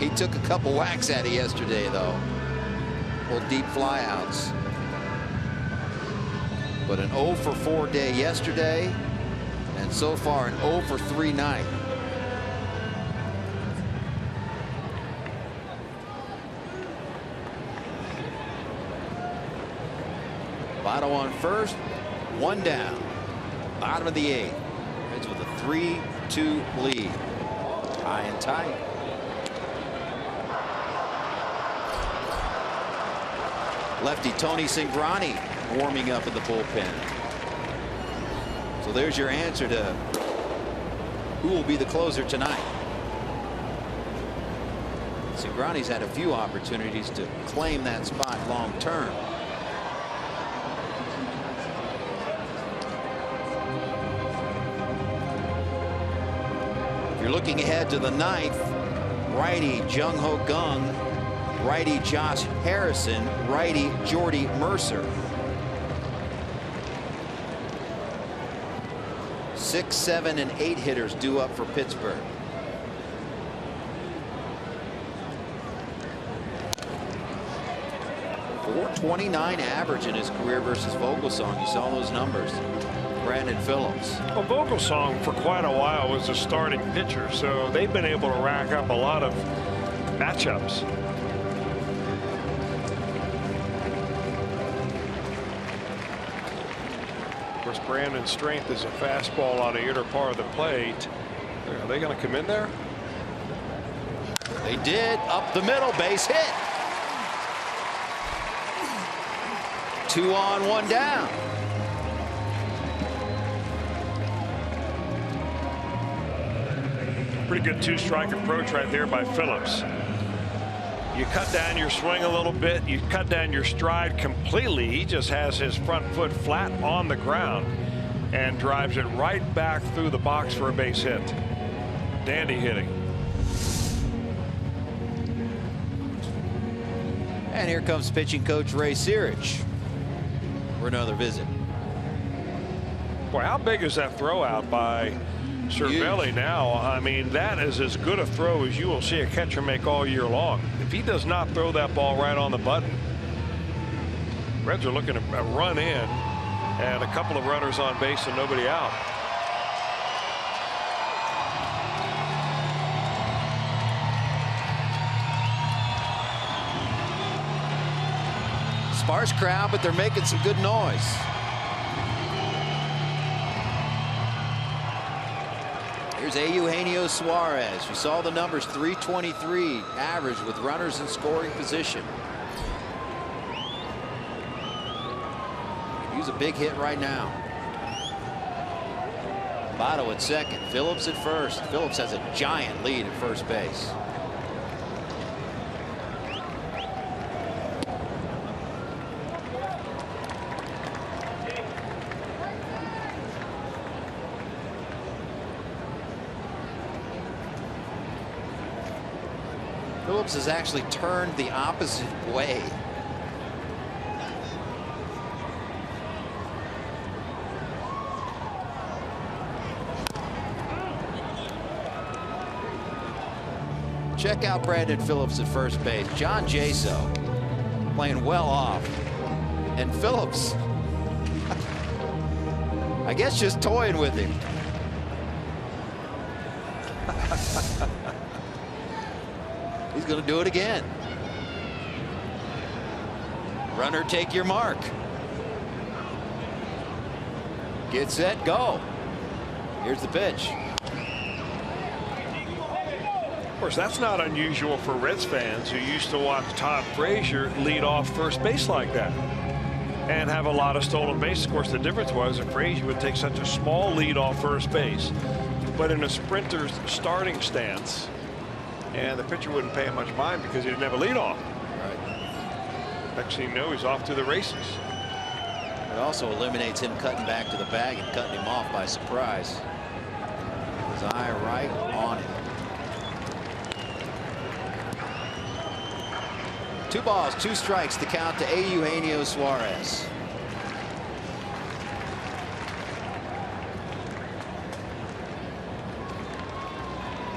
He took a couple whacks at it yesterday, though. Little deep flyouts. But an 0 for 4 day yesterday, and so far an 0 for 3 night. Votto on first, 1 down. Bottom of the 8th. Reds with a 3-2 lead. High and tight. Lefty Tony Cingrani warming up in the bullpen. So there's your answer to who will be the closer tonight. Cingrani's had a few opportunities to claim that spot long term. If you're looking ahead to the 9th, righty Jung Ho Kang, righty Josh Harrison, righty Jordy Mercer. 6, 7, and 8 hitters due up for Pittsburgh. .429 average in his career versus Vogelsong. You saw those numbers. Brandon Phillips. Well, Vogelsong for quite a while was a starting pitcher, so they've been able to rack up a lot of matchups. Of course, Brandon's strength is a fastball on the inner part of the plate. Are they going to come in there? They did. Up the middle, base hit. 2 on, 1 down. Pretty good 2-strike approach right there by Phillips. You cut down your swing a little bit, you cut down your stride completely. He just has his front foot flat on the ground and drives it right back through the box for a base hit. Dandy hitting. And here comes pitching coach Ray Searage for another visit. Boy, how big is that throw out by Cervelli now? I mean, that is as good a throw as you will see a catcher make all year long. If he does not throw that ball right on the button, Reds are looking at a run in and a couple of runners on base and nobody out. Sparse crowd, but they're making some good noise. Here's Eugenio Suarez. You saw the numbers, 323 average with runners in scoring position. He's a big hit right now. Votto at second, Phillips at first. Phillips has a giant lead at first base. Phillips has actually turned the opposite way. Check out Brandon Phillips at first base. John JASO playing well off. And Phillips, I guess, just toying with him. He's going to do it again. Runner, take your mark. Get set, go. Here's the pitch. Of course, that's not unusual for Reds fans who used to watch Todd Frazier lead off first base like that and have a lot of stolen bases. Of course, the difference was that Frazier would take such a small lead off first base, but in a sprinter's starting stance, and the pitcher wouldn't pay him much mind because he didn't have a lead off. Right. Next thing you know, he's off to the races. It also eliminates him cutting back to the bag and cutting him off by surprise. His eye right on him. 2 balls, 2 strikes to count to Eugenio Suarez.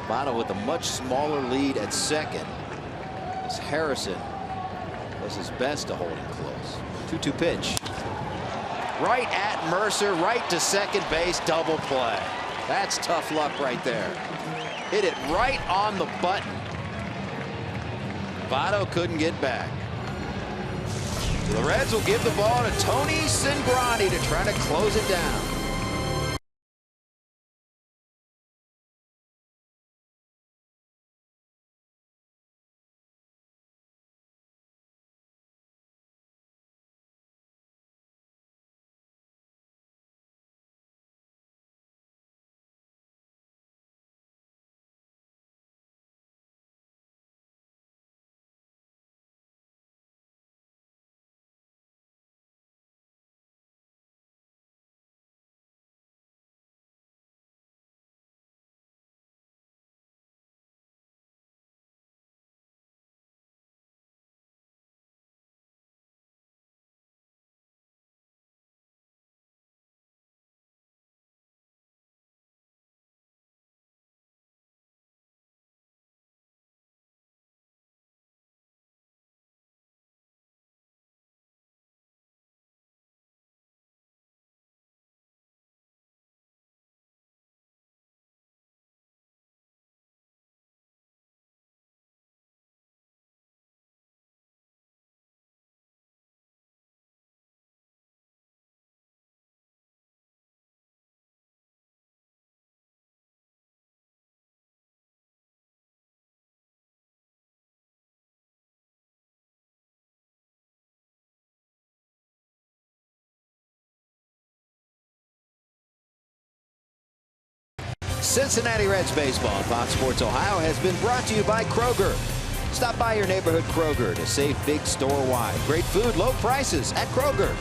Votto with a much smaller lead at second, as Harrison does his best to hold him close. 2-2 pitch. Right at Mercer, right to second base, double play. That's tough luck right there. Hit it right on the button. Votto couldn't get back. So the Reds will give the ball to Tony Cingrani to try to close it down. Cincinnati Reds baseball on Fox Sports Ohio has been brought to you by Kroger. Stop by your neighborhood Kroger to save big store-wide. Great food, low prices at Kroger.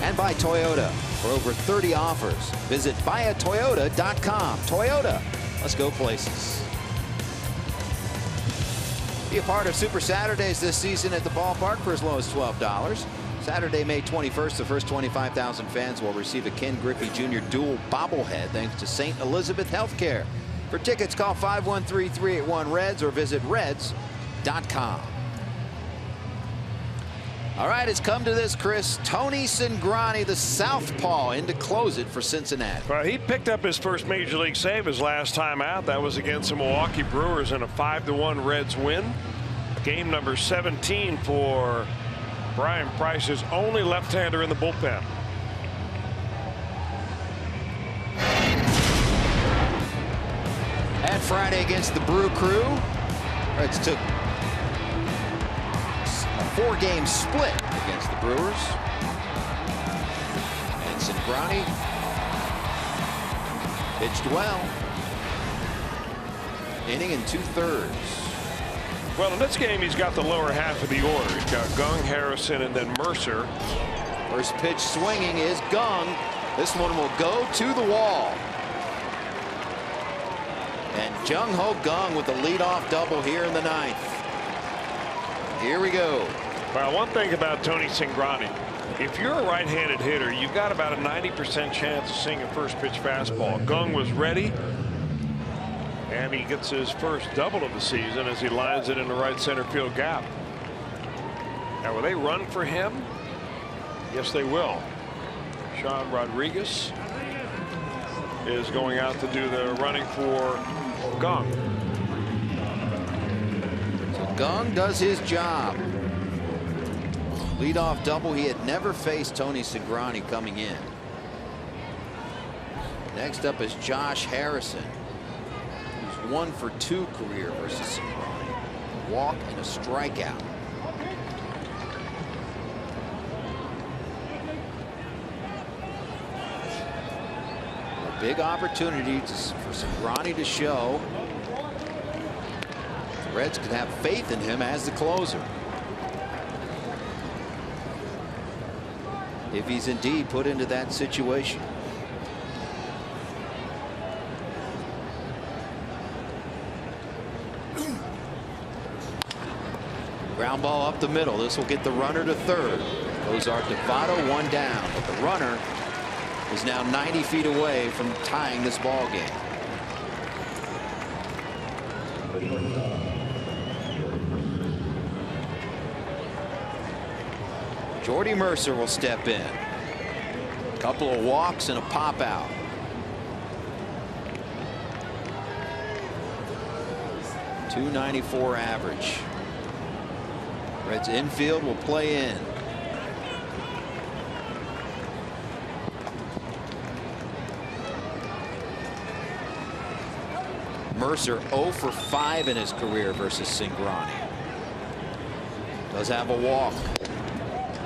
And by Toyota. For over 30 offers, visit buyatoyota.com. Toyota, let's go places. Be a part of Super Saturdays this season at the ballpark for as low as $12. Saturday, May 21st, the first 25,000 fans will receive a Ken Griffey Jr. dual bobblehead thanks to St. Elizabeth Healthcare. For tickets, call 513-381-REDS or visit reds.com. All right, it's come to this, Chris. Tony Cingrani, the southpaw, in to close it for Cincinnati. Well, he picked up his first major league save his last time out. That was against the Milwaukee Brewers in a 5-1 Reds win. Game number 17 for Brian Price's only left-hander in the bullpen. At Friday against the Brew Crew, Reds took a 4-game split against the Brewers. And Cingrani pitched well. Inning and 2/3. Well, in this game, he's got the lower half of the order. He's got Gung, Harrison, and then Mercer. First pitch swinging is Gung. This one will go to the wall. And Jung-Ho Gung with the leadoff double here in the 9th. Here we go. Well, one thing about Tony Cingrani, if you're a right-handed hitter, you've got about a 90% chance of seeing a first pitch fastball. Gung was ready. And he gets his first double of the season as he lines it in the right center field gap. Now, will they run for him? Yes, they will. Sean Rodriguez is going out to do the running for Gung. So Gung does his job. Leadoff double. He had never faced Tony Cingrani coming in. Next up is Josh Harrison, who's 1 for 2 career versus Cingrani. Walk and a strikeout. A big opportunity for Cingrani to show the Reds can have faith in him as the closer. If he's indeed put into that situation. Ground ball up the middle. This will get the runner to third. Those are DUVALL, 1 down, but the runner is now 90 feet away from tying this ball game. Jordy Mercer will step in. Couple of walks and a pop out. .294 average. Reds infield will play in. Mercer 0 for 5 in his career versus Cingrani. Does have a walk.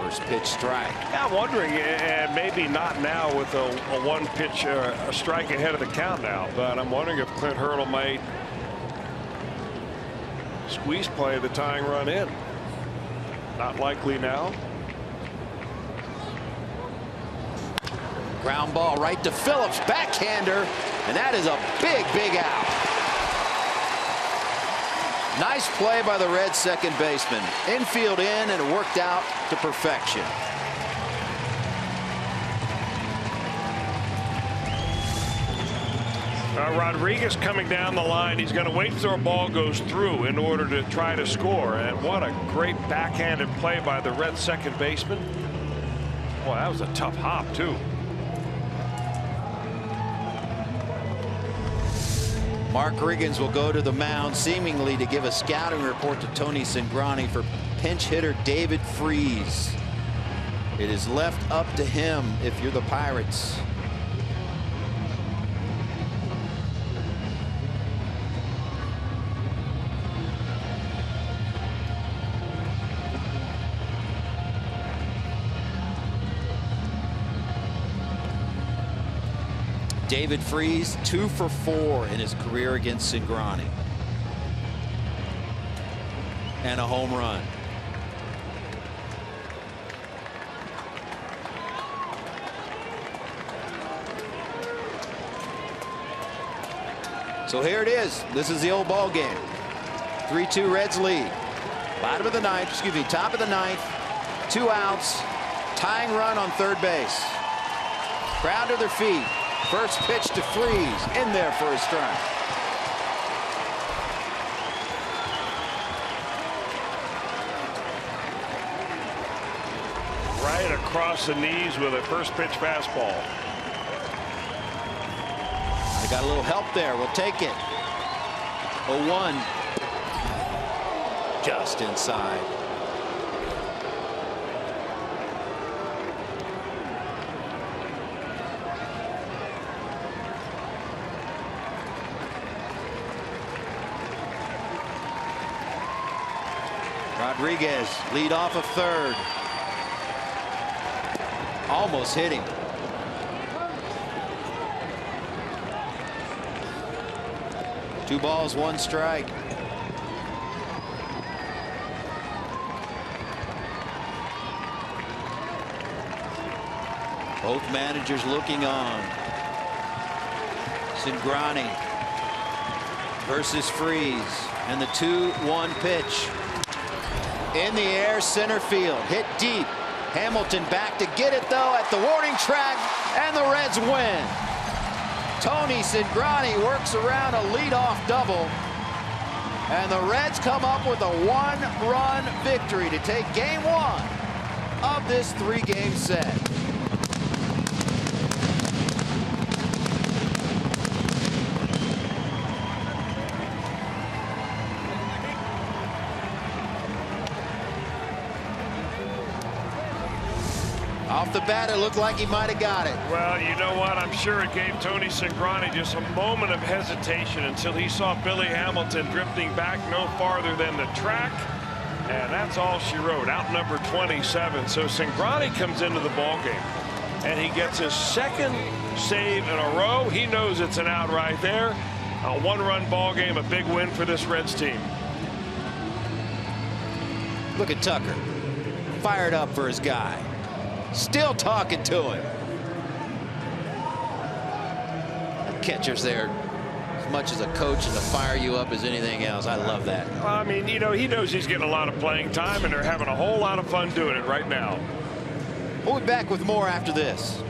First pitch strike. Yeah, I'm wondering, and maybe not now with a 1 pitch a strike ahead of the count now, but I'm wondering if Clint Hurdle might squeeze play the tying run in. Not likely now. Ground ball right to Phillips, backhander, and that is a big out. Nice play by the Reds second baseman. Infield in, and it worked out to perfection. Rodriguez coming down the line. He's going to wait till a ball goes through in order to try to score. And what a great backhanded play by the Reds second baseman. Boy, that was a tough hop, too. Mark Riggins will go to the mound, seemingly to give a scouting report to Tony Cingrani for pinch hitter David Freese. It is left up to him if you're the Pirates. David Freese 2 for 4 in his career against Cingrani. And a home run. So here it is. This is the old ball game. 3-2 Reds lead. Bottom of the ninth, excuse me, top of the ninth. 2 outs. Tying run on third base. Crowd to their feet. First pitch to Freese, in there for a strike. Right across the knees with a first pitch fastball. I got a little help there. We'll take it. 0-1. Just inside. Rodriguez lead off of third. Almost hit him. Two balls, 1 strike. Both managers looking on. Cingrani versus Freese, and the 2-1 pitch. In the air, center field, hit deep. Hamilton back to get it though at the warning track, and the Reds win. Tony Cingrani works around a leadoff double, and the Reds come up with a 1-run victory to take game 1 of this 3-game set. Off the bat, it looked like he might have got it. Well, you know what? I'm sure it gave Tony Cingrani just a moment of hesitation until he saw Billy Hamilton drifting back no farther than the track. And that's all she wrote, out number 27. So Cingrani comes into the ballgame, and he gets his second save in a row. He knows it's an out right there. A one-run ball game, a big win for this Reds team. Look at Tucker, fired up for his guy, still talking to him. The catcher's there as much as a coach and to fire you up as anything else. I love that. I mean, you know, he knows he's getting a lot of playing time, and they're having a whole lot of fun doing it right now. We'll be back with more after this.